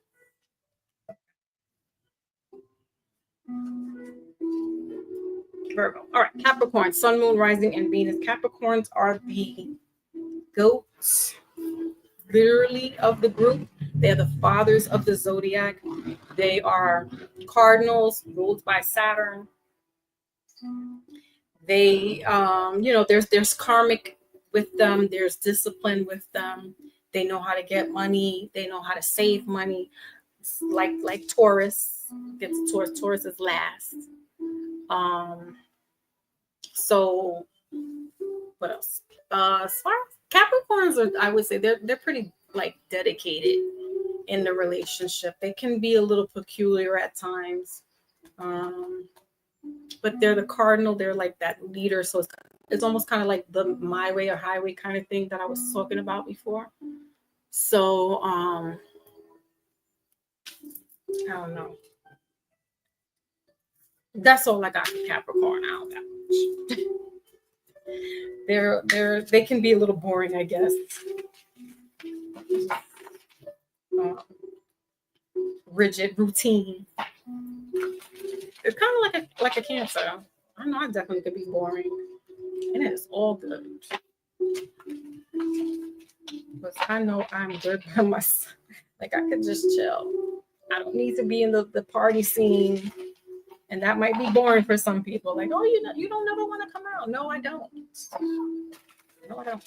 Virgo. All right, Capricorn, Sun, Moon, Rising, and Venus. Capricorns are the goats, literally, of the group. They're the fathers of the zodiac. They are cardinals ruled by Saturn. They, there's karmic with them. There's discipline with them. They know how to get money. They know how to save money. Like Taurus. Gets Taurus. Taurus is last. So what else? As far as Capricorns are, I would say they're pretty like dedicated in the relationship. They can be a little peculiar at times. But they're the cardinal, they're like that leader. So it's almost kind of like the my way or highway kind of thing that I was talking about before. So I don't know. That's all I got for Capricorn. I don't got much. They can be a little boring, I guess. Rigid, routine. It's kind of like a Cancer. I know I definitely could be boring, and it's all good. But I know I'm good by myself. Like I could just chill. I don't need to be in the party scene. And that might be boring for some people. Like, oh, you don't never want to come out. No, I don't. No, I don't.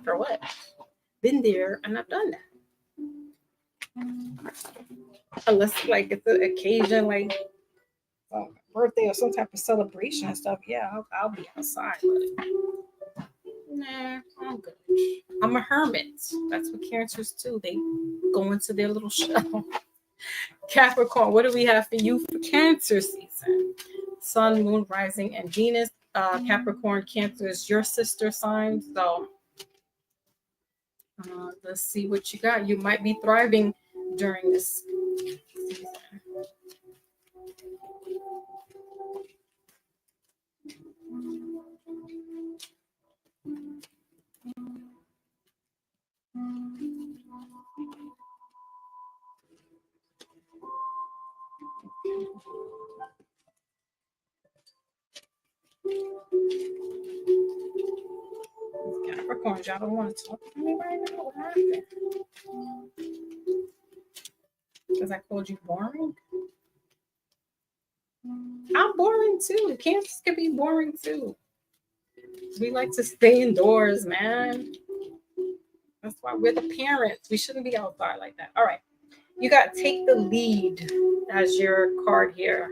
For what? Been there and I've done that. Unless like it's an occasion, like birthday or some type of celebration and stuff. Yeah, I'll be outside. But nah, I'm good. I'm a hermit. That's what Cancers do. They go into their little shell. Capricorn, what do we have for you for Cancer season? Sun, Moon, Rising, and Venus. Capricorn, Cancer is your sister sign. So Let's see what you got. You might be thriving during this season. Capricorns, y'all don't want to talk to me right now. What happened? Because I called you boring? I'm boring too. Cancers can be boring too. We like to stay indoors, man. That's why we're the parents. We shouldn't be outside like that. All right. You got Take the Lead as your card here.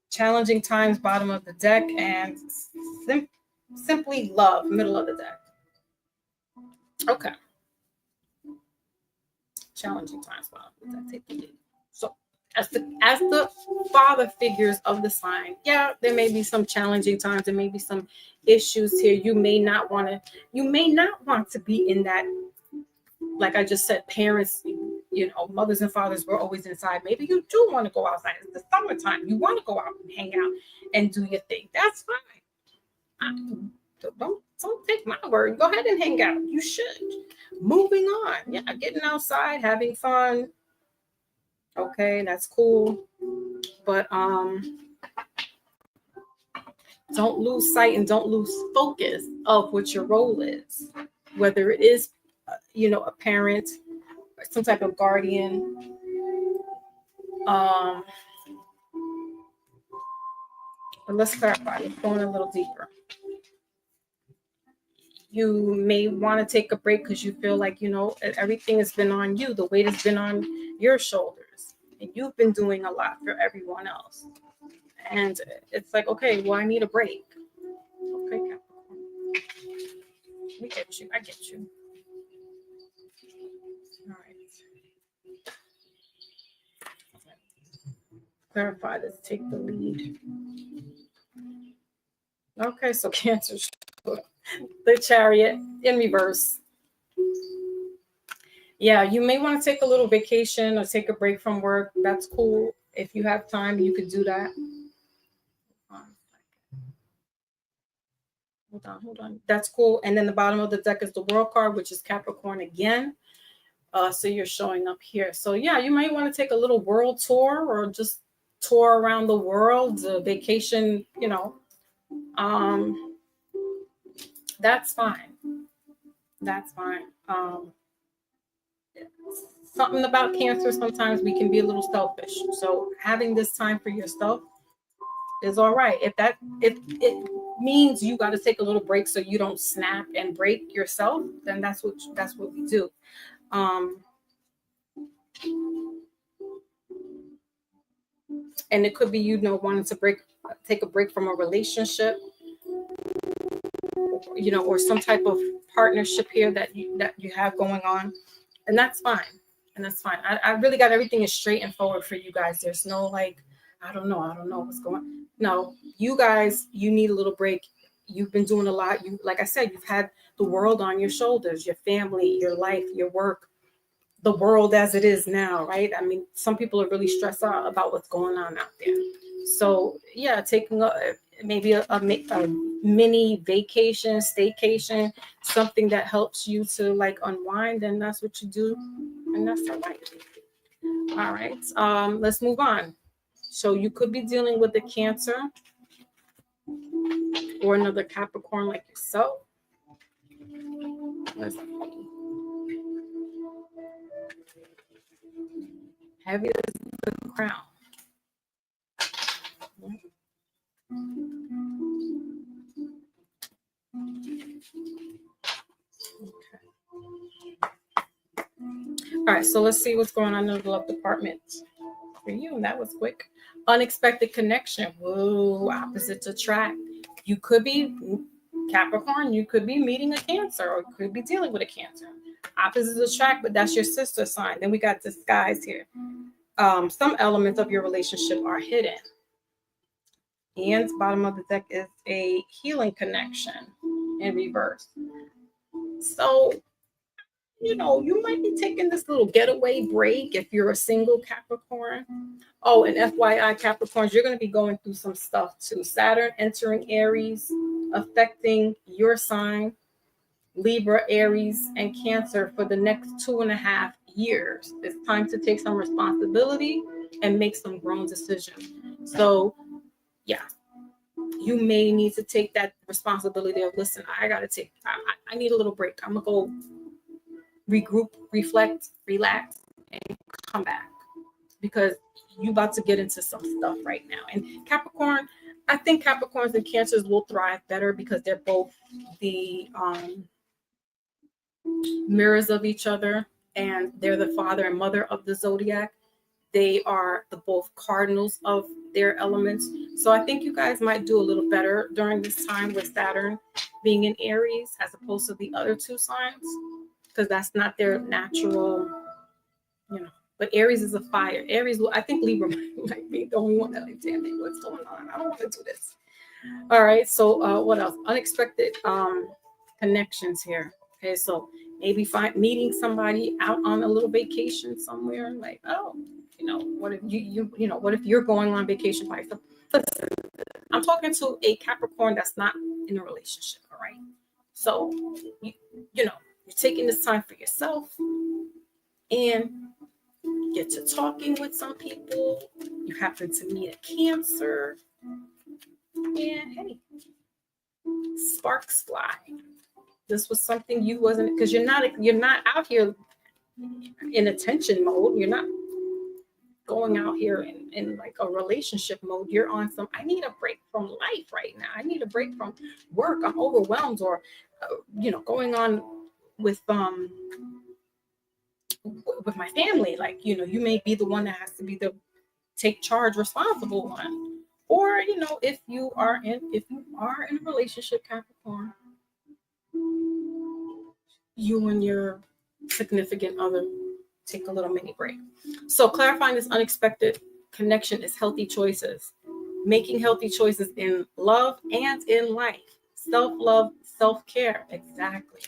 Challenging Times, bottom of the deck, and Simply Love, middle of the deck. Okay. Challenging Times, bottom of the deck. Take the lead. So as the father figures of the sign, yeah, there may be some challenging times. There may be some issues here. You may not want to be in that. Like I just said, parents, mothers and fathers were always inside. Maybe you do want to go outside. It's the summertime. You want to go out and hang out and do your thing. That's fine. Don't take my word. Go ahead and hang out. You should. Moving on. Yeah, getting outside, having fun. Okay, that's cool. But don't lose sight and don't lose focus of what your role is. Whether it is a parent, some type of guardian, but let's clarify. Let's go in a little deeper. You may want to take a break because you feel like everything has been on you. The weight has been on your shoulders, and you've been doing a lot for everyone else. And it's like, okay, well, I need a break. Okay, Capricorn. We get you. I get you. All right. Clarify this. Take the lead. Okay, so Cancer, the Chariot in reverse. Yeah, you may want to take a little vacation or take a break from work. That's cool. If you have time, you could do that. Hold on. That's cool. And then the bottom of the deck is the World card, which is Capricorn again. So you're showing up here. So yeah, you might want to take a little world tour or just tour around the world, vacation, that's fine. That's fine. Something about Cancer, sometimes we can be a little selfish. So having this time for yourself is all right. If it means you got to take a little break so you don't snap and break yourself, then that's what we do. And it could be wanting to take a break from a relationship, or some type of partnership here that you have going on, and that's fine. I really got everything is straight and forward for you guys. There's no like, I don't know what's going on. No, you guys, you need a little break. You've been doing a lot. Like I said, you've had the world on your shoulders, your family, your life, your work, the world as it is now, right? I mean, some people are really stressed out about what's going on out there. So yeah, taking maybe a mini vacation, staycation, something that helps you to like unwind, and that's what you do, and that's all right. All right, let's move on. So you could be dealing with a Cancer or another Capricorn like yourself. Let's see. Heavy as the crown. Okay. All right, so let's see what's going on in the love department for you. And that was quick. Unexpected connection. Whoa, opposites attract. You could be Capricorn, you could be meeting a Cancer, or could be dealing with a Cancer. Opposites attract, but that's your sister sign. Then we got disguise here. Some elements of your relationship are hidden. And bottom of the deck is a healing connection in reverse. So, you might be taking this little getaway break if you're a single Capricorn. Oh, and FYI, Capricorns, you're going to be going through some stuff too. Saturn entering Aries, affecting your sign, Libra, Aries, and Cancer for the next 2.5 years. It's time to take some responsibility and make some grown decisions. So, yeah, you may need to take that responsibility of, listen, I need a little break. I'm going to go regroup, reflect, relax, and come back, because you about to get into some stuff right now. And Capricorn, I think Capricorns and Cancers will thrive better because they're both the mirrors of each other, and they're the father and mother of the zodiac. They are the both cardinals of their elements. So I think you guys might do a little better during this time with Saturn being in Aries as opposed to the other two signs, because that's not their natural, But Aries is a fire. Aries, I think Libra might be the only one that, like, damn it, what's going on? I don't want to do this. All right. So what else? Unexpected connections here. Okay. So maybe meeting somebody out on a little vacation somewhere. Like, oh, what if what if you're going on vacation by yourself? Listen, I'm talking to a Capricorn that's not in a relationship. All right. So you're taking this time for yourself and get to talking with some people. You happen to meet a Cancer, and hey, sparks fly. This was something you wasn't, because you're not out here in attention mode. You're not going out here in like a relationship mode. You're on some, I need a break from life right now. I need a break from work. I'm overwhelmed, or going on with my family. Like, you may be the one that has to be the take charge, responsible one. Or, if you are in a relationship, Capricorn, you and your significant other take a little mini break. So clarifying this unexpected connection is healthy choices. Making healthy choices in love and in life. Self-love, self-care. Exactly.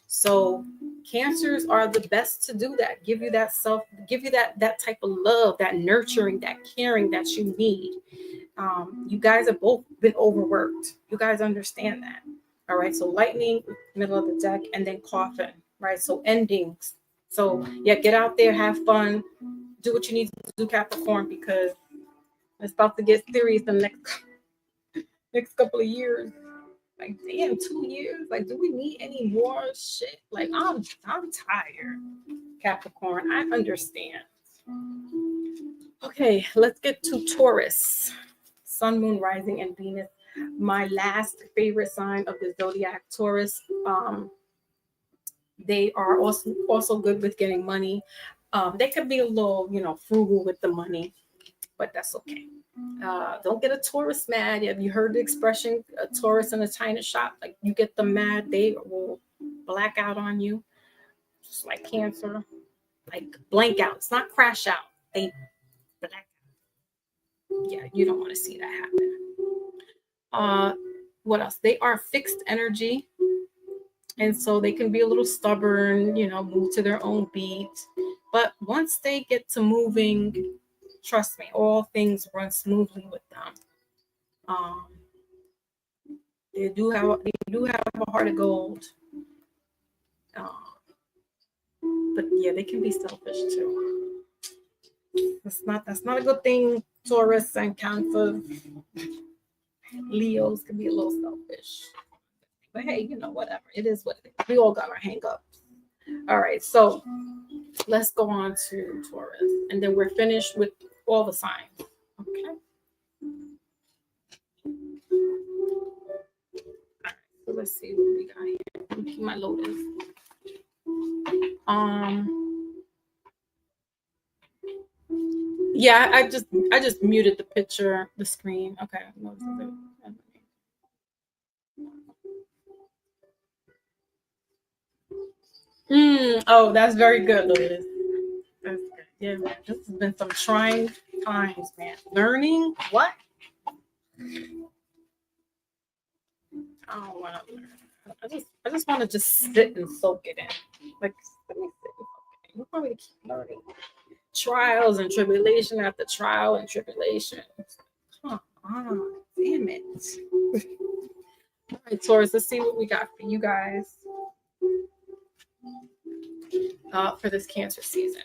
So Cancers are the best to do that. Give you that type of love, that nurturing, that caring that you need. You guys have both been overworked. You guys understand that. All right. So Lightning, middle of the deck, and then Coffin. Right. So endings. So yeah, get out there, have fun, do what you need to do, Capricorn, because it's about to get serious in the next couple of years. Like, damn, 2 years. Like, do we need any more shit? Like, I'm tired, Capricorn. I understand. Okay, let's get to Taurus. Sun, Moon, Rising, and Venus. My last favorite sign of the zodiac, Taurus. They are also good with getting money. They could be a little, frugal with the money, but that's okay. Don't get a Taurus mad. Have you heard the expression, a Taurus in a china shop? Like, you get them mad, they will black out on you. Just like Cancer, like blank out. It's not crash out. They black out. Yeah, you don't want to see that happen. What else? They are fixed energy. And so they can be a little stubborn, move to their own beat. But once they get to moving, trust me, all things run smoothly with them. They do have a heart of gold. But yeah, they can be selfish too. That's not a good thing. Taurus and Cancer, Leos can be a little selfish. But hey, whatever. It is what it is. We all got our hang-ups. All right, so let's go on to Taurus. And then we're finished with all the signs. Okay. All right, so let's see what we got here. Let me keep my Lotus. Yeah, I just muted the picture, the screen. Okay. Oh, that's very good, Lotus. That's good. Yeah, man. This has been some trying times, man. Learning what? I don't want to learn. I just want to just sit and soak it in. Like, let me sit and soak it in. You want me to keep learning trials and tribulation after trial and tribulation. Come on, damn it. All right, Taurus, let's see what we got for you guys for this Cancer season.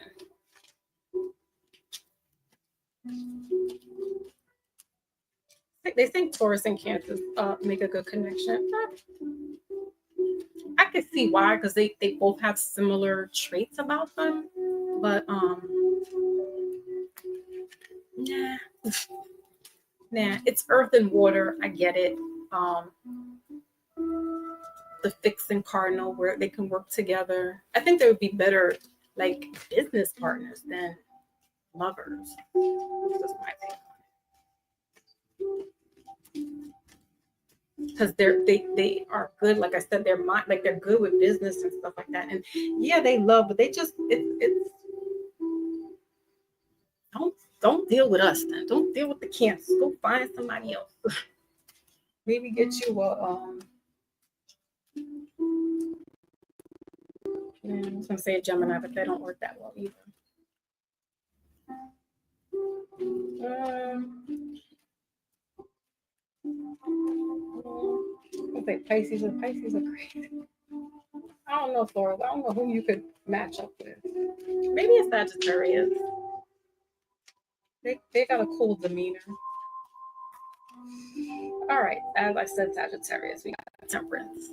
They think Taurus and Cancer make a good connection. I can see why, because they both have similar traits about them. But nah, it's earth and water. I get it. The fixing cardinal where they can work together. I think they would be better like business partners than lovers. That's just my take on it. Because they are good, like I said, they're good with business and stuff like that. And yeah, they love, but they just it's don't deal with us then. Don't deal with the Cancer. Go find somebody else. Maybe get you a I was gonna say a Gemini, but they don't work that well either. I think Pisces are crazy. I don't know, Florida. I don't know who you could match up with. Maybe a Sagittarius. They got a cool demeanor. All right, as I said, Sagittarius, we got Temperance.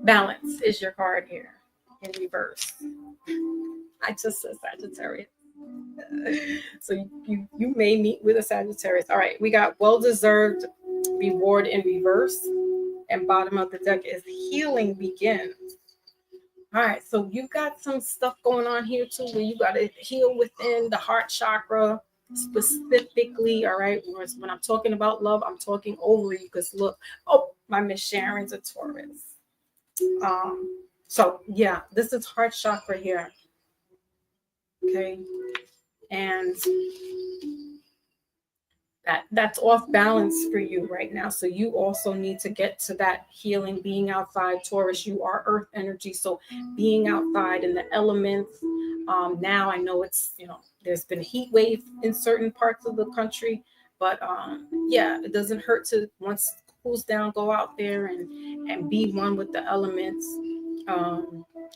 Balance is your card here in reverse. I just said Sagittarius. So you may meet with a Sagittarius. All right, we got well-deserved reward in reverse, and bottom of the deck is healing begins. All right, so you got some stuff going on here too, where you got to heal within the heart chakra specifically. All right, when I'm talking about love, I'm talking over you, because look, my Miss Sharon's a Taurus. So yeah, this is heart chakra here. Okay, and that's off balance for you right now. So you also need to get to that healing, being outside. Taurus, you are earth energy, so being outside in the elements. Now I know it's, there's been a heat wave in certain parts of the country, but yeah, it doesn't hurt to, once it cools down, go out there and be one with the elements.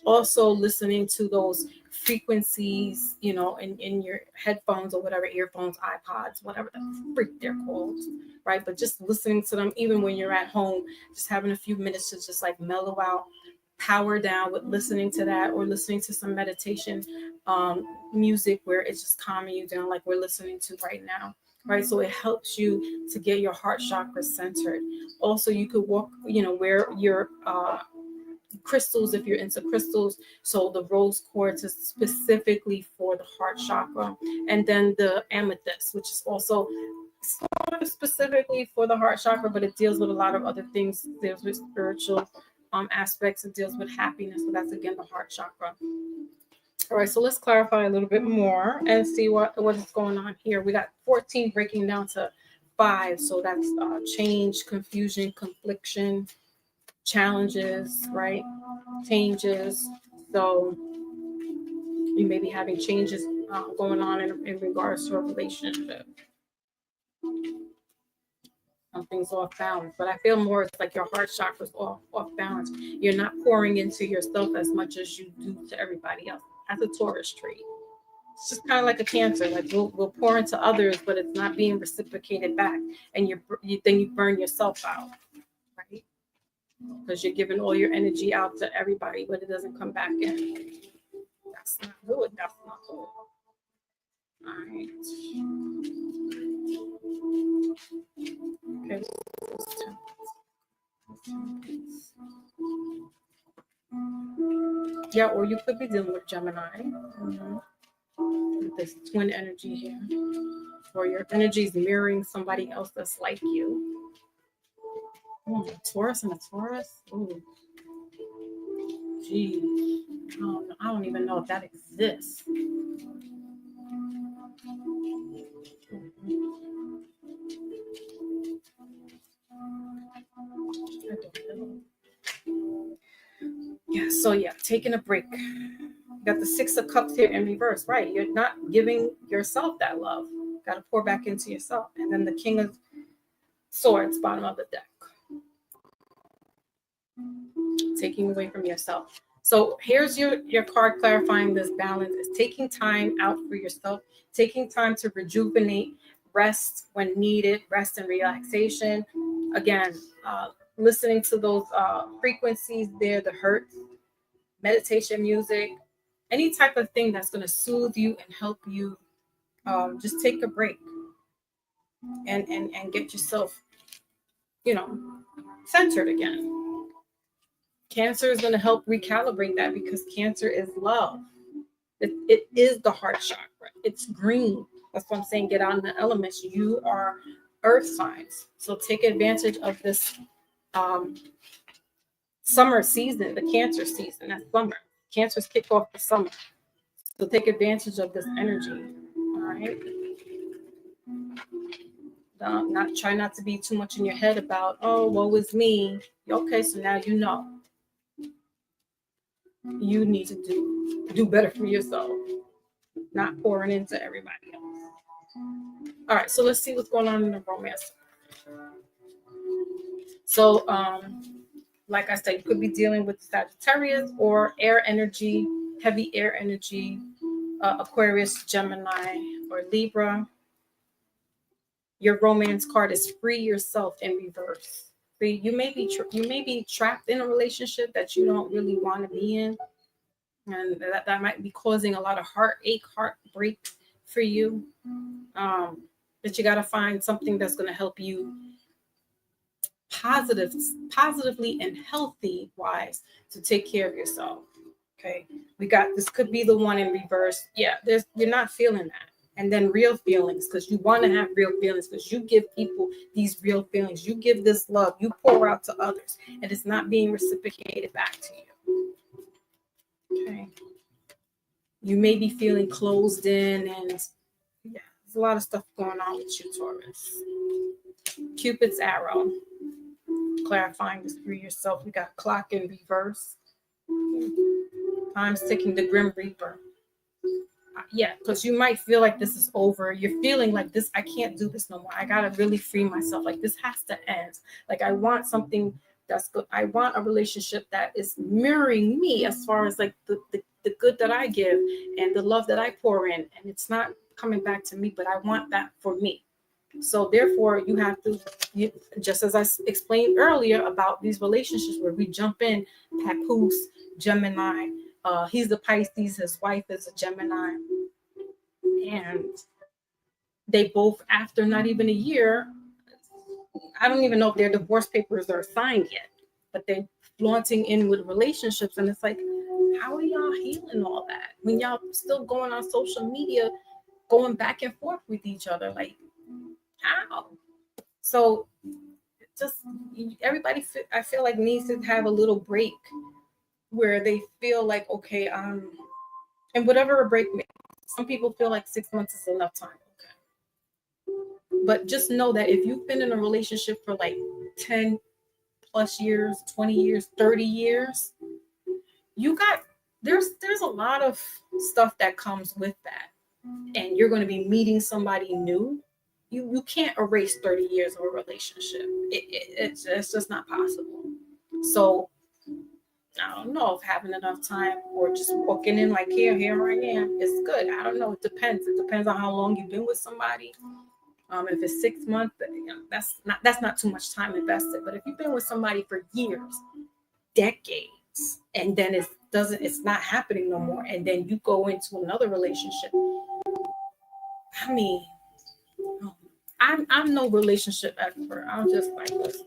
Also listening to those frequencies, in your headphones or whatever, earphones, iPods, whatever the freak they're called, right? But just listening to them, even when you're at home, just having a few minutes to just like mellow out, power down with listening to that, or listening to some meditation music where it's just calming you down, like we're listening to right now. Right, so it helps you to get your heart chakra centered. Also, you could walk, wear your crystals if you're into crystals. So the rose quartz is specifically for the heart chakra, and then the amethyst, which is also sort of specifically for the heart chakra, but it deals with a lot of other things. It deals with spiritual aspects. It deals with happiness. So that's again the heart chakra. All right, so let's clarify a little bit more and see what is going on here. We got 14 breaking down to 5, so that's change, confusion, confliction, challenges, right? Changes. So you may be having changes going on in regards to a relationship. Something's off balance, but I feel more it's like your heart chakra's off balance. You're not pouring into yourself as much as you do to everybody else. That's a Taurus trait. It's just kind of like a Cancer. Like we'll pour into others, but it's not being reciprocated back, and then you burn yourself out, right? Because you're giving all your energy out to everybody, but it doesn't come back in. That's not good. That's not good. All right. Okay. Yeah, or you could be dealing with Gemini. With this twin energy here. Or your energy is mirroring somebody else that's like you. A Taurus and a Taurus. Ooh. Geez. I don't even know if that exists. I don't So yeah, taking a break. You got the Six of Cups here in reverse, right? You're not giving yourself that love. Got to pour back into yourself. And then the King of Swords, bottom of the deck. Taking away from yourself. So here's your card clarifying this balance. Is taking time out for yourself, taking time to rejuvenate, rest when needed, rest and relaxation. Again, listening to those frequencies there, the hertz, meditation music, any type of thing that's going to soothe you and help you just take a break and get yourself, centered again. Cancer is going to help recalibrate that because Cancer is love. It is the heart chakra. It's green. That's what I'm saying. Get out in the elements. You are earth signs. So take advantage of this summer season, the Cancer season. That's summer. Cancers kick off the summer. So take advantage of this energy. All right. Try not to be too much in your head about, oh, woe is me. Okay, so now you know. You need to do better for yourself, not pouring into everybody else. All right, so let's see what's going on in the romance. So, like I said, you could be dealing with Sagittarius or air energy, heavy air energy, Aquarius, Gemini, or Libra. Your romance card is free yourself in reverse. You may be trapped in a relationship that you don't really want to be in, and that might be causing a lot of heartache, heartbreak for you. But you got to find something that's going to help you positively and healthy wise to take care of yourself. Okay, we got this. Could be the one in reverse. Yeah, you're not feeling that. And then real feelings, because you want to have real feelings, because you give people these real feelings. You give this love, you pour out to others, and it's not being reciprocated back to you. Okay. You may be feeling closed in, and yeah, there's a lot of stuff going on with you, Taurus. Cupid's arrow, clarifying this for yourself. We got clock in reverse. Time's ticking, the Grim Reaper. Yeah, because you might feel like this is over. You're feeling like this, I can't do this no more. I gotta really free myself. Like this has to end. Like I want something that's good. I want a relationship that is mirroring me as far as like the good that I give and the love that I pour in. And it's not coming back to me, but I want that for me. So therefore, you have to, just as I explained earlier about these relationships where we jump in, Papoose, Gemini, he's the Pisces, his wife is a Gemini. And they both, after not even a year, I don't even know if their divorce papers are signed yet, but they're flaunting in with relationships. And it's like, how are y'all healing all that when y'all still going on social media, going back and forth with each other? Like, how? So just everybody, I feel like needs to have a little break where they feel like, okay, and whatever a break makes. Some people feel like 6 months is enough time. Okay. But just know that if you've been in a relationship for like 10 plus years, 20 years, 30 years, there's a lot of stuff that comes with that. And you're going to be meeting somebody new. You can't erase 30 years of a relationship. It's just not possible. So I don't know if having enough time or just walking in like here I am is good. I don't know. It depends. It depends on how long you've been with somebody. If it's 6 months, that's not too much time invested. But if you've been with somebody for years, decades, and then it's not happening no more, and then you go into another relationship. I mean, I'm no relationship expert. I'm just like, listen,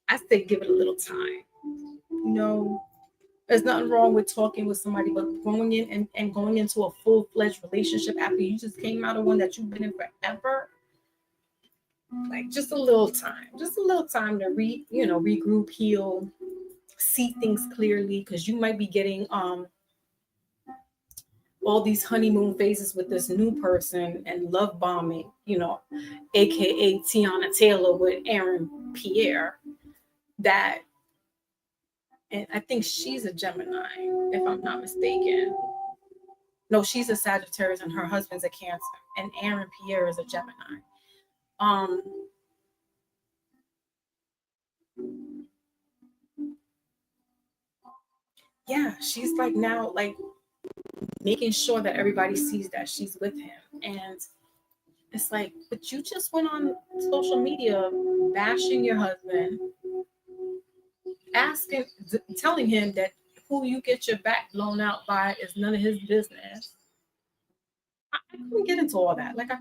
I say give it a little time. There's nothing wrong with talking with somebody, but going in and going into a full-fledged relationship after you just came out of one that you've been in forever, like just a little time to regroup, heal, see things clearly, because you might be getting all these honeymoon phases with this new person and love bombing, aka Tiana Taylor with Aaron Pierre, that And I think she's a Gemini, if I'm not mistaken. No, she's a Sagittarius and her husband's a Cancer. And Aaron Pierre is a Gemini. Yeah, she's like now like making sure that everybody sees that she's with him. And it's like, but you just went on social media bashing your husband, asking, telling him that who you get your back blown out by is none of his business. I couldn't get into all that. Like I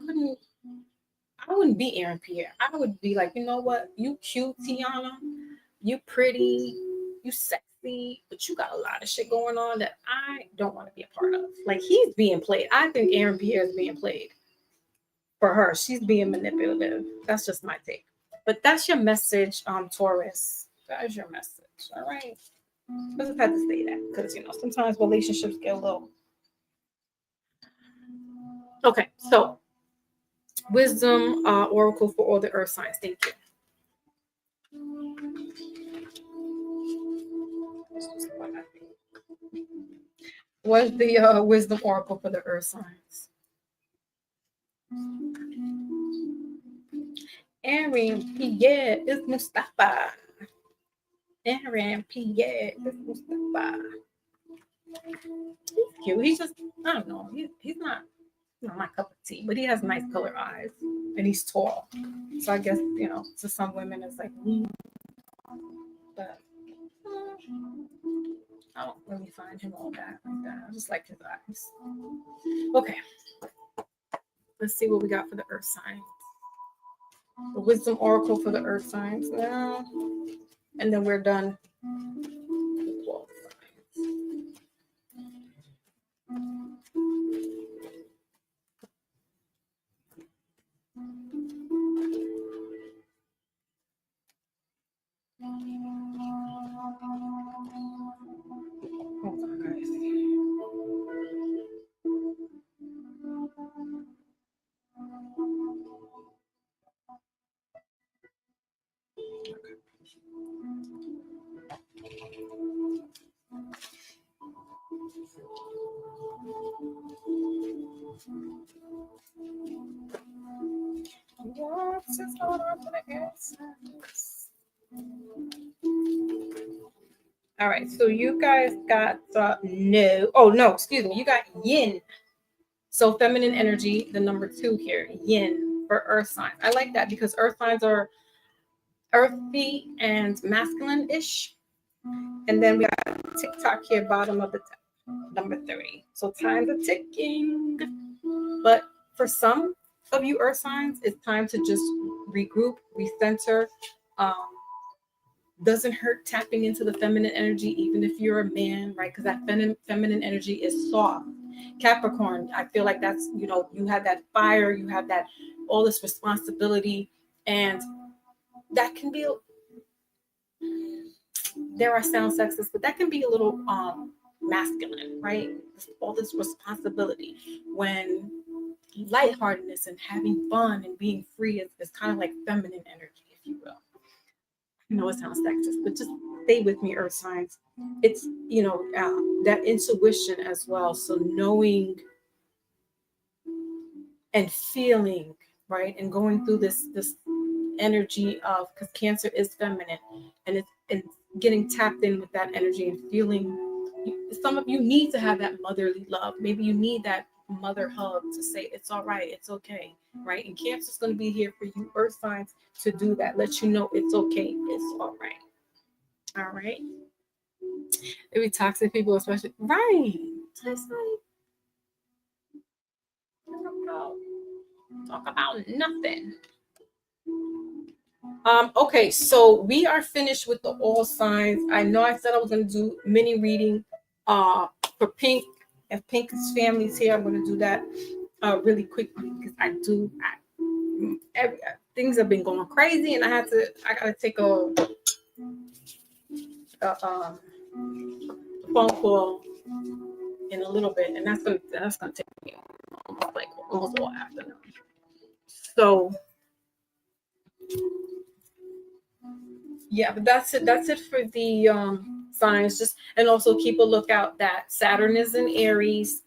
wouldn't be Aaron Pierre. I would be like, you know what? You cute, Tiana. You pretty. You sexy. But you got a lot of shit going on that I don't want to be a part of. Like he's being played. I think Aaron Pierre is being played for her. She's being manipulative. That's just my take. But that's your message, Taurus. That is your message. All right. I just had to say that because sometimes relationships get a little. Okay, so wisdom oracle for all the earth signs. Thank you. What's the wisdom oracle for the earth signs? Aaron Pierre is Mustafa. Aaron Pierre is Mustafa. He's cute. He's just, I don't know. He's not my cup of tea, but he has nice colored eyes and he's tall. So I guess, to some women it's like, but I don't really find him all that like that. I just like his eyes. Okay. Let's see what we got for the earth signs. The wisdom oracle for the earth signs now. And then we're done. Hold on, guys. What's going on for the air signs? All right, so you guys got excuse me, you got yin. So feminine energy, the number 2 here, yin for earth signs. I like that because earth signs are earthy and masculine-ish. And then we got TikTok here, bottom of the top, number 30. So time's are ticking. But for some of you earth signs, it's time to just regroup, recenter. Doesn't hurt tapping into the feminine energy, even if you're a man, right? Because that feminine energy is soft. Capricorn, I feel like that's, you have that fire, you have that all this responsibility, and that can be, dare I sound sexist, but that can be a little masculine, right? All this responsibility when lightheartedness and having fun and being free is kind of like feminine energy, if you will. I know it sounds sexist, but just stay with me, earth signs. It's, that intuition as well. So knowing and feeling, right? And going through this energy of, because Cancer is feminine, and it's getting tapped in with that energy and feeling. Some of you need to have that motherly love. Maybe you need that mother hug to say it's all right, it's okay, right? And Cancer is going to be here for you earth signs to do that, let you know it's okay, it's all right. All right. Maybe toxic people, especially, right? Just like talk about nothing. Okay, so we are finished with the all signs. I know I said I was going to do mini reading for Pink. If Pink's family's here, I'm going to do that really quickly because things have been going crazy, and I gotta take a phone call in a little bit, and that's gonna take me almost all afternoon. So yeah, but that's it for the signs. Just and also keep a lookout that Saturn is in Aries,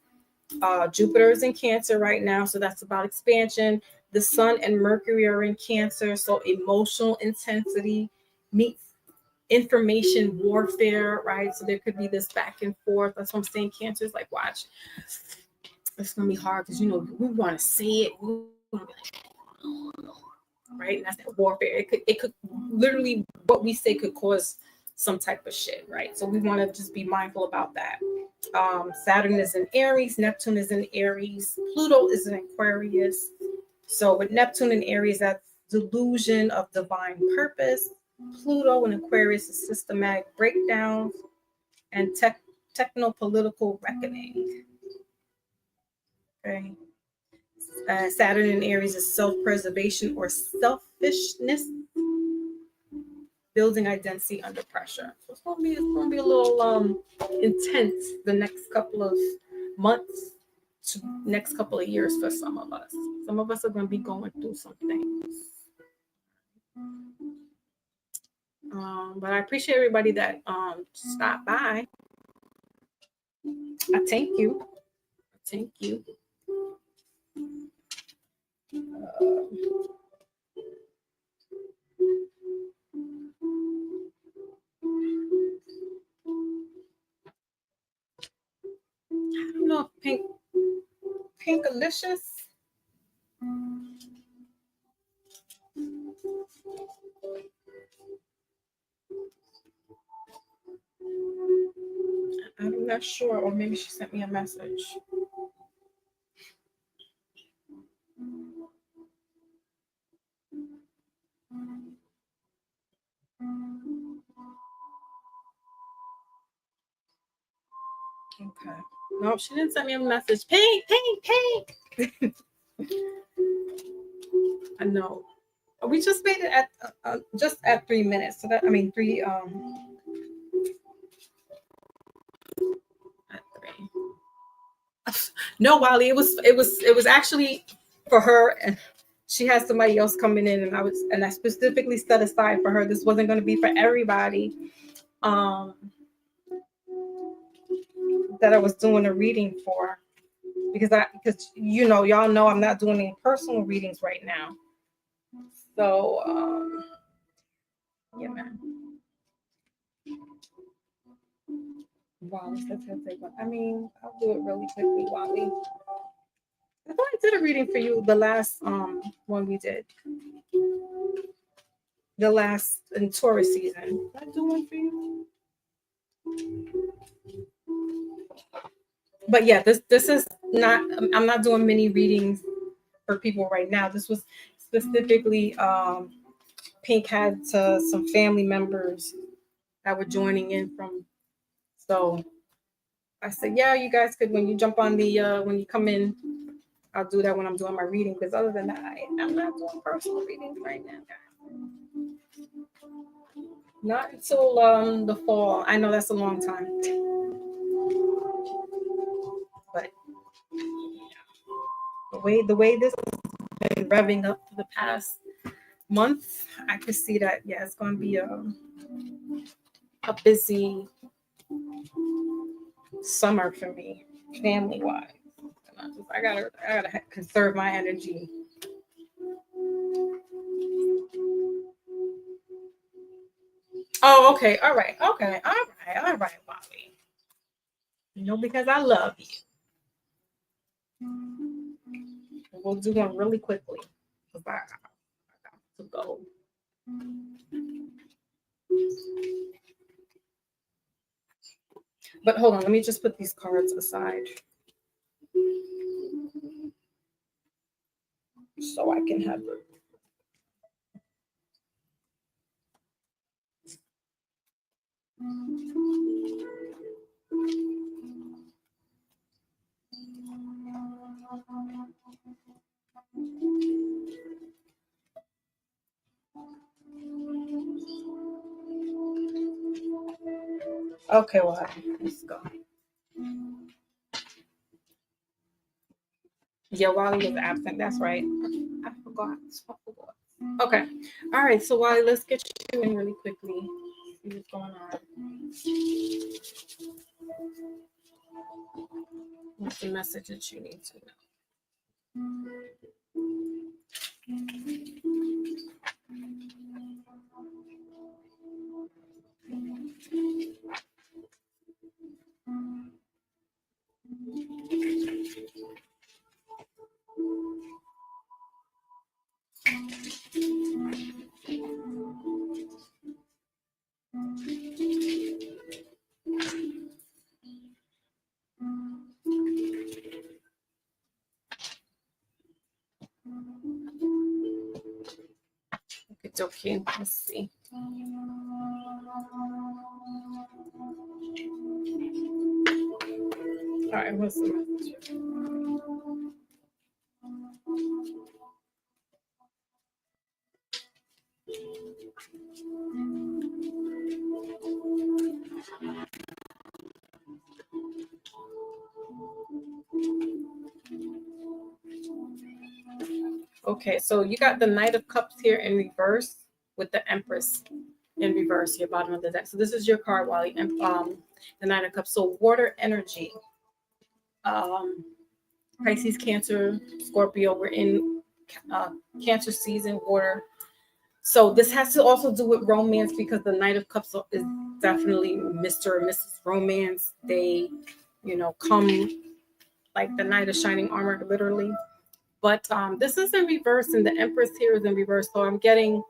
Jupiter is in Cancer right now, so that's about expansion. The Sun and Mercury are in Cancer, so emotional intensity meets information warfare, right? So there could be this back and forth. That's what I'm saying. Cancer is like, watch, it's gonna be hard because we want to say it, we wanna be like, right? And that's that warfare. It could literally what we say could cause some type of shit, right? So we want to just be mindful about that. Saturn is in Aries, Neptune is in Aries, Pluto is in Aquarius. So with Neptune in Aries, that's delusion of divine purpose. Pluto in Aquarius is systematic breakdowns and techno-political reckoning. Okay. Saturn in Aries is self-preservation or selfishness, building identity under pressure. So it's gonna be a little intense the next couple of months to next couple of years for some of us. Some of us are gonna be going through some things. But I appreciate everybody that stopped by. I thank you. Thank you. I don't know if Pinkalicious. I'm not sure, or maybe she sent me a message. Okay. No, she didn't send me a message. Pink. I know. We just made it at just at 3 minutes. So that I mean 3 at 3. No, Wally, it was actually for her, and she has somebody else coming in, and I specifically set aside for her. This wasn't going to be for everybody. That I was doing a reading for, because y'all know I'm not doing any personal readings right now. So yeah, man. Wally says he'll take one. I mean, I'll do it really quickly, Wally. I thought I did a reading for you the last one we did. The last in Taurus season. Did I do one for you? But yeah, this is not. I'm not doing many readings for people right now. This was specifically Pink had some family members that were joining in from. So I said, yeah, you guys could, when you jump on the when you come in, I'll do that when I'm doing my reading. Because other than that, I'm not doing personal readings right now, guys. Not until the fall. I know that's a long time. But the way this has been revving up for the past month, I could see that it's going to be a busy summer for me, family wise. I gotta conserve my energy. Oh, okay, all right, Bobby. Because I love you. We'll do one really quickly because I got to go. But hold on, let me just put these cards aside so I can have it. Okay, well, let's go. Yeah, Wally was absent. That's right. I forgot. Okay. All right. So Wally, let's get you in really quickly. See what's going on. What's the message that you need to know? It's okay. Let's see. All right, what's the message? Okay, so you got the Knight of Cups here in reverse with the Empress in reverse here, bottom of the deck. So this is your card, Wally, and the Knight of Cups. So water energy, Pisces, Cancer, Scorpio. We're in Cancer season, water. So this has to also do with romance because the Knight of Cups is definitely Mr. or Mrs. Romance. They, come like the Knight of Shining Armor, literally. But this is in reverse, and the Empress here is in reverse. So I'm getting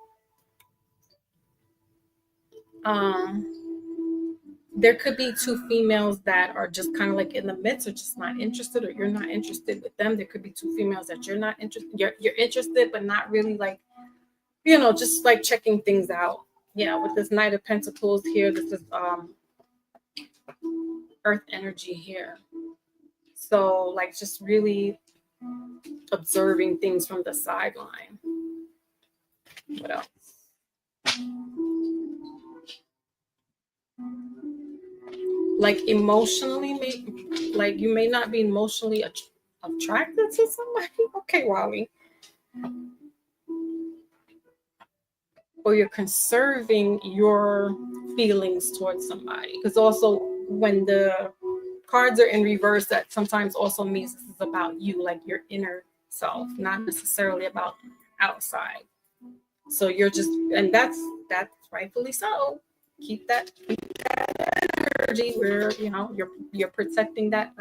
there could be two females that are just kind of like in the midst or just not interested, or you're not interested with them. There could be two females that you're not interested. You're interested, but not really like, just like checking things out. Yeah, with this Knight of Pentacles here, this is Earth energy here. So like just really observing things from the sideline. What else? Like emotionally, like you may not be emotionally attracted to somebody. Okay, Wally. Or you're conserving your feelings towards somebody. Because also when the cards are in reverse, that sometimes also means this is about you, like your inner self, not necessarily about outside. So you're just, and that's rightfully so. Keep that energy where you're protecting that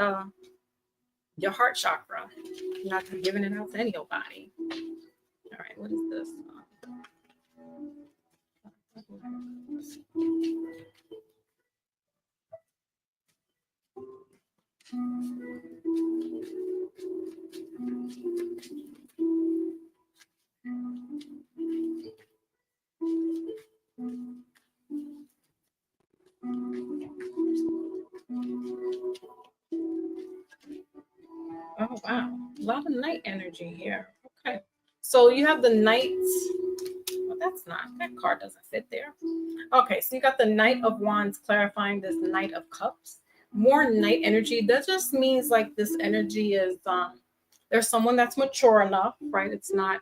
your heart chakra. You're not giving it out to anybody. All right, what is this? Oh wow, a lot of night energy here. Okay, so you have the knights. Well, that card doesn't fit there. Okay, so you got the Knight of Wands clarifying this Knight of Cups. More night energy. That just means like this energy is there's someone that's mature enough, right? It's not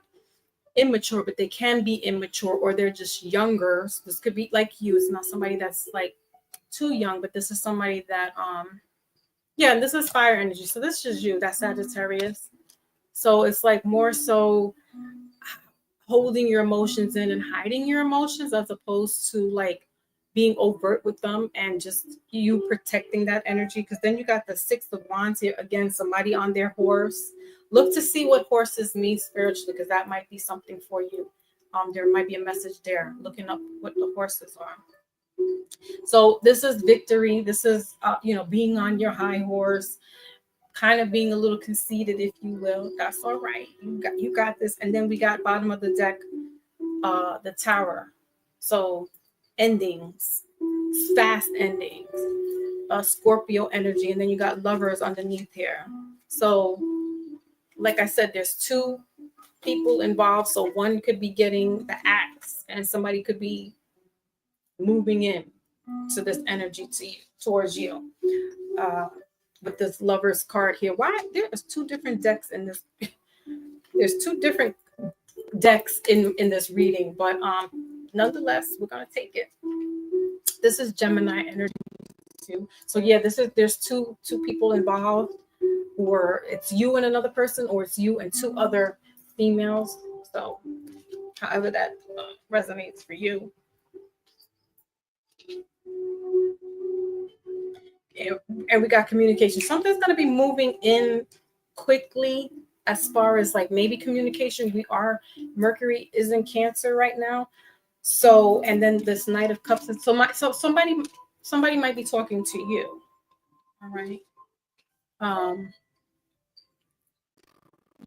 immature, but they can be immature, or they're just younger. So this could be like you. It's not somebody that's like too young, but this is somebody that yeah, and this is fire energy. So this is you, that's Sagittarius. So it's like more so holding your emotions in and hiding your emotions, as opposed to like being overt with them and just you protecting that energy. Because then you got the Six of Wands here, again, somebody on their horse. Look to see what horses mean spiritually, because that might be something for you. There might be a message there, looking up what the horses are. So this is victory. This is being on your high horse, kind of being a little conceited, if you will. That's all right. You got this. And then we got bottom of the deck, the Tower. So endings, fast endings, Scorpio energy, and then you got Lovers underneath here. So like I said, there's two people involved. So one could be getting the axe, and somebody could be moving in to this energy towards you. With this Lovers card here. Why? There's two different decks in this. There's two different decks in this reading, but nonetheless, we're gonna take it. This is Gemini energy too. So yeah, there's two people involved, or it's you and another person, or it's you and two other females. So however that resonates for you. And we got communication. Something's going to be moving in quickly as far as like maybe communication. Mercury is in Cancer right now. So, and then this Knight of Cups. And so somebody might be talking to you. All right.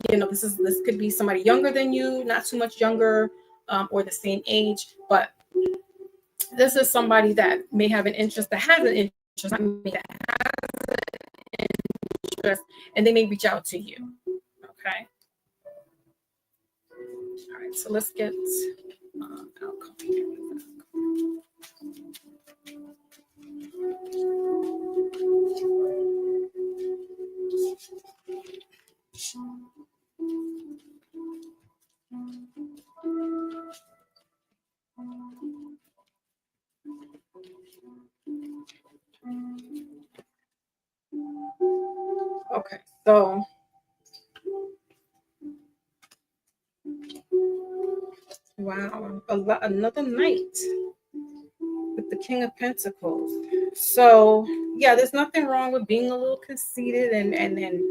This could be somebody younger than you, not too much younger, or the same age, but this is somebody that may have an interest, that has an interest, and they may reach out to you. Okay. All right. So let's get outcome here. Okay, so wow, another Knight with the King of Pentacles. So yeah, there's nothing wrong with being a little conceited and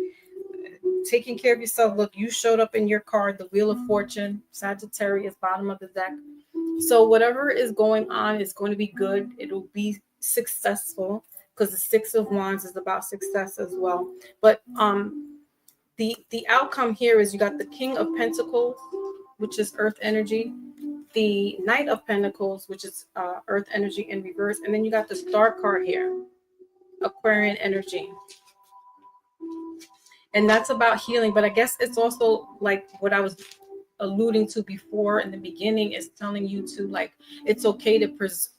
taking care of yourself. Look, you showed up in your card, the Wheel of Fortune, Sagittarius, bottom of the deck. So whatever is going on is going to be good. It'll be successful, because the Six of Wands is about success as well. But the outcome here is you got the King of Pentacles, which is earth energy, the Knight of Pentacles, which is earth energy in reverse, and then you got the Star card here, Aquarian energy. And that's about healing. But I guess it's also like what I was alluding to before in the beginning, is telling you to, like, it's okay to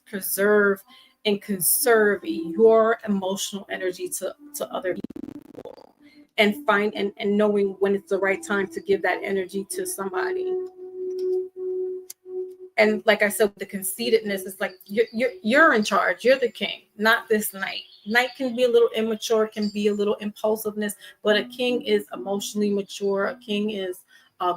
preserve and conserve your emotional energy to other people, and find and knowing when it's the right time to give that energy to somebody. And like I said, the conceitedness is like you're in charge. You're the king, not this Knight. Knight can be a little immature, can be a little impulsiveness, but a king is emotionally mature. A king is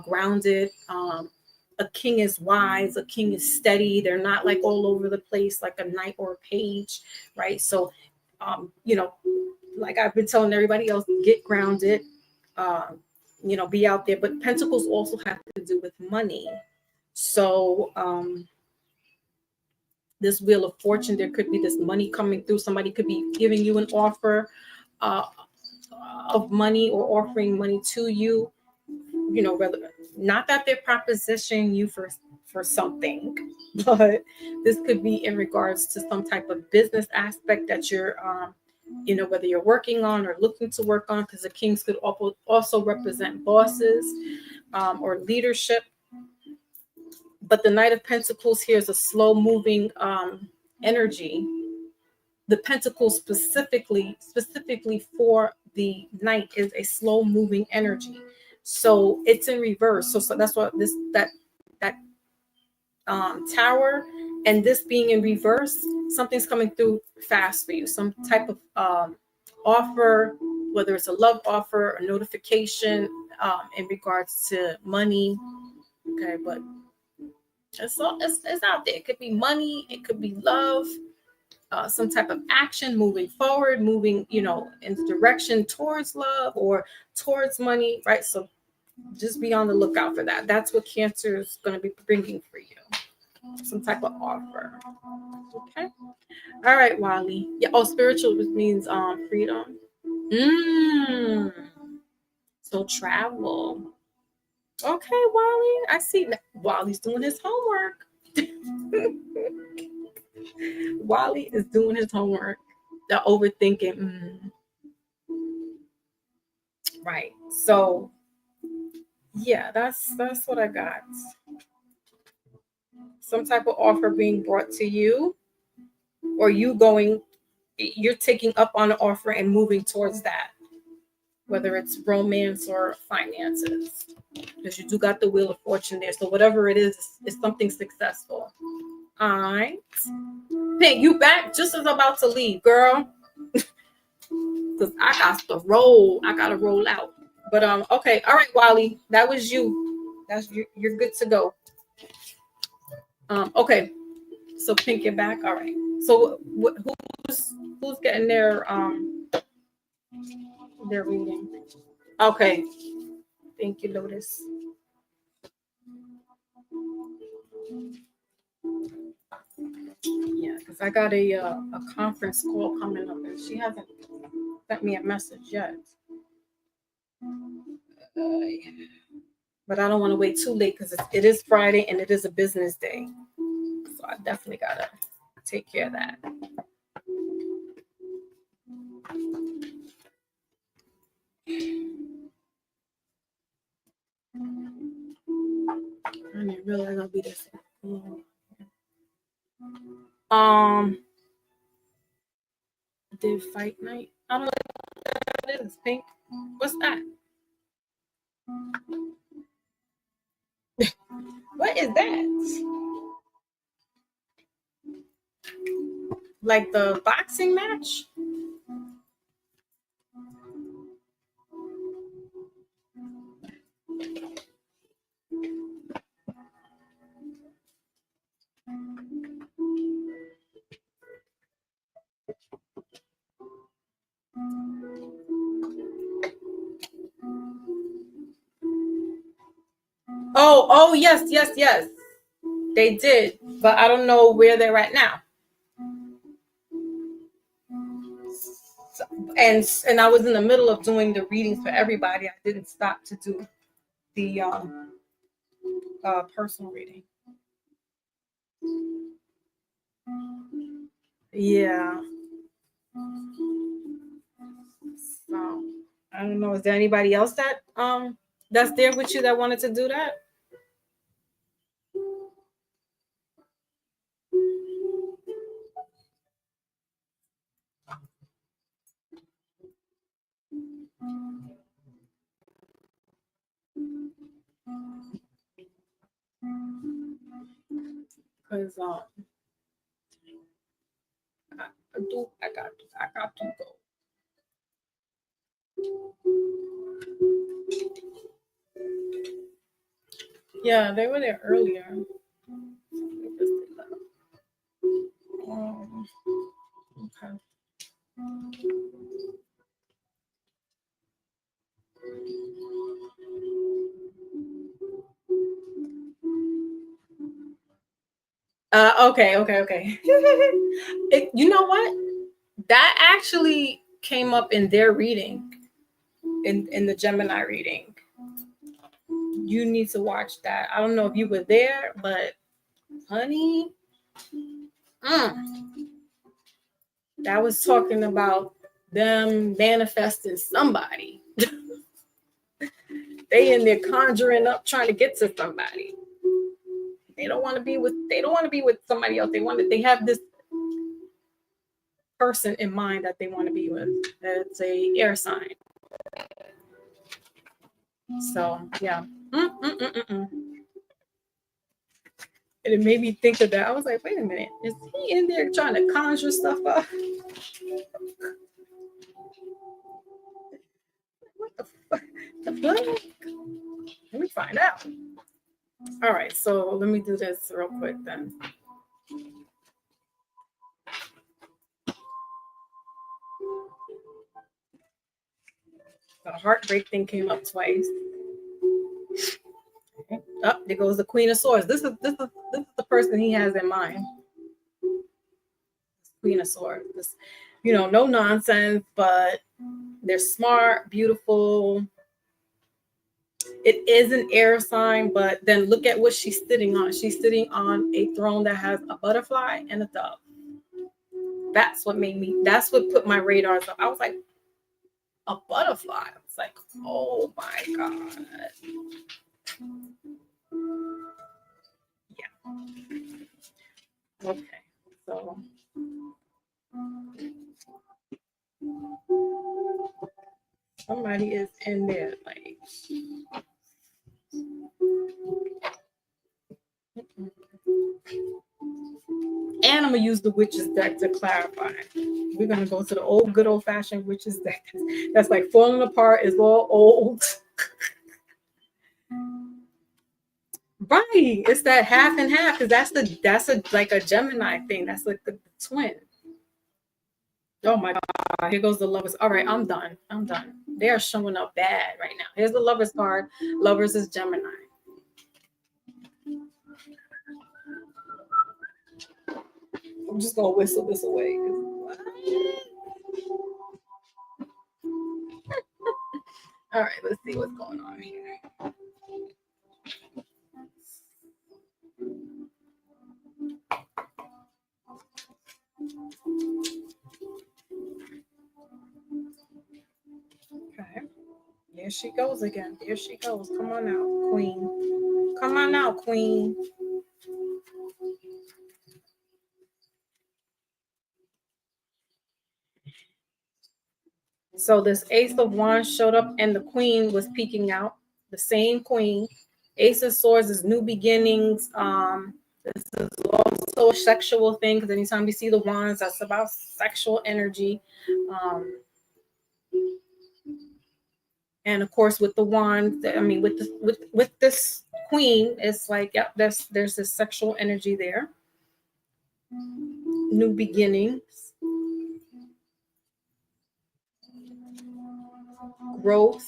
grounded. A king is wise. A king is steady. They're not like all over the place like a knight or a page, right? So, like I've been telling everybody else, get grounded. Be out there. But Pentacles also have to do with money. So this Wheel of Fortune, there could be this money coming through. Somebody could be giving you an offer of money, or offering money to you. Whether, not that they're propositioning you for something, but this could be in regards to some type of business aspect that you're whether you're working on or looking to work on, because the kings could also represent bosses or leadership. But the Knight of Pentacles here is a slow moving energy. The Pentacles specifically for the Knight is a slow moving energy. So it's in reverse. So that's what that Tower, and this being in reverse, something's coming through fast for you. Some type of offer, whether it's a love offer, a notification in regards to money. Okay, but it's out there. It could be money, it could be love, some type of action moving forward, moving, in the direction towards love or towards money, right? So just be on the lookout for that. That's what Cancer is going to be bringing for you. Some type of offer. Okay. All right, Wally. Yeah. Oh, spiritual means freedom. So travel. Okay, Wally. I see Wally's doing his homework. Wally is doing his homework. The overthinking. Right. So yeah, that's what I got. Some type of offer being brought to you, or you're taking up on an offer and moving towards that, whether it's romance or finances, because you do got the Wheel of Fortune there. So whatever it is something successful. All right. Pink, you back just as I'm about to leave, girl. Because I got to roll. I gotta roll out. But okay, all right, Wally. That was you. That's you're good to go. Okay. So Pink, you're back. All right. So who's getting their reading? Okay. Thank you, Lotus. Yeah, because I got a conference call coming up, and she hasn't sent me a message yet. But I don't want to wait too late because it is Friday and it is a business day, so I definitely gotta take care of that. I didn't realize I'll be this. Did fight night? I don't know what it is. Pink. What's that? What is that? Like the boxing match? Oh, yes. They did, but I don't know where they're at now. And I was in the middle of doing the readings for everybody. I didn't stop to do the personal reading. Yeah. So I don't know. Is there anybody else that's there with you that wanted to do that? Because I got to go. Yeah, they were there earlier. Okay. Okay. You know what? That actually came up in their reading, in the Gemini reading. You need to watch that. I don't know if you were there, but honey, that was talking about them manifesting somebody. They in there conjuring up, trying to get to somebody. They don't want to be with somebody else. They have this person in mind that they want to be with. It's a air sign. So yeah. And it made me think of that. I was like, wait a minute, is he in there trying to conjure stuff up? What the fuck? The fuck? Let me find out. All right, so let me do this real quick then. The heartbreak thing came up twice. Okay. Oh, there goes the Queen of Swords. This is the person he has in mind. Queen of Swords. This, no nonsense, but they're smart, beautiful. It is an air sign, but then look at what she's sitting on. She's sitting on a throne that has a butterfly and a dove. That's what put my radars up. I was like, a butterfly. I was like, oh my God. Yeah. Okay. So somebody is in there, like. And I'm gonna use the witches deck to clarify. We're gonna go to the old good old fashioned witches deck. That's like falling apart, is all old. Right. It's that half and half, because that's a like a Gemini thing. That's like the twin. Oh my God. Here goes the lovers. All right, I'm done. I'm done. They are showing up bad right now. Here's the lovers card. Lovers is Gemini. I'm just gonna whistle this away. All right, let's see what's going on here. Okay. Here she goes again. Here she goes. Come on out, queen. Come on out, queen. So this Ace of Wands showed up and the queen was peeking out. The same queen. Ace of Swords is new beginnings. This is also a sexual thing, because anytime we see the wands, that's about sexual energy. And of course, with the wand, I mean, with this queen, it's like, yep, there's this sexual energy there. New beginnings, growth.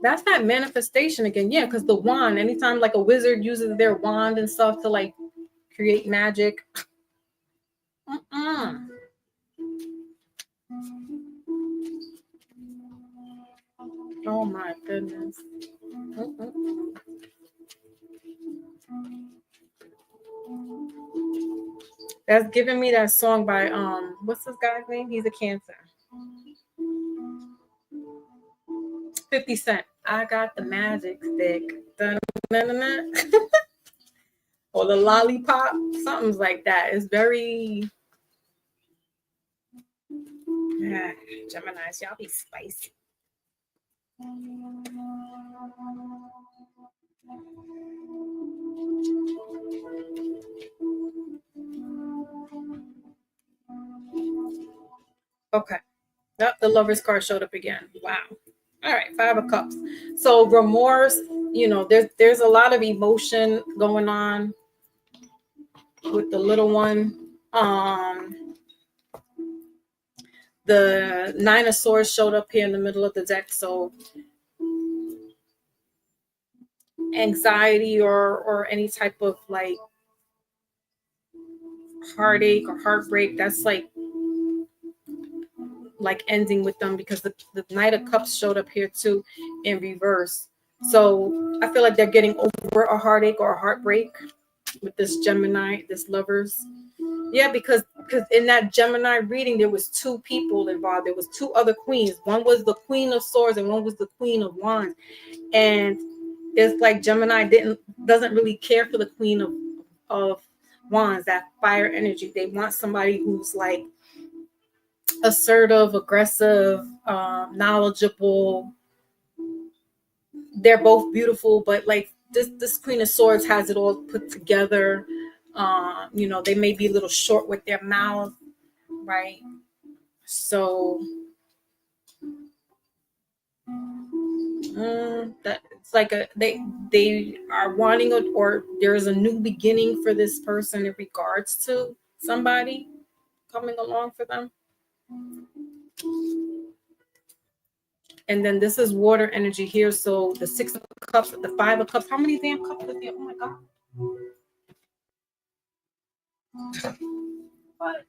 That's that manifestation again. Yeah, because the wand, anytime like a wizard uses their wand and stuff to like create magic. Oh my goodness. That's giving me that song by what's this guy's name? He's a Cancer. 50 Cent. I got the magic stick. Dun, dun, dun, dun. Or the lollipop. Something's like that. It's very Geminis, y'all be spicy. Okay. Yep, the Lover's card showed up again. Wow. All right, 5 of Cups. So remorse, there's a lot of emotion going on with the little one. The 9 of Swords showed up here in the middle of the deck. So anxiety or any type of like heartache or heartbreak, that's like ending with them, because the Knight of Cups showed up here too in reverse. So I feel like they're getting over a heartache or a heartbreak with this Gemini, this lovers. Yeah, because in that Gemini reading, there was 2 people involved. There was 2 other queens. One was the Queen of Swords and one was the Queen of Wands. And it's like Gemini doesn't really care for the Queen of Wands, that fire energy. They want somebody who's like assertive, aggressive, knowledgeable. They're both beautiful, but like this Queen of Swords has it all put together. They may be a little short with their mouth, right? So that it's like they are wanting or there's a new beginning for this person in regards to somebody coming along for them. And then this is water energy here. So the 6 of Cups, the 5 of Cups. How many damn cups is there? Oh my God. What?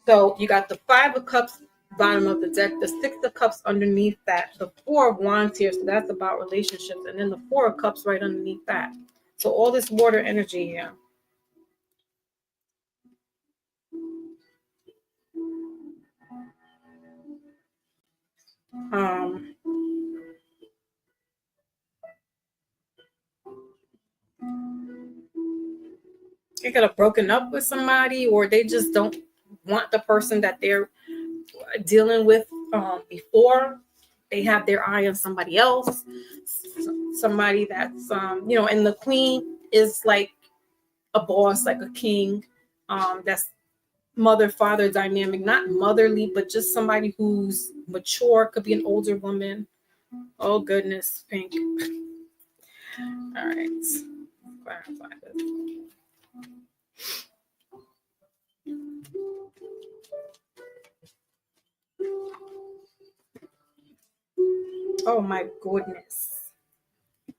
So you got the 5 of Cups bottom of the deck, the 6 of Cups underneath that, the 4 of Wands here. So that's about relationships. And then the 4 of Cups right underneath that. So all this water energy here. They could have broken up with somebody, or they just don't want the person that they're dealing with before. They have their eye on somebody else, somebody that's and the queen is like a boss, like a king. That's mother father dynamic, not motherly, but just somebody who's mature. Could be an older woman. Oh goodness, pink. All right, clarify this. Oh my goodness,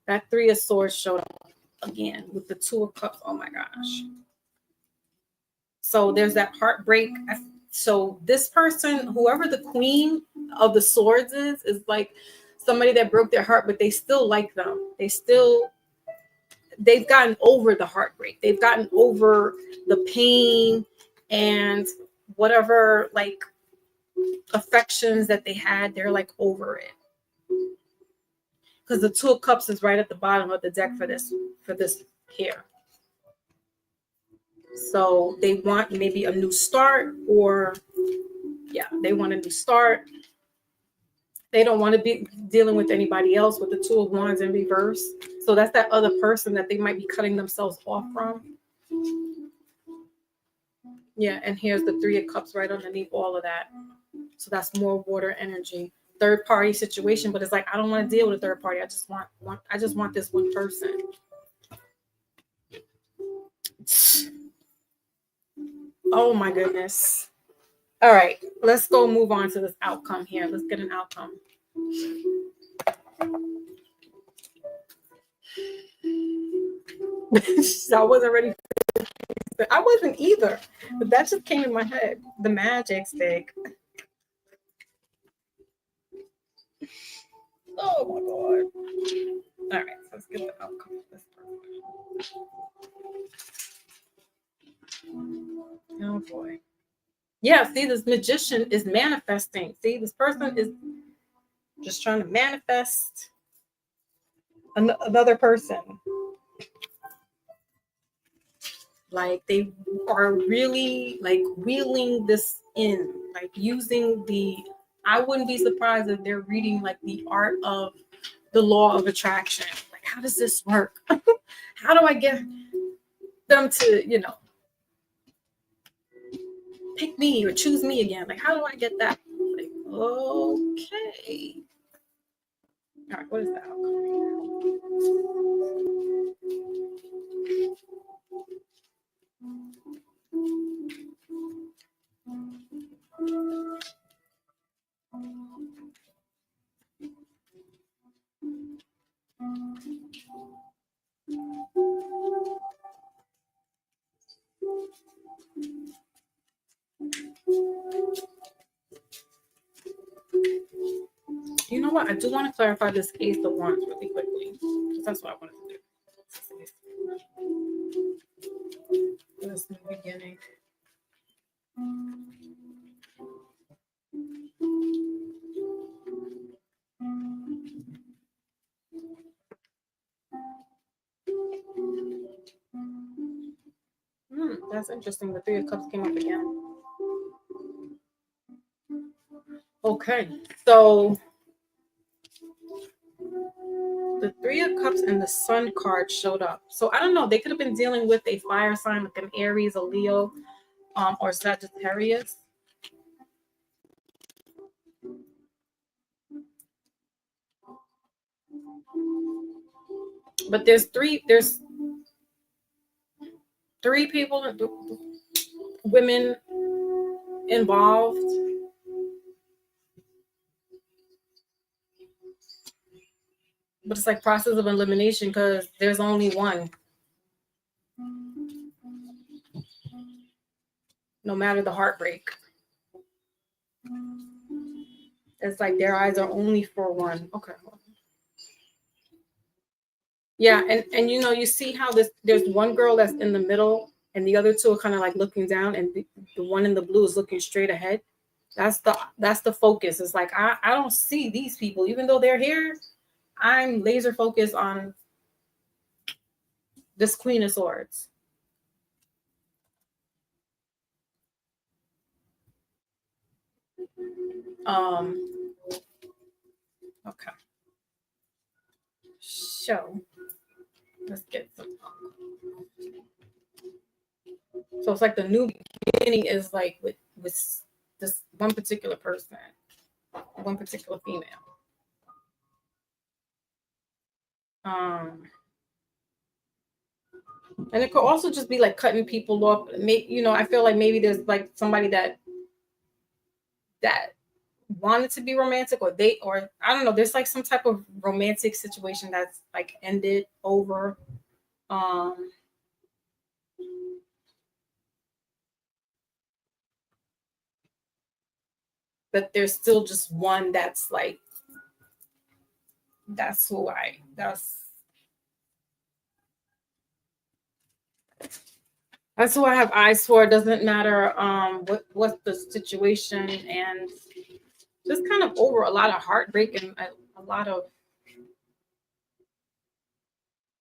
that Three of Swords showed up again with the Two of Cups. Oh my gosh. So there's that heartbreak. So this person, whoever the Queen of the Swords is like somebody that broke their heart, but they still like them. They've gotten over the heartbreak. They've gotten over the pain and whatever like affections that they had. They're like over it. Because the Two of Cups is right at the bottom of the deck for this here. So they want maybe a new start, or they want a new start. They don't want to be dealing with anybody else with the Two of Wands in reverse. So that's that other person that they might be cutting themselves off from. Yeah, and here's the Three of Cups right underneath all of that. So that's more water energy. Third party situation, but it's like I don't want to deal with a third party. I just want this one person. Oh my goodness. All right, let's go move on to this outcome here. Let's get an outcome. I wasn't ready. I wasn't either, but that just came in my head. The magic stick. Oh my god. All right, so let's get the outcome of this person. Oh boy. Yeah, see, this magician is manifesting. See, this person is just trying to manifest another person. Like they are really like wheeling this in, like using I wouldn't be surprised if they're reading like the art of the law of attraction. Like, how does this work? How do I get them to, pick me or choose me again? Like, how do I get that? Like, okay. All right, what is the outcome? You know what? I do want to clarify this Ace of Wands really quickly, because that's what I wanted to do. This new beginning. That's interesting. The Three of Cups came up again. Okay, so the Three of Cups and the Sun card showed up. So I don't know. They could have been dealing with a fire sign, like an Aries, a Leo, or Sagittarius. But there's three people, women involved. But it's like process of elimination because there's only one. No matter the heartbreak. It's like their eyes are only for one. Okay. Yeah, and you see how there's one girl that's in the middle and the other two are kind of like looking down, and the one in the blue is looking straight ahead. That's the focus. It's like I don't see these people, even though they're here. I'm laser focused on this Queen of Swords. Okay. So let's get some. So it's like the new beginning is like with this one particular person, one particular female. And it could also just be like cutting people off. I feel like maybe there's like somebody that wanted to be romantic, or I don't know. There's like some type of romantic situation that's like ended over. But there's still just one that's like that's who I that's who I have eyes for. It doesn't matter what's the situation, and just kind of over a lot of heartbreak and a lot of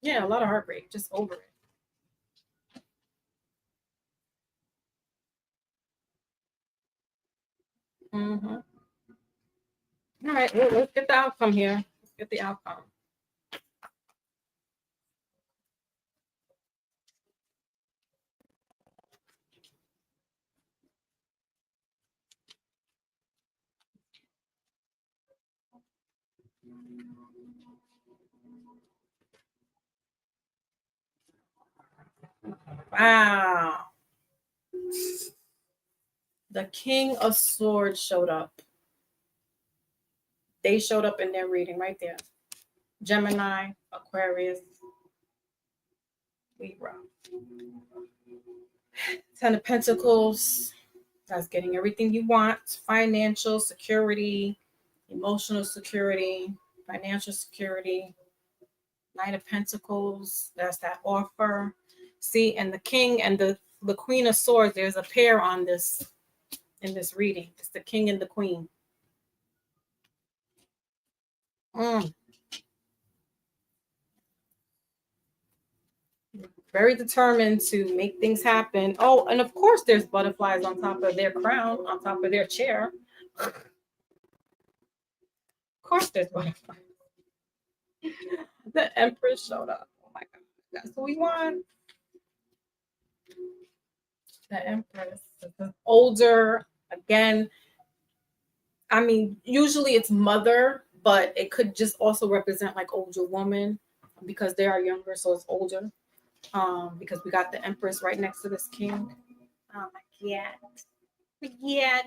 heartbreak, just over it. Mm-hmm. All right, well, let's get the outcome here. Let's get the outcome. Wow. The King of Swords showed up. They showed up in their reading right there. Gemini, Aquarius, Libra. Ten of Pentacles. That's getting everything you want. Financial security, emotional security, financial security. Knight of Pentacles. That's that offer. See, and the King and the Queen of Swords, there's a pair on this in this reading. It's the King and the Queen. Very determined to make things happen. Oh, and of course there's butterflies on top of their crown, on top of their chair. Of course there's butterflies. The Empress showed up. Oh my God. That's what we want. The Empress. Older. Again, I mean, usually it's mother, but it could just also represent like older woman because they are younger, so it's older. Because we got the Empress right next to this king. Oh my God. Yeah.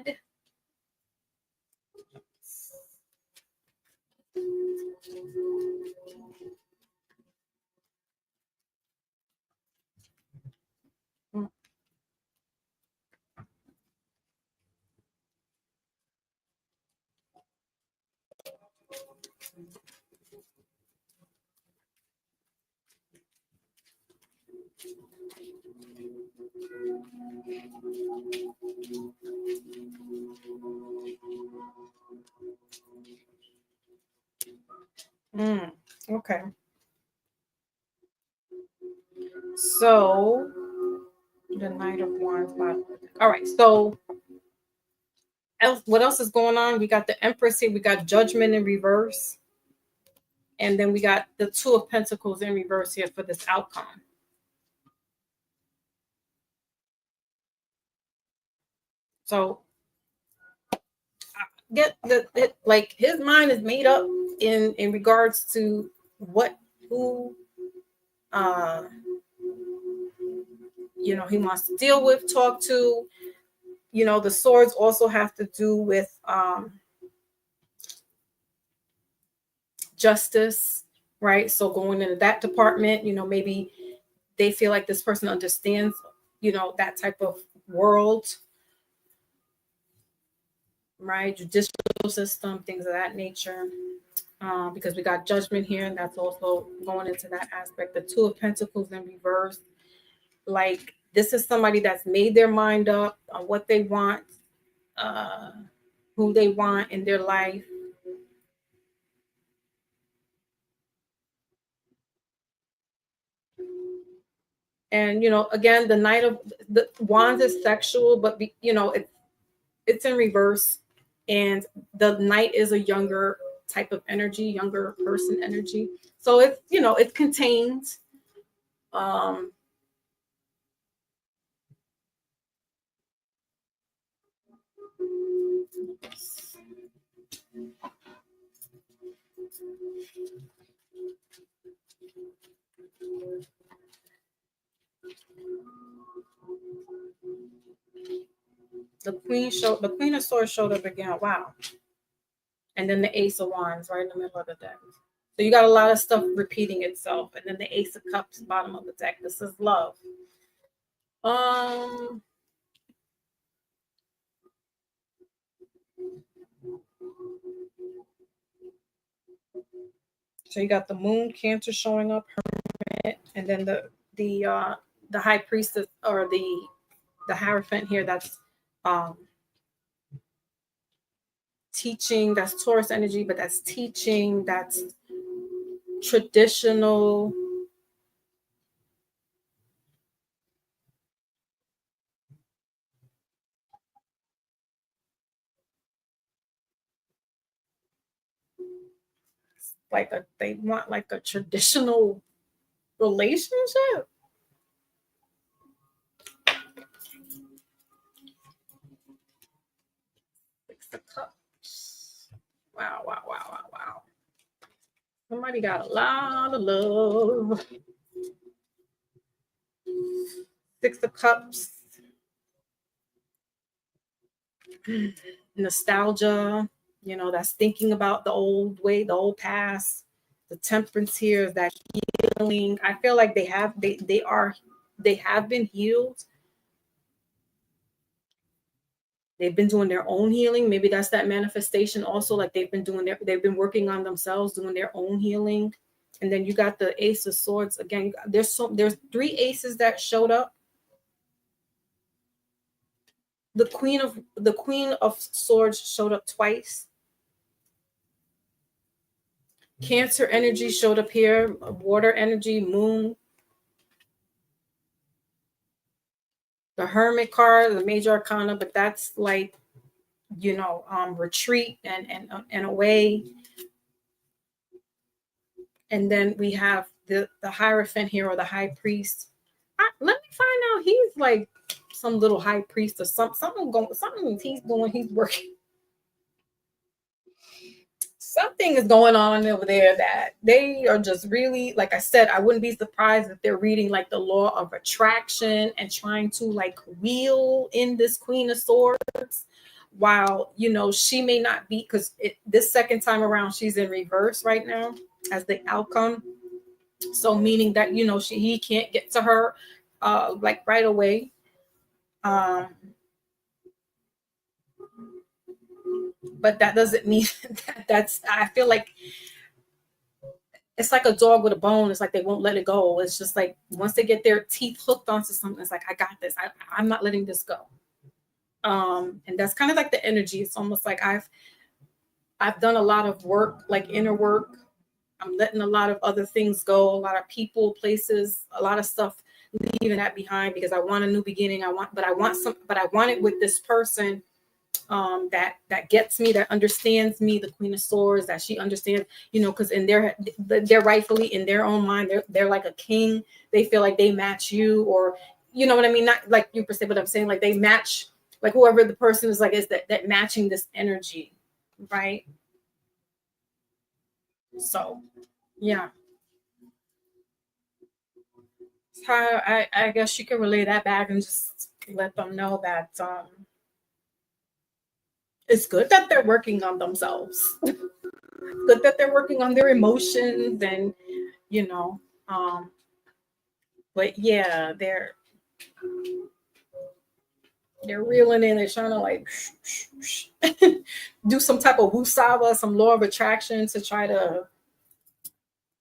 Okay. So the Knight of Wands. All right. So what else is going on? We got the Empress here. We got Judgment in reverse. And then we got the Two of Pentacles in reverse here for this outcome. So get like his mind is made up in regards to who he wants to deal with, talk to. The swords also have to do with justice, right? So going into that department, maybe they feel like this person understands, that type of world, right? Judicial system, things of that nature. Because we got Judgment here, and that's also going into that aspect. The Two of Pentacles in reverse. Like, this is somebody that's made their mind up on what they want, who they want in their life. And again, the Knight of the Wands is sexual, but it's in reverse And the Knight is a younger type of energy, younger person energy. So it's, you know, it's contained. Um, the Queen of Swords showed up again. Wow. And then the Ace of Wands right in the middle of the deck. So you got a lot of stuff repeating itself. And then the Ace of Cups, bottom of the deck. This is love. So you got the Moon, Cancer showing up, Hermit, and then the High Priestess, or the Hierophant here. That's teaching. That's Taurus energy, but that's teaching. That's traditional. Like they want like a traditional relationship. Six of Cups. Wow, wow, wow, wow, wow. Somebody got a lot of love. Six of Cups. Nostalgia, you know, that's thinking about the old way, the old past. The Temperance here is that healing. I feel like they have been healed. They've been doing their own healing. Maybe that's that manifestation also. Like they've been working on themselves, doing their own healing. And then you got the Ace of Swords again. There's 3 aces that showed up. The Queen of Swords showed up twice. Cancer energy showed up here. Water energy, Moon. The Hermit card, the major arcana, but that's like, you know, retreat and away. And then we have the Hierophant here, or the High Priest. Let me find out. He's like some little high priest or something he's doing. He's working. Something is going on over there that they are just really, like I said, I wouldn't be surprised if they're reading like the law of attraction and trying to like wheel in this Queen of Swords, while, you know, she may not be, because this second time around she's in reverse right now as the outcome. So meaning that, you know, he can't get to her like right away. But that doesn't mean that's, I feel like it's like a dog with a bone. It's like they won't let it go. It's just like once they get their teeth hooked onto something, it's like, I got this. I'm not letting this go. And that's kind of like the energy. It's almost like I've done a lot of work, like inner work. I'm letting a lot of other things go, a lot of people, places, a lot of stuff, leaving that behind, because I want a new beginning. I want it with this person that gets me, that understands me, the Queen of Swords, that she understands, you know, because they're rightfully in their own mind, they're like a king. They feel like they match you, or you know what I mean? Not like you per se, but I'm saying like they match, like whoever the person is, like is that matching this energy, right? So yeah. So I guess you can relay that back and just let them know that it's good that they're working on themselves. Good that they're working on their emotions, and you know, but yeah, they're reeling in. They're trying to like do some type of woosaba, some law of attraction to try to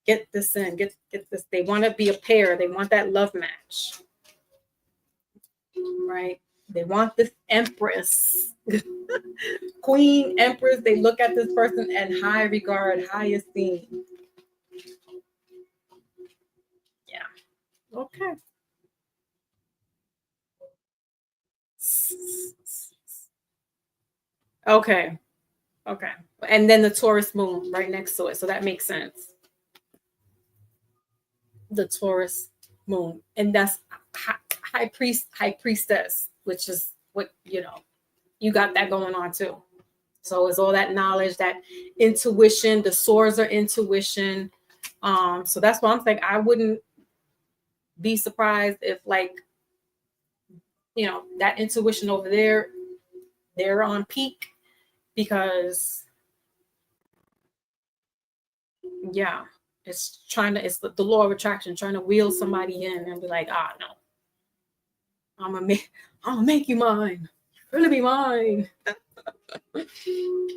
get this in, get this. They want to be a pair. They want that love match, right? They want this Empress, Queen, Empress. They look at this person in high regard, high esteem. Yeah. Okay. Okay. Okay. And then the Taurus moon right next to it. So that makes sense. The Taurus moon. And that's high priestess, which is what, you got that going on too. So it's all that knowledge, that intuition. The swords are intuition. So that's why I'm saying I wouldn't be surprised if, like, that intuition over there, they're on peak, because yeah, it's the law of attraction trying to wheel somebody in and be like, no, I'm gonna make you mine. You're gonna be mine.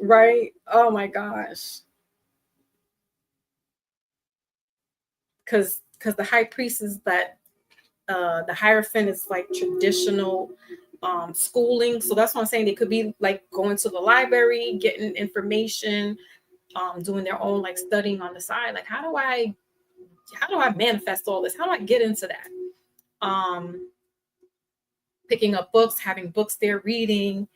Right? Oh my gosh. Because the high priest is that the Hierophant is like traditional schooling. So that's what I'm saying. They could be like going to the library, getting information, doing their own like studying on the side. Like, how do I manifest all this? How do I get into that? Picking up books, having books there, reading.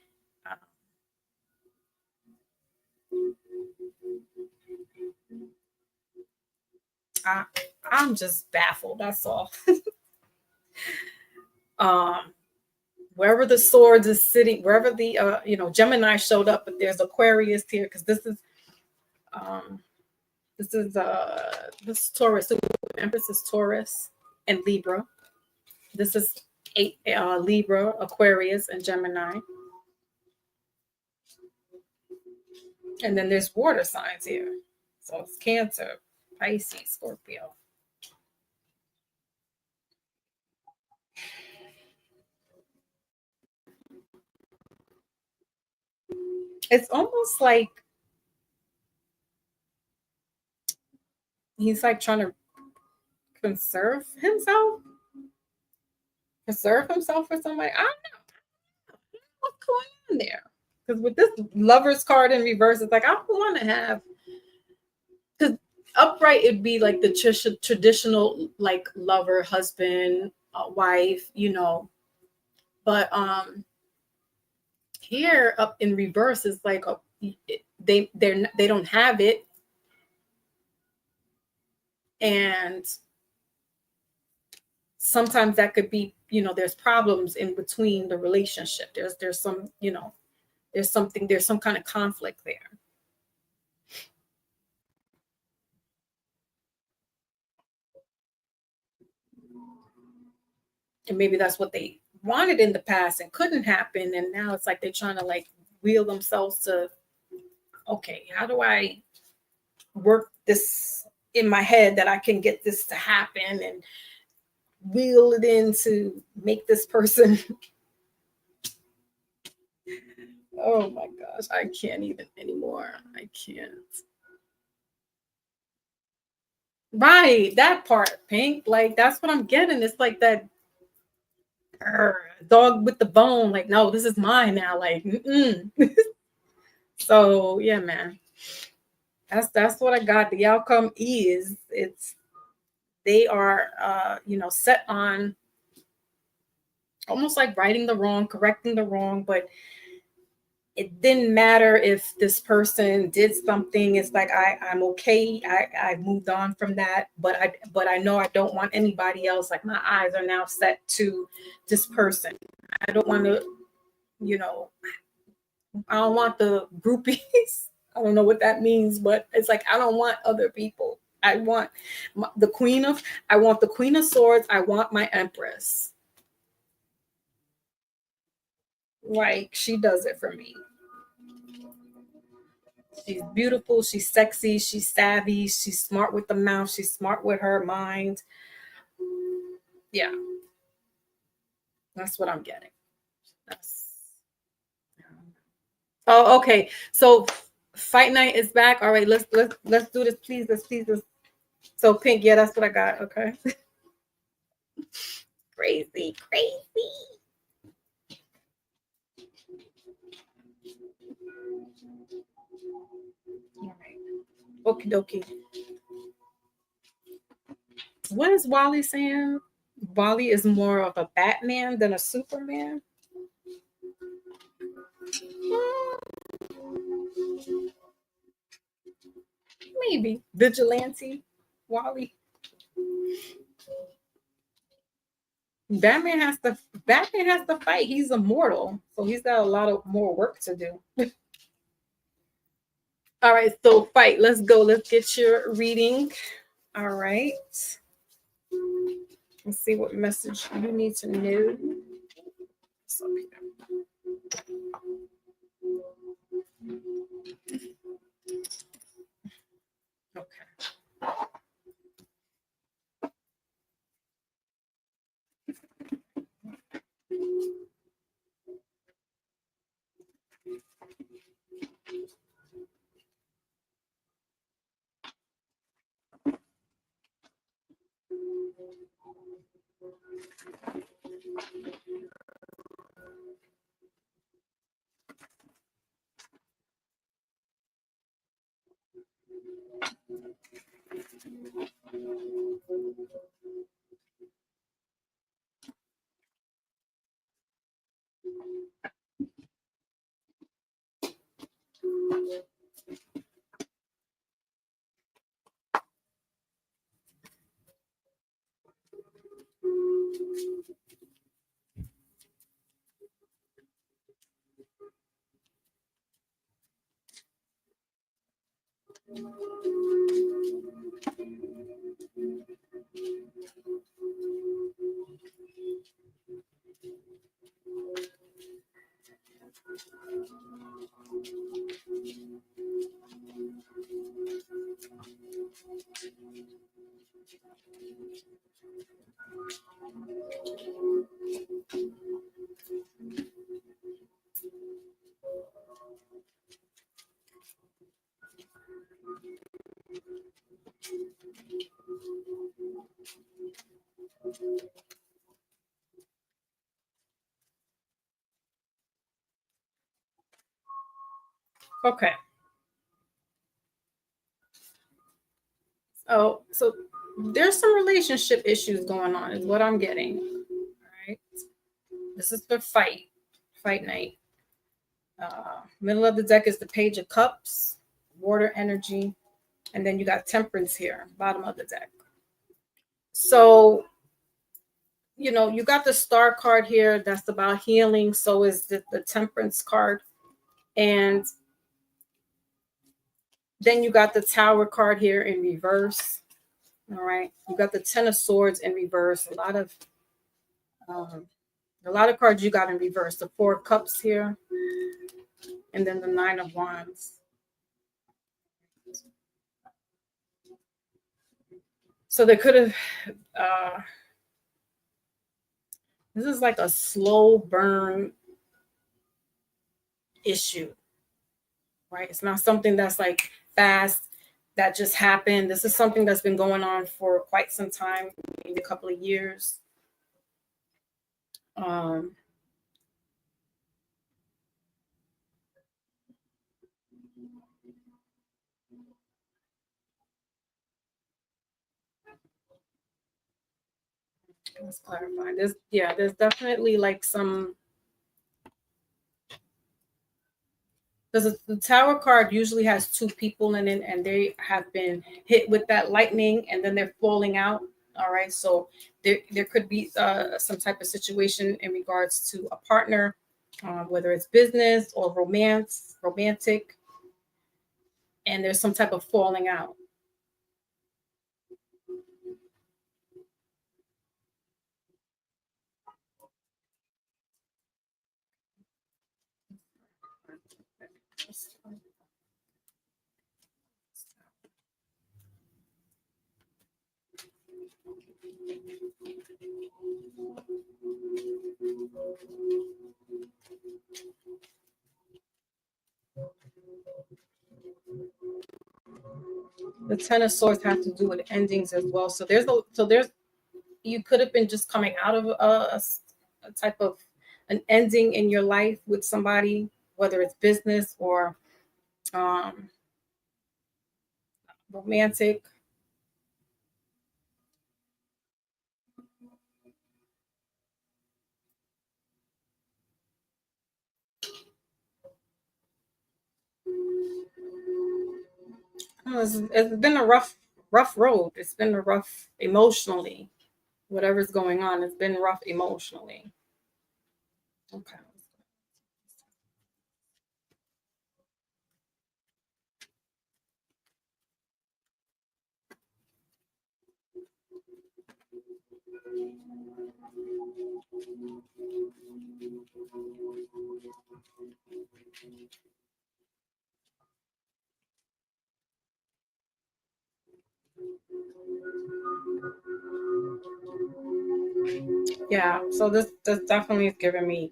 I'm just baffled. That's all. Wherever the swords is sitting, wherever the Gemini showed up, but there's Aquarius here, because this is this Taurus. The Empress is Taurus and Libra. This is Libra, Aquarius, and Gemini. And then there's water signs here. So it's Cancer, Pisces, Scorpio. It's almost like he's like trying to preserve himself for somebody. I don't know what's going on there. Because with this Lovers card in reverse, it's like, I don't want to have, because upright it'd be like the traditional like lover, husband, wife, but here up in reverse is like they don't have it, and sometimes that could be, there's problems in between the relationship. There's some, there's some kind of conflict there. And maybe that's what they wanted in the past and couldn't happen, and now it's like they're trying to like wheel themselves to, okay, how do I work this in my head that I can get this to happen, and wheel it in to make this person. Oh my gosh, I can't even anymore. I can't. Right, that part, Pink. Like, that's what I'm getting. It's like that dog with the bone. Like, no, this is mine now. Like, so yeah, man. That's what I got. The outcome is they are set on almost like righting the wrong, correcting the wrong, but it didn't matter if this person did something. It's like I'm okay. I moved on from that, but I know I don't want anybody else. Like, my eyes are now set to this person. I don't want to, I don't want the groupies. I don't know what that means, but it's like I don't want other people. I want the Queen of Swords. I want my Empress. Like, she does it for me. She's beautiful. She's sexy. She's savvy. She's smart with the mouth. She's smart with her mind. Yeah. That's what I'm getting. Oh, okay. So fight night is back. All right, let's do this, please. Let's please this. So Pink, yeah, that's what I got. Okay. Crazy. All right. Okie dokie. What is Wally saying? Wally is more of a Batman than a Superman. Maybe vigilante, Wally. Batman has to fight. He's immortal, so he's got a lot of more work to do. All right, so fight. Let's go. Let's get your reading. All right. Let's see what message you need to know. Okay. Okay. Oh, so there's some relationship issues going on, is what I'm getting. All right. This is for fight night. Middle of the deck is the Page of Cups, water energy, and then you got Temperance here, bottom of the deck. So, you got the Star card here. That's about healing. So is the Temperance card. And then you got the Tower card here in reverse. All right. You got the Ten of Swords in reverse. A lot of cards you got in reverse. The Four of Cups here. And then the Nine of Wands. So they could have, this is like a slow burn issue, right? It's not something that's like fast, that just happened. This is something that's been going on for quite some time, maybe a couple of years. Let's clarify. There's definitely like some. Because the Tower card usually has two people in it, and they have been hit with that lightning, and then they're falling out. All right, so there could be some type of situation in regards to a partner, whether it's business or romantic, and there's some type of falling out. The Ten of Swords has to do with endings as well. So there's you could have been just coming out of a type of an ending in your life with somebody, whether it's business or romantic. It's been a rough road. It's been a rough emotionally. Whatever's going on, it's been rough emotionally. Okay. Yeah, so this definitely is giving me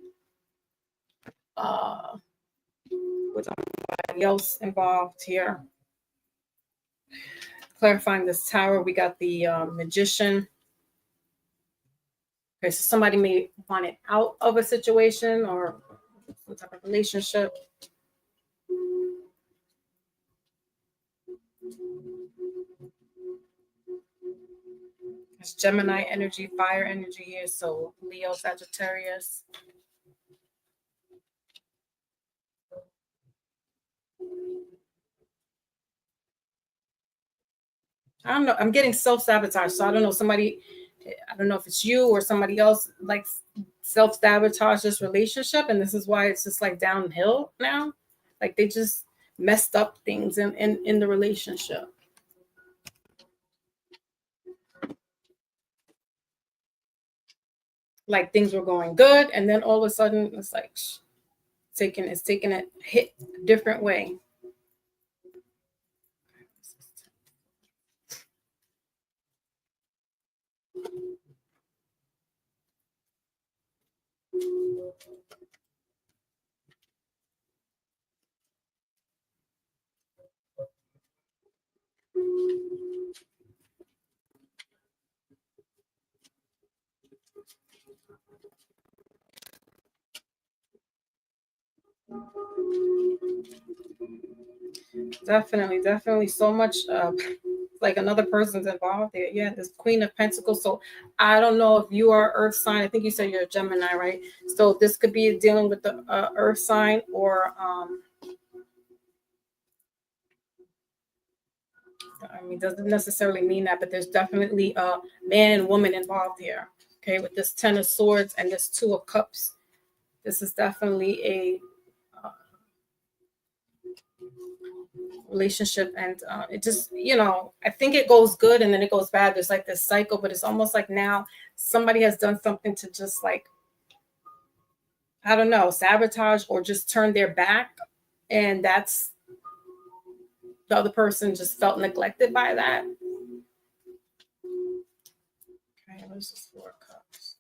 uh with somebody else involved here. Clarifying this tower, we got the magician. Okay, so somebody may want it out of a situation or some type of relationship. It's Gemini energy, fire energy here, so Leo, Sagittarius. I don't know. I'm getting self-sabotage. So I don't know. I don't know if it's you or somebody else like self-sabotage this relationship. And this is why it's just like downhill now. Like they just messed up things in the relationship. Like things were going good. And then all of a sudden it's like it's taking a hit a different way. Definitely so much like another person's involved there. Yeah, this Queen of Pentacles. So I don't know if you are Earth sign. I think you said you're a Gemini, right? So this could be dealing with the Earth sign, or I mean, doesn't necessarily mean that, but there's definitely a man and woman involved here. Okay, with this Ten of Swords and this Two of Cups, this is definitely a relationship, and it just, I think it goes good and then it goes bad. There's like this cycle, but it's almost like now somebody has done something to just like, I don't know, sabotage or just turn their back, and that's the other person just felt neglected by that. Okay, what's this Four of Cups?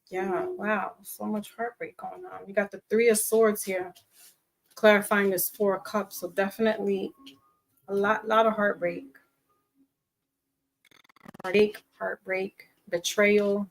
Yeah, wow, so much heartbreak going on. You got the Three of Swords here, clarifying this Four of Cups. So definitely a lot of heartbreak, betrayal.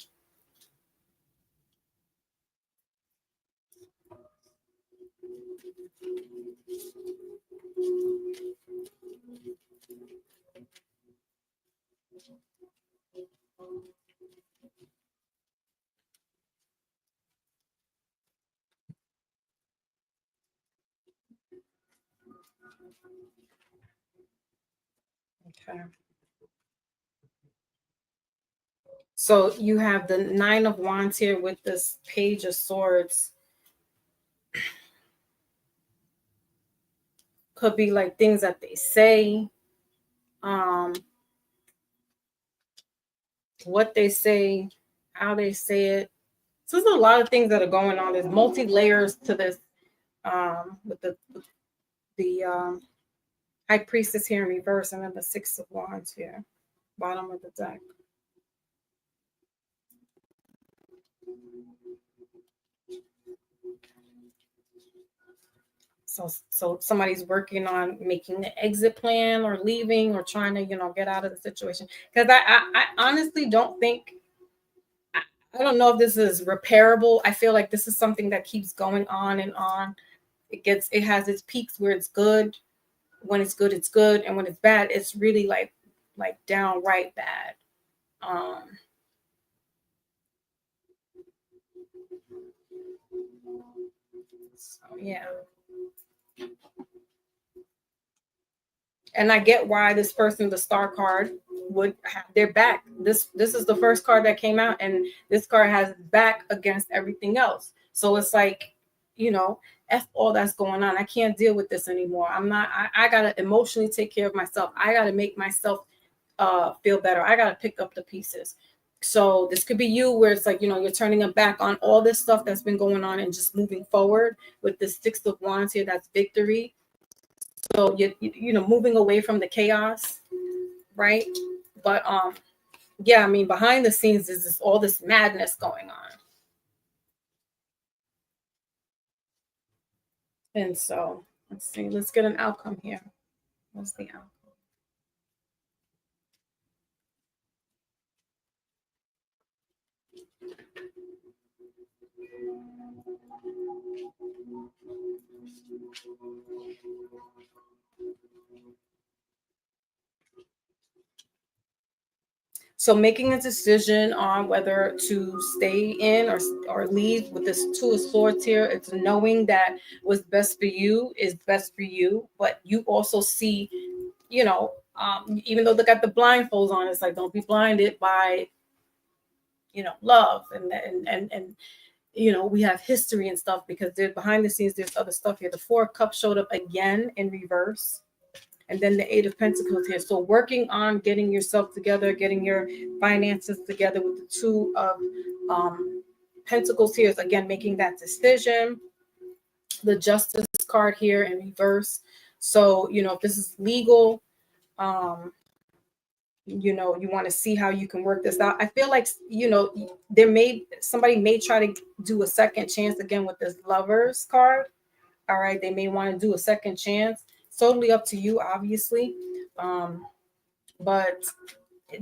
Okay. So you have the Nine of Wands here with this Page of Swords. Could be like things that they say, what they say, how they say it. So there's a lot of things that are going on. There's multi layers to this, with the High Priestess here in reverse, and then the Six of Wands here, bottom of the deck. So somebody's working on making the exit plan or leaving or trying to, get out of the situation. Because I honestly don't think, I don't know if this is repairable. I feel like this is something that keeps going on and on. It has its peaks where it's good. When it's good, it's good, and when it's bad, it's really like downright bad. Um, So yeah. And I get why this person, the star card, would have their back. This is the first card that came out, and this card has back against everything else. So it's like, you know, F all that's going on. I can't deal with this anymore. I gotta emotionally take care of myself. I gotta make myself feel better. I gotta pick up the pieces. So this could be you, where it's like, you know, you're turning a back on all this stuff that's been going on and just moving forward with the Six of Wands here. That's victory. So you know, moving away from the chaos, right? But yeah, I mean, behind the scenes is this all this madness going on. And so let's see, let's get an outcome here. What's the outcome? So making a decision on whether to stay in or leave with this Two of Swords here, it's knowing that what's best for you is best for you, but you also see, you know, even though they got the blindfolds on, it's like, don't be blinded by, you know, love and you know, we have history and stuff, because there's behind the scenes, there's other stuff here. The Four of Cups showed up again in reverse. And then the Eight of Pentacles here. So working on getting yourself together, getting your finances together with the Two of Pentacles here is, again, making that decision. The Justice card here in reverse. So, you know, if this is legal, you know, you want to see how you can work this out. I feel like, you know, somebody may try to do a second chance again with this Lovers card. All right. They may want to do a second chance. It's totally up to you, obviously. But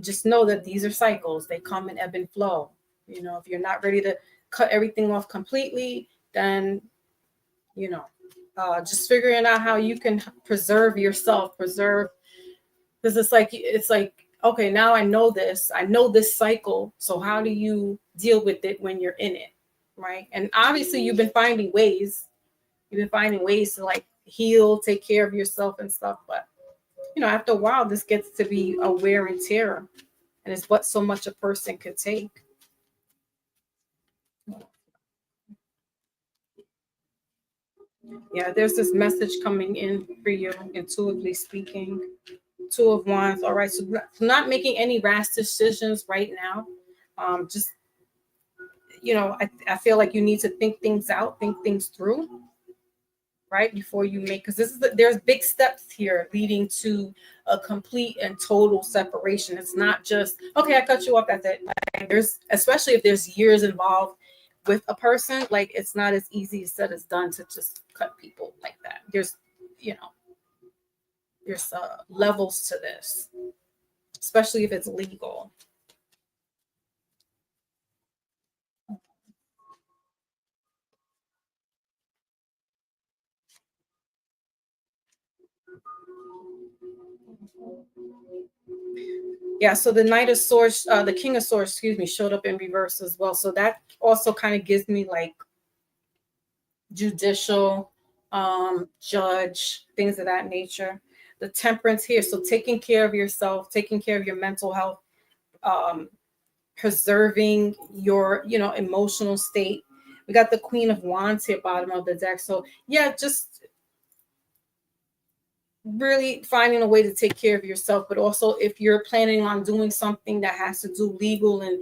just know that these are cycles. They come and ebb and flow. You know, if you're not ready to cut everything off completely, then, you know, just figuring out how you can preserve yourself, because it's like, okay, now I know this cycle. So how do you deal with it when you're in it? Right. And obviously you've been finding ways to like heal, take care of yourself and stuff. But, you know, after a while, this gets to be a wear and tear, and it's what so much a person could take. Yeah, there's this message coming in for you, intuitively speaking. Two of Wands. All right, so not making any rash decisions right now. Just, you know, I feel like you need to think things out, think things through, right, before you make, because there's big steps here leading to a complete and total separation. It's not just, okay, I cut you off, that's it. Like, there's, especially if there's years involved with a person, like, it's not as easy said as done to just cut people like that. There's, you know, there's levels to this, especially if it's legal. Yeah, so the Knight of Swords, the King of Swords, excuse me, showed up in reverse as well. So that also kind of gives me like judicial, judge, things of that nature. The Temperance here, so taking care of yourself, taking care of your mental health, preserving your, you know, emotional state. We got the Queen of Wands here, bottom of the deck. So yeah, just really finding a way to take care of yourself, but also if you're planning on doing something that has to do legal and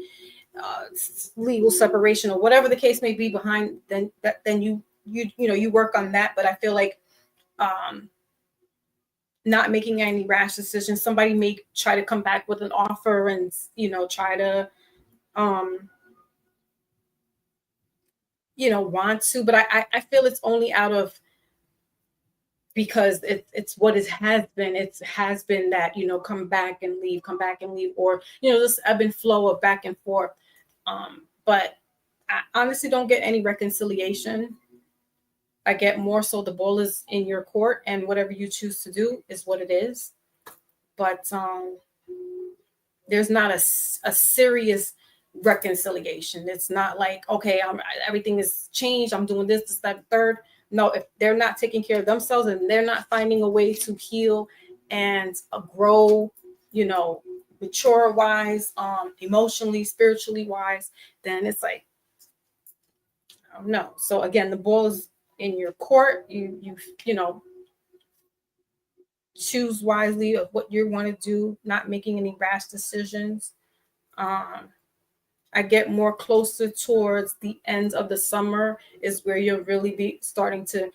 legal separation or whatever the case may be behind, then you know, you work on that. But I feel like not making any rash decisions. Somebody may try to come back with an offer and, you know, try to you know, want to, but I feel it's only out of, because it's what it has been. It has been that, you know, come back and leave, or, you know, this ebb and flow of back and forth. But I honestly don't get any reconciliation. I get more so the ball is in your court, and whatever you choose to do is what it is. But there's not a serious reconciliation. It's not like, okay, everything is changed. I'm doing this, that, third. No, if they're not taking care of themselves and they're not finding a way to heal and grow, you know, mature wise, emotionally, spiritually wise, then it's like, no. So again, the ball is in your court. You know, choose wisely of what you want to do, not making any rash decisions. I get more closer towards the end of the summer is where you'll really be starting to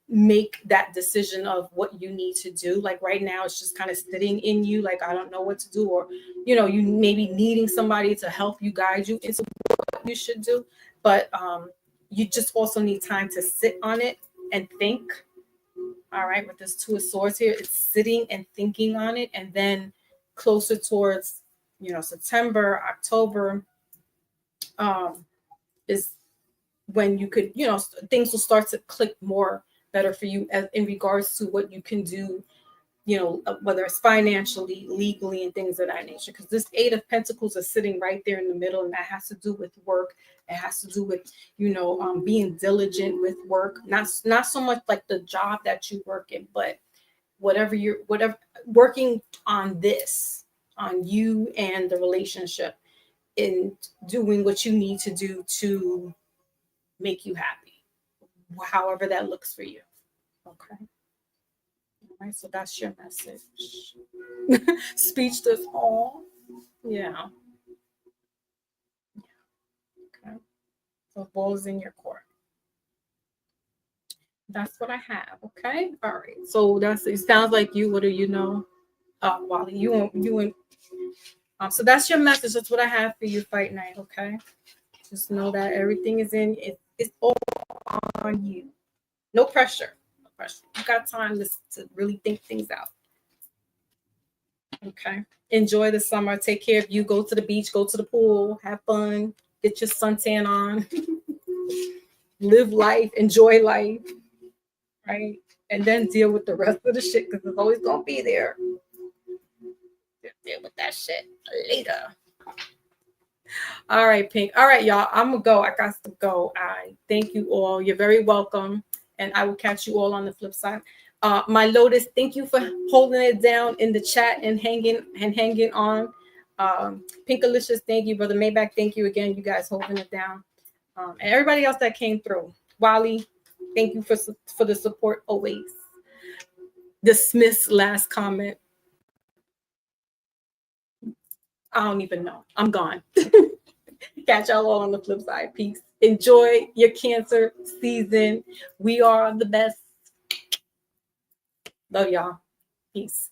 make that decision of what you need to do. Like right now, it's just kind of sitting in you, like I don't know what to do, or you know, you maybe needing somebody to help you guide you into what you should do. But you just also need time to sit on it and think. All right, with this Two of Swords here, it's sitting and thinking on it, and then closer towards, you know, September, October, is when you could, you know, things will start to click more better for you as in regards to what you can do, you know, whether it's financially, legally, and things of that nature. Because this Eight of Pentacles is sitting right there in the middle, and that has to do with work. It has to do with, you know, being diligent with work. Not so much like the job that you work in, but whatever working on this, on you and the relationship, in doing what you need to do to make you happy, however that looks for you. Okay. All right, so that's your message. Speech does all. Yeah. Okay. So ball's in your court. That's what I have. Okay. All right. So it sounds like you. What do you know? Wally, you and so that's your message. That's what I have for you, Fight Night. Okay. Just know that everything is in it. It's all on you. No pressure. No pressure. You got time to really think things out. Okay. Enjoy the summer. Take care of you. Go to the beach. Go to the pool. Have fun. Get your suntan on. Live life. Enjoy life. Right. And then deal with the rest of the shit because it's always going to be there. Deal with that shit later. All right, Pink. All right, y'all. I'm going to go. I got to go. I thank you all. You're very welcome. And I will catch you all on the flip side. My Lotus, thank you for holding it down in the chat and hanging on. Pinkalicious, thank you. Brother Maybach, thank you again. You guys holding it down. And everybody else that came through. Wally, thank you for the support always. Dismiss last comment. I don't even know. I'm gone. Catch y'all all on the flip side. Peace. Enjoy your Cancer season. We are the best. Love y'all. Peace.